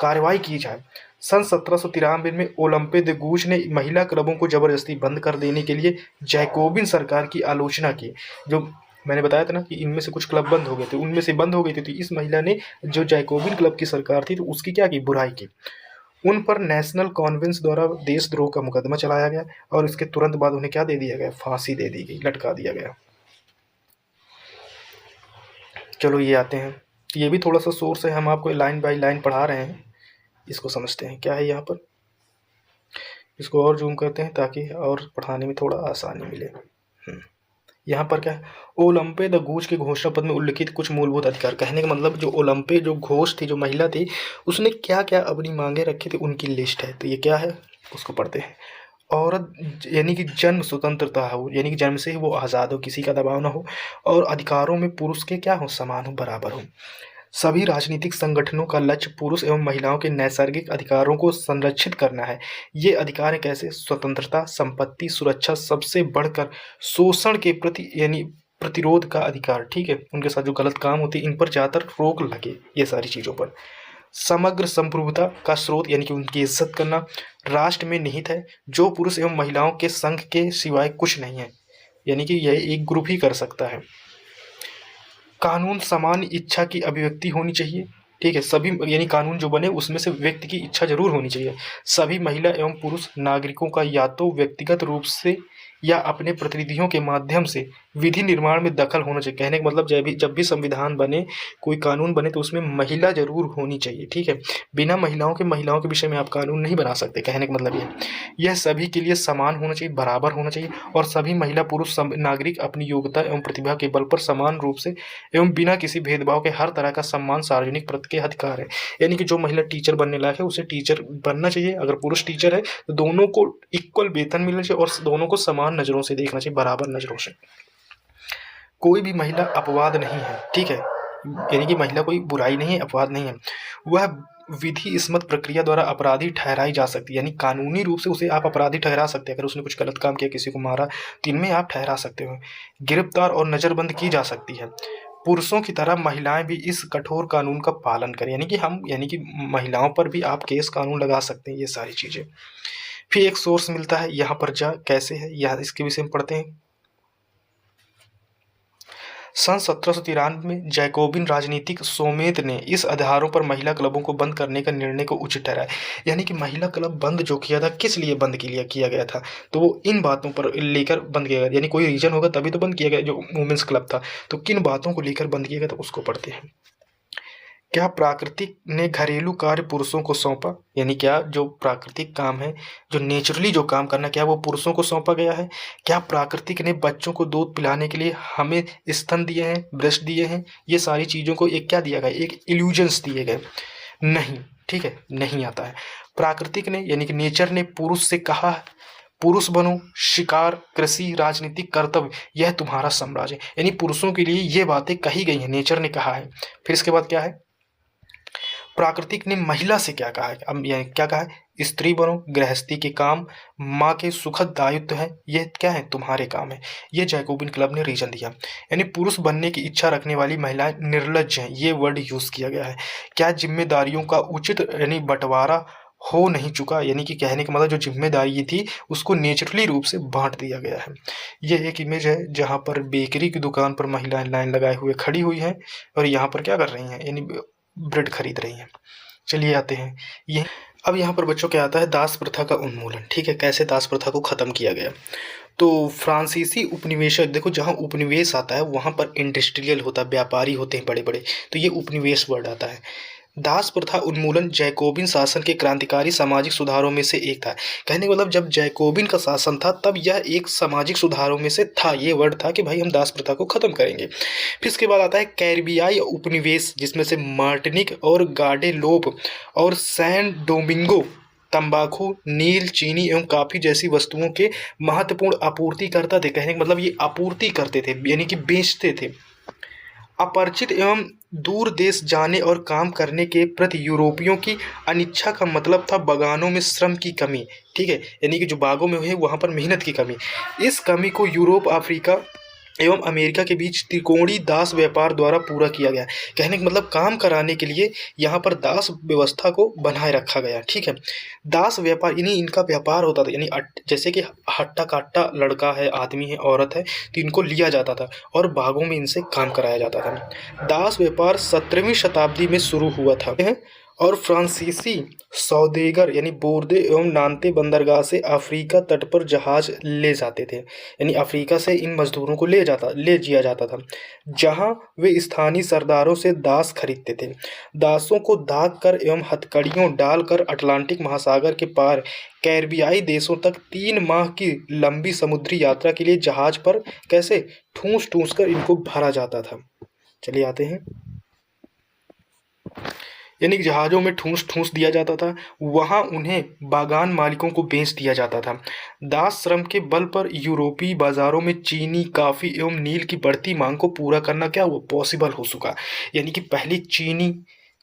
कार्रवाई की जाए। सन 1793 में ओलंपे दे गूच ने महिला क्लबों को जबरदस्ती बंद कर देने के लिए जैकोबिन सरकार की आलोचना की। जो मैंने बताया था ना कि इनमें से कुछ क्लब बंद हो गए थे, उनमें से बंद हो गई थी, तो इस महिला ने जो जैकोबिन क्लब की सरकार थी तो उसकी क्या की, बुराई की। उन पर नेशनल कॉन्वेंस द्वारा देशद्रोह का मुकदमा चलाया गया और इसके तुरंत बाद उन्हें क्या दे दिया गया, फांसी दे दी गई, लटका दिया गया। चलो ये आते हैं, ये भी थोड़ा सा सोर्स है, हम आपको लाइन बाय लाइन पढ़ा रहे हैं, इसको समझते हैं क्या है यहाँ पर। इसको और जूम करते हैं ताकि और पढ़ाने में थोड़ा आसानी मिले। यहाँ पर क्या है, ओलंपे द घोष के घोषणा पत्र में उल्लिखित कुछ मूलभूत अधिकार। कहने का मतलब जो ओलंपे जो घोष थी, जो महिला थी, उसने क्या क्या अपनी मांगे रखी थी, उनकी लिस्ट है। तो ये क्या है, उसको पढ़ते हैं। औरत यानी कि जन्म स्वतंत्रता हो, यानी कि जन्म से ही वो आज़ाद हो, किसी का दबाव ना हो, और अधिकारों में पुरुष के क्या हो, समान हो, बराबर हो। सभी राजनीतिक संगठनों का लक्ष्य पुरुष एवं महिलाओं के नैसर्गिक अधिकारों को संरक्षित करना है। ये अधिकार है कैसे, स्वतंत्रता, संपत्ति, सुरक्षा, सबसे बढ़कर शोषण के प्रति यानी प्रतिरोध का अधिकार, ठीक है, उनके साथ जो गलत काम होते हैं इन पर ज़्यादातर रोक लगे, ये सारी चीज़ों पर। समग्र संप्रभुता का स्रोत यानी कि उनकी इज्जत करना राष्ट्र में निहित है, जो पुरुष एवं महिलाओं के संघ के सिवाय कुछ नहीं है, यानी कि यह एक ग्रुप ही कर सकता है। कानून समान इच्छा की अभिव्यक्ति होनी चाहिए, ठीक है, सभी यानी कानून जो बने उसमें से व्यक्ति की इच्छा जरूर होनी चाहिए। सभी महिला एवं पुरुष नागरिकों का या तो व्यक्तिगत रूप से या अपने प्रतिनिधियों के माध्यम से विधि निर्माण में दखल होना चाहिए। कहने का मतलब जब भी संविधान बने, कोई कानून बने, तो उसमें महिला जरूर होनी चाहिए, ठीक है। बिना महिलाओं के विषय में आप कानून नहीं बना सकते। कहने का मतलब यह सभी के लिए समान होना चाहिए, बराबर होना चाहिए, और सभी महिला पुरुष नागरिक अपनी योग्यता एवं प्रतिभा के बल पर समान रूप से एवं बिना किसी भेदभाव के हर तरह का सम्मान सार्वजनिक प्रति के अधिकार है। यानी कि जो महिला टीचर बनने लायक है उसे टीचर बनना चाहिए, अगर पुरुष टीचर है तो दोनों को इक्वल वेतन मिलना चाहिए और दोनों को समान नज़रों से देखना चाहिए, बराबर नज़रों से। कोई भी महिला अपवाद नहीं है, ठीक है, यानी कि महिला कोई बुराई नहीं है, अपवाद नहीं है। वह विधि इस्मत प्रक्रिया द्वारा अपराधी ठहराई जा सकती है, यानी कानूनी रूप से उसे आप अपराधी ठहरा सकते हैं। अगर उसने कुछ गलत काम किया, किसी को मारा, तो इनमें आप ठहरा सकते हो। गिरफ्तार और नज़रबंद की जा सकती है। पुरुषों की तरह महिलाएं भी इस कठोर कानून का पालन करें, यानी कि महिलाओं पर भी आप केस कानून लगा सकते हैं, ये सारी चीज़ें। फिर एक सोर्स मिलता है यहाँ पर, कैसे है यह, इसके विषय में पढ़ते हैं। सन 1793 में जैकोबिन राजनीतिक सोमेत ने इस आधारों पर महिला क्लबों को बंद करने का निर्णय को उचित ठहराया। यानी कि महिला क्लब बंद जो किया था, किस लिए बंद किया गया था, तो वो इन बातों पर लेकर बंद किया गया, यानी कोई रीजन होगा तभी तो बंद किया गया, जो वुमेंस क्लब था, तो किन बातों को लेकर बंद किया गया था उसको पढ़ते हैं। क्या प्राकृतिक ने घरेलू कार्य पुरुषों को सौंपा, यानी क्या जो प्राकृतिक काम है, जो नेचुरली जो काम करना, क्या वो पुरुषों को सौंपा गया है। क्या प्राकृतिक ने बच्चों को दूध पिलाने के लिए हमें स्तन दिए हैं, ब्रेस्ट दिए हैं, ये सारी चीज़ों को एक क्या दिया गया, एक इल्यूजन्स दिए गए, नहीं, ठीक है, नहीं आता है। प्राकृतिक ने यानी कि नेचर ने पुरुष से कहा, पुरुष बनो, शिकार, कृषि, राजनीतिक कर्तव्य, यह तुम्हारा साम्राज्य है, यानी पुरुषों के लिए ये बातें कही गई हैं, नेचर ने कहा है। फिर इसके बाद क्या है, प्राकृतिक ने महिला से क्या कहा है, अब यह क्या कहा है, स्त्री बनो, गृहस्थी के काम, माँ के सुखद दायित्व है, ये क्या है, तुम्हारे काम है। ये जैकोबिन क्लब ने रीजन दिया। यानी पुरुष बनने की इच्छा रखने वाली महिलाएं निर्लज्ज हैं, ये वर्ड यूज किया गया है। क्या जिम्मेदारियों का उचित यानी बंटवारा हो नहीं चुका, यानी कि कहने का मतलब जो जिम्मेदारी थी उसको नेचुरली रूप से बांट दिया गया है। ये एक इमेज है जहाँ पर बेकरी की दुकान पर महिलाएं लाइन लगाए हुए खड़ी हुई हैं और यहाँ पर क्या कर रही हैं, यानी ब्रेड खरीद रही हैं। चलिए आते हैं ये, अब यहाँ पर बच्चों क्या आता है, दास प्रथा का उन्मूलन, ठीक है, कैसे दास प्रथा को ख़त्म किया गया। तो फ्रांसीसी उपनिवेशक, देखो जहाँ उपनिवेश आता है वहाँ पर इंडस्ट्रियल होता है, व्यापारी होते हैं बड़े बड़े, तो ये उपनिवेश वर्ड आता है। दास प्रथा उन्मूलन जैकोबिन शासन के क्रांतिकारी सामाजिक सुधारों में से एक था। कहने का मतलब जब जैकोबिन का शासन था तब यह एक सामाजिक सुधारों में से था, ये वर्ड था कि भाई हम दास प्रथा को ख़त्म करेंगे। फिर इसके बाद आता है कैरिबियाई उपनिवेश, जिसमें से मार्टिनिक और गाडेलोप और सैन डोमिंगो तंबाकू, नील, चीनी एवं कॉफी जैसी वस्तुओं के महत्वपूर्ण आपूर्तिकर्ता थे। कहने का मतलब ये आपूर्ति करते थे यानी कि बेचते थे। अपरिचित एवं दूर देश जाने और काम करने के प्रति यूरोपियों की अनिच्छा का मतलब था बागानों में श्रम की कमी। ठीक है, यानी कि जो बागों में है वहाँ पर मेहनत की कमी। इस कमी को यूरोप, अफ्रीका एवं अमेरिका के बीच त्रिकोणीय दास व्यापार द्वारा पूरा किया गया। कहने का मतलब काम कराने के लिए यहाँ पर दास व्यवस्था को बनाए रखा गया। ठीक है, दास व्यापार यानी इनका व्यापार होता था, यानी जैसे कि हट्टा कट्टा लड़का है, आदमी है, औरत है, तो इनको लिया जाता था और बागों में इनसे काम कराया जाता था। दास व्यापार 17वीं शताब्दी में शुरू हुआ था और फ्रांसीसी सौदेगर यानी बोर्दे एवं नान्ते बंदरगाह से अफ्रीका तट पर जहाज ले जाते थे। यानी अफ्रीका से इन मजदूरों को ले जिया जाता था, जहां वे स्थानीय सरदारों से दास खरीदते थे। दासों को दाग कर एवं हथकड़ियों डालकर अटलांटिक महासागर के पार कैरिबियाई देशों तक 3 माह की लंबी समुद्री यात्रा के लिए जहाज पर कैसे ठूंस ठूंस कर इनको भरा जाता था। चलिए आते हैं, यानी कि जहाज़ों में ठूंस ठूंस दिया जाता था, वहाँ उन्हें बागान मालिकों को बेच दिया जाता था। दास श्रम के बल पर यूरोपीय बाजारों में चीनी, कॉफ़ी एवं नील की बढ़ती मांग को पूरा करना क्या हुआ, पॉसिबल हो चुका। यानी कि पहले चीनी,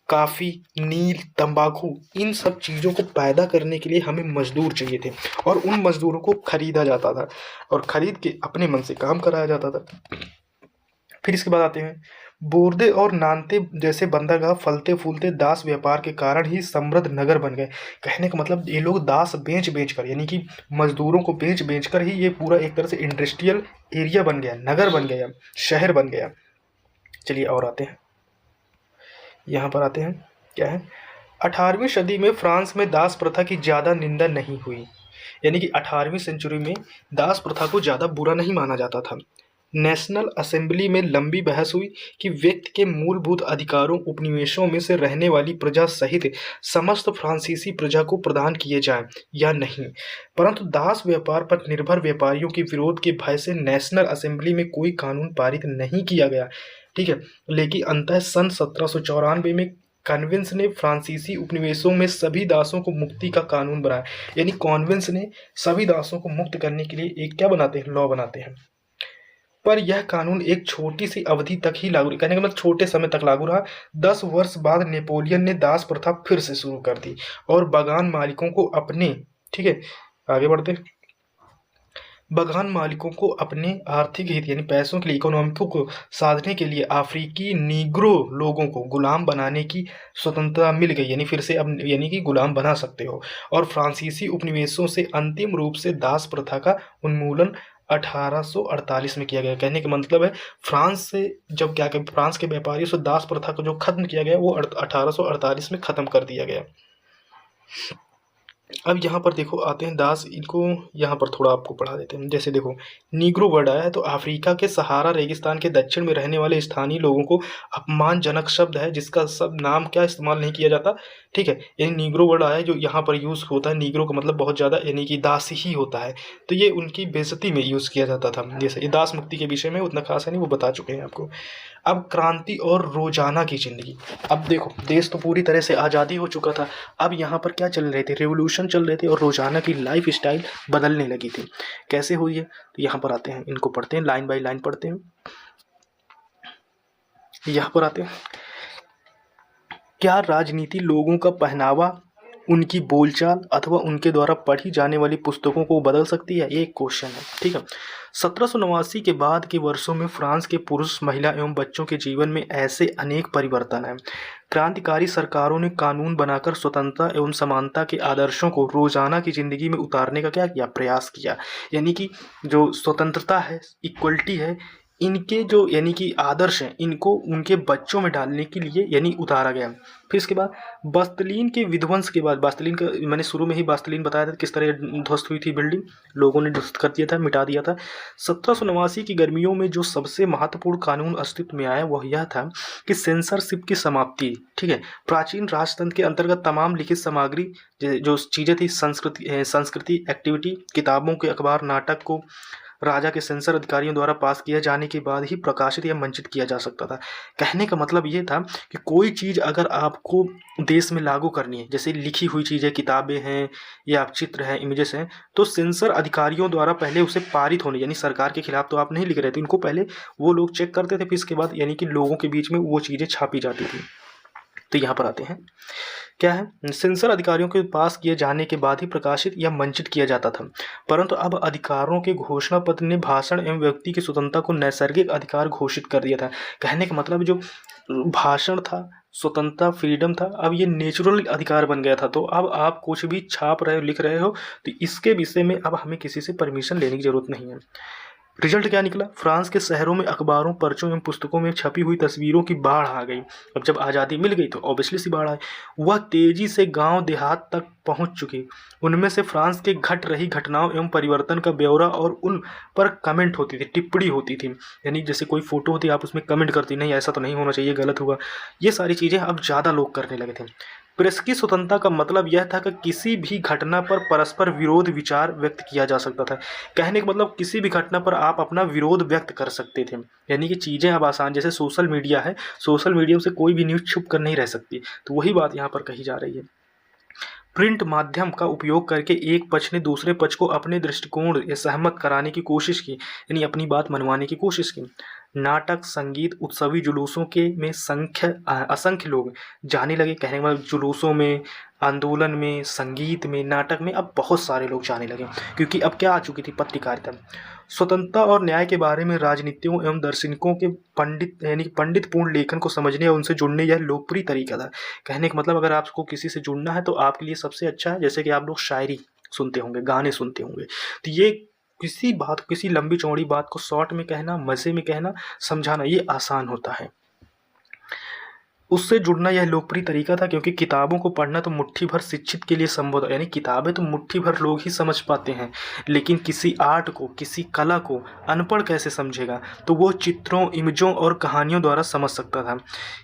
कॉफ़ी, नील, तंबाकू इन सब चीज़ों को पैदा करने के लिए हमें मजदूर चाहिए थे और उन मजदूरों को खरीदा जाता था और खरीद के अपने मन से काम कराया जाता था। फिर इसके बाद आते हैं, बोर्दे और नान्ते जैसे बंदरगाह फलते फूलते दास व्यापार के कारण ही समृद्ध नगर बन गए। कहने का मतलब ये लोग दास बेच बेच कर यानी कि मजदूरों को बेच बेच कर ही ये पूरा एक तरह से इंडस्ट्रियल एरिया बन गया, नगर बन गया, शहर बन गया। चलिए और आते हैं, यहाँ पर आते हैं, क्या है, 18वीं सदी में फ्रांस में दास प्रथा की ज़्यादा निंदा नहीं हुई। यानी कि 18वीं सेंचुरी में दास प्रथा को ज़्यादा बुरा नहीं माना जाता था। नेशनल असेंबली में लंबी बहस हुई कि व्यक्ति के मूलभूत अधिकारों उपनिवेशों में से रहने वाली प्रजा सहित समस्त फ्रांसीसी प्रजा को प्रदान किए जाएं या नहीं, परंतु दास व्यापार पर निर्भर व्यापारियों के विरोध के भय से नेशनल असेंबली में कोई कानून पारित नहीं किया गया। ठीक है, लेकिन अंततः सन 1794 में कॉन्वेंस ने फ्रांसीसी उपनिवेशों में सभी दासों को मुक्ति का कानून बनाया। यानी कॉन्वेंस ने सभी दासों को मुक्त करने के लिए एक क्या बनाते हैं, लॉ बनाते हैं। पर यह कानून एक छोटी सी अवधि तक ही लागू, कहने का मतलब छोटे समय तक लागू रहा। 10 वर्ष बाद नेपोलियन ने दास प्रथा फिर से शुरू कर दी और बागान मालिकों को अपने, ठीक है आगे बढ़ते, बागान मालिकों को अपने आर्थिक हित यानी पैसों के लिए, इकोनॉमिकों को साधने के लिए अफ्रीकी नीग्रो लोगों को गुलाम बनाने की स्वतंत्रता मिल गई। यानी फिर से अब यानी कि गुलाम बना सकते हो। और फ्रांसीसी उपनिवेशों से अंतिम रूप से दास प्रथा का उन्मूलन 1848 में किया गया। कहने का मतलब है फ्रांस से जब क्या कहते फ्रांस के व्यापारियों से दास प्रथा को जो खत्म किया गया वो 1848 में खत्म कर दिया गया। अब यहाँ पर देखो आते हैं दास, इनको यहाँ पर थोड़ा आपको पढ़ा देते हैं। जैसे देखो नीग्रो वर्ड आया है तो अफ्रीका के सहारा रेगिस्तान के दक्षिण में रहने वाले स्थानीय लोगों को अपमानजनक शब्द है जिसका सब नाम क्या इस्तेमाल नहीं किया जाता। ठीक है, यानी नीग्रो वर्ड आया है जो यहाँ पर यूज़ होता है, नीग्रो का मतलब बहुत ज़्यादा यानी कि दासी ही होता है, तो ये उनकी बेइज्जती में यूज़ किया जाता था। जैसे ये दास मुक्ति के विषय में उतना खास है नहीं, वो बता चुके हैं आपको। अब क्रांति और रोजाना की ज़िंदगी। अब देखो देश तो पूरी तरह से आज़ादी हो चुका था, अब यहाँ पर क्या चल रहे थे, रेवोल्यूशन चल रहे थे और रोजाना की लाइफ स्टाइल बदलने लगी थी। कैसे हुई है तो यहाँ पर आते हैं, इनको पढ़ते हैं, लाइन बाय लाइन पढ़ते हैं। यहाँ पर आते हैं, क्या राजनीति लोगों का पहनावा, उनकी बोलचाल अथवा उनके द्वारा पढ़ी जाने वाली पुस्तकों को बदल सकती है, ये एक क्वेश्चन है। ठीक है, 1789 के बाद के वर्षों में फ्रांस के पुरुष, महिला एवं बच्चों के जीवन में ऐसे अनेक परिवर्तन हैं। क्रांतिकारी सरकारों ने कानून बनाकर स्वतंत्रता एवं समानता के आदर्शों को रोजाना की जिंदगी में उतारने का क्या किया, प्रयास किया। यानी कि जो स्वतंत्रता है, इक्वलिटी है, इनके जो यानी कि आदर्श हैं इनको उनके बच्चों में डालने के लिए यानी उतारा गया। फिर इसके बाद बास्तिलीन के विध्वंस के बाद, बास्तिलीन का मैंने शुरू में ही बास्तिलीन बताया था किस तरह ध्वस्त हुई थी बिल्डिंग, लोगों ने ध्वस्त कर दिया था, मिटा दिया था। 1789 की गर्मियों में जो सबसे महत्वपूर्ण कानून अस्तित्व में आया वह यह था कि सेंसरशिप की समाप्ति। ठीक है, प्राचीन राजतंत्र के अंतर्गत तमाम लिखित सामग्री जो चीज़ें थी, संस्कृति एक्टिविटी, किताबों के, अखबार, नाटक को राजा के सेंसर अधिकारियों द्वारा पास किए जाने के बाद ही प्रकाशित या मंचित किया जा सकता था। कहने का मतलब ये था कि कोई चीज़ अगर आपको देश में लागू करनी है, जैसे लिखी हुई चीज़ें, किताबें हैं या चित्र हैं, इमेजेस हैं, तो सेंसर अधिकारियों द्वारा पहले उसे पारित होने, यानी सरकार के खिलाफ तो आप नहीं लिख रहे थे, इनको पहले वो लोग चेक करते थे, फिर इसके बाद यानी कि लोगों के बीच में वो चीज़ें छापी जाती थी। तो यहाँ पर आते हैं, क्या है, सेंसर अधिकारियों के पास किए जाने के बाद ही प्रकाशित या मंचित किया जाता था। परंतु अब अधिकारों के घोषणा पत्र ने भाषण एवं व्यक्ति की स्वतंत्रता को नैसर्गिक अधिकार घोषित कर दिया था। कहने का मतलब जो भाषण था, स्वतंत्रता, फ्रीडम था, अब ये नेचुरल अधिकार बन गया था। तो अब आप कुछ भी छाप रहे हो, लिख रहे हो, तो इसके विषय में अब हमें किसी से परमिशन लेने की जरूरत नहीं है। रिजल्ट क्या निकला? फ्रांस के शहरों में अखबारों, पर्चों एवं पुस्तकों में छपी हुई तस्वीरों की बाढ़ आ गई। अब जब आज़ादी मिल गई तो ऑब्वियसली सी बाढ़ आई। वह तेजी से गांव देहात तक पहुंच चुकी। उनमें से फ्रांस के घट रही घटनाओं एवं परिवर्तन का ब्यौरा और उन पर कमेंट होती थी, टिप्पणी होती थी। यानी जैसे कोई फोटो होती, आप उसमें कमेंट करती, नहीं ऐसा तो नहीं होना चाहिए, गलत हुआ। ये सारी चीज़ें अब ज़्यादा लोग करने लगे थे। प्रेस की स्वतंत्रता का मतलब यह था कि किसी भी घटना पर परस्पर विरोध विचार व्यक्त किया जा सकता था। कहने का मतलब किसी भी घटना पर आप अपना विरोध व्यक्त कर सकते थे। यानी कि चीज़ें अब आसान, जैसे सोशल मीडिया है, सोशल मीडिया से कोई भी न्यूज़ छुप कर नहीं रह सकती। तो वही बात यहाँ पर कही जा रही है। प्रिंट माध्यम का उपयोग करके एक पक्ष ने दूसरे पक्ष को अपने दृष्टिकोण या सहमत कराने की कोशिश की, यानी अपनी बात मनवाने की कोशिश की। नाटक, संगीत, उत्सवी जुलूसों के में असंख्य लोग जाने लगे। कहने का मतलब जुलूसों में, आंदोलन में, संगीत में, नाटक में अब बहुत सारे लोग जाने लगे, क्योंकि अब क्या आ चुकी थी, पत्रकारिता। स्वतंत्रता और न्याय के बारे में राजनीतियों एवं दार्शनिकों के पंडित यानी पंडितपूर्ण लेखन को समझने और उनसे जुड़ने यह लोकप्रिय तरीका था। कहने का मतलब अगर आपको किसी से जुड़ना है तो आपके लिए सबसे अच्छा है, जैसे कि आप लोग शायरी सुनते होंगे, गाने सुनते होंगे, तो ये किसी बात, किसी लंबी चौड़ी बात को शॉर्ट में कहना, मज़े में कहना, समझाना, ये आसान होता है। उससे जुड़ना यह लोकप्रिय तरीका था, क्योंकि किताबों को पढ़ना तो मुट्ठी भर शिक्षित के लिए संभव है, यानी किताबें तो मुट्ठी भर लोग ही समझ पाते हैं, लेकिन किसी आर्ट को, किसी कला को अनपढ़ कैसे समझेगा? तो वो चित्रों, इमेजों और कहानियों द्वारा समझ सकता था।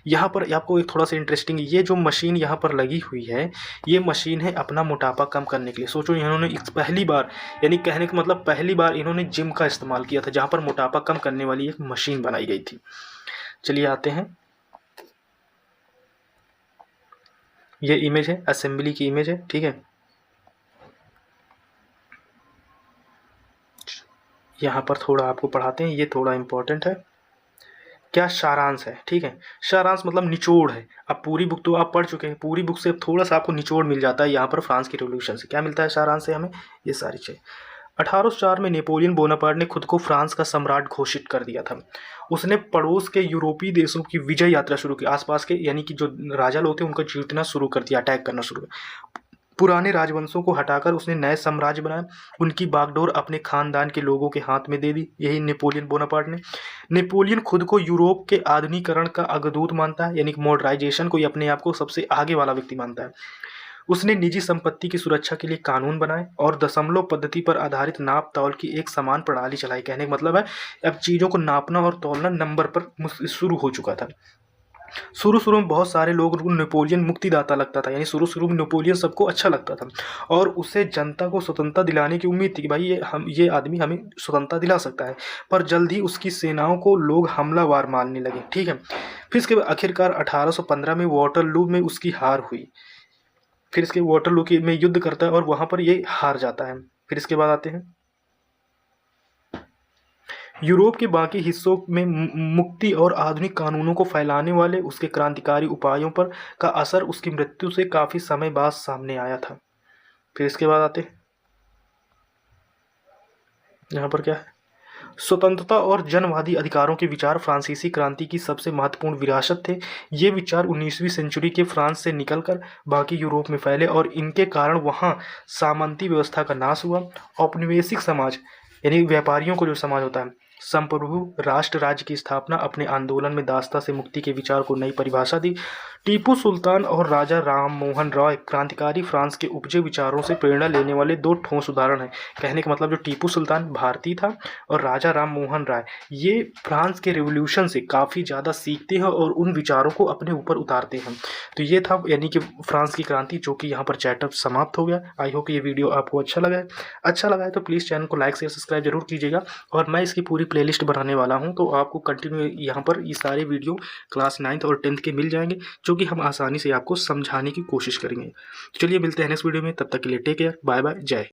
यहाँ पर आपको एक थोड़ा सा इंटरेस्टिंग, ये जो मशीन यहाँ पर लगी हुई है, ये मशीन है अपना मोटापा कम करने के लिए। सोचो इन्होंने पहली बार, यानी कहने का मतलब पहली बार इन्होंने जिम का इस्तेमाल किया था, जहाँ पर मोटापा कम करने वाली एक मशीन बनाई गई थी। चलिए आते हैं, ये इमेज है, असेंबली की इमेज है, ठीक है। यहाँ पर थोड़ा आपको पढ़ाते हैं, ये थोड़ा इम्पोर्टेंट है। क्या सारांश है, ठीक है। सारांश मतलब निचोड़ है। अब पूरी बुक तो आप पढ़ चुके हैं, पूरी बुक से थोड़ा सा आपको निचोड़ मिल जाता है। यहाँ पर फ्रांस की रिवॉल्यूशन से क्या मिलता है, सारांश से हमें ये सारी चीज़। 1804 में नेपोलियन बोनापार्ट ने खुद को फ्रांस का सम्राट घोषित कर दिया था। उसने पड़ोस के यूरोपीय देशों की विजय यात्रा शुरू की, आसपास के यानी कि जो राजा लोग थे उनका जीतना शुरू कर दिया, अटैक करना शुरू किया। पुराने राजवंशों को हटाकर उसने नए साम्राज्य बनाए, उनकी बागडोर अपने खानदान के लोगों के हाथ में दे दी। यही नेपोलियन बोनापार्ट ने। नेपोलियन खुद को यूरोप के आधुनिकीकरण का अग्रदूत मानता है, यानी कि मॉडर्नाइजेशन को अपने आप को सबसे आगे वाला व्यक्ति मानता है। उसने निजी संपत्ति की सुरक्षा के लिए कानून बनाए और दशमलव पद्धति पर आधारित नाप तौल की एक समान प्रणाली चलाई। कहने का मतलब है अब चीज़ों को नापना और तौलना नंबर पर शुरू हो चुका था। शुरू में बहुत सारे लोग उनको नेपोलियन मुक्तिदाता लगता था, यानी शुरू में नेपोलियन सबको अच्छा लगता था और उससे जनता को स्वतंत्रता दिलाने की उम्मीद थी कि भाई ये आदमी हमें स्वतंत्रता दिला सकता है। पर जल्द ही उसकी सेनाओं को लोग हमलावर मानने लगे, ठीक है। फिर इसके आखिरकार 1815 में वाटरलू में उसकी हार हुई। फिर इसके वाटरलू में युद्ध करता है और वहां पर ये हार जाता है। फिर इसके बाद आते हैं यूरोप के बाकी हिस्सों में मुक्ति और आधुनिक कानूनों को फैलाने वाले उसके क्रांतिकारी उपायों पर का असर उसकी मृत्यु से काफी समय बाद सामने आया था। फिर इसके बाद आते हैं यहाँ पर क्या है, स्वतंत्रता और जनवादी अधिकारों के विचार फ्रांसीसी क्रांति की सबसे महत्वपूर्ण विरासत थे। ये विचार 19वीं सेंचुरी के फ्रांस से निकलकर बाकी यूरोप में फैले और इनके कारण वहाँ सामंती व्यवस्था का नाश हुआ। औपनिवेशिक समाज यानी व्यापारियों को जो समाज होता है संप्रभु राष्ट्र राज्य की स्थापना, अपने आंदोलन में दासता से मुक्ति के विचार को नई परिभाषा दी। टीपू सुल्तान और राजा राम मोहन रॉय क्रांतिकारी फ्रांस के उपजे विचारों से प्रेरणा लेने वाले दो ठोस उदाहरण हैं। कहने का मतलब जो टीपू सुल्तान भारतीय था और राजा राम मोहन राय ये फ्रांस के रेवोल्यूशन से काफ़ी ज़्यादा सीखते हैं और उन विचारों को अपने ऊपर उतारते हैं। तो ये था यानी कि फ्रांस की क्रांति, जो कि यहाँ पर चैप्टर समाप्त हो गया। आई होप ये वीडियो आपको अच्छा लगा है तो प्लीज़ चैनल को लाइक शेयर सब्सक्राइब जरूर कीजिएगा। और मैं इसकी पूरी प्लेलिस्ट बनाने वाला हूँ, तो आपको कंटिन्यू यहाँ पर ये सारे वीडियो क्लास 9th और 10th के मिल जाएंगे, जो कि हम आसानी से आपको समझाने की कोशिश करेंगे। चलिए मिलते हैं नेक्स्ट वीडियो में, तब तक के लिए टेक केयर, बाय बाय, जय।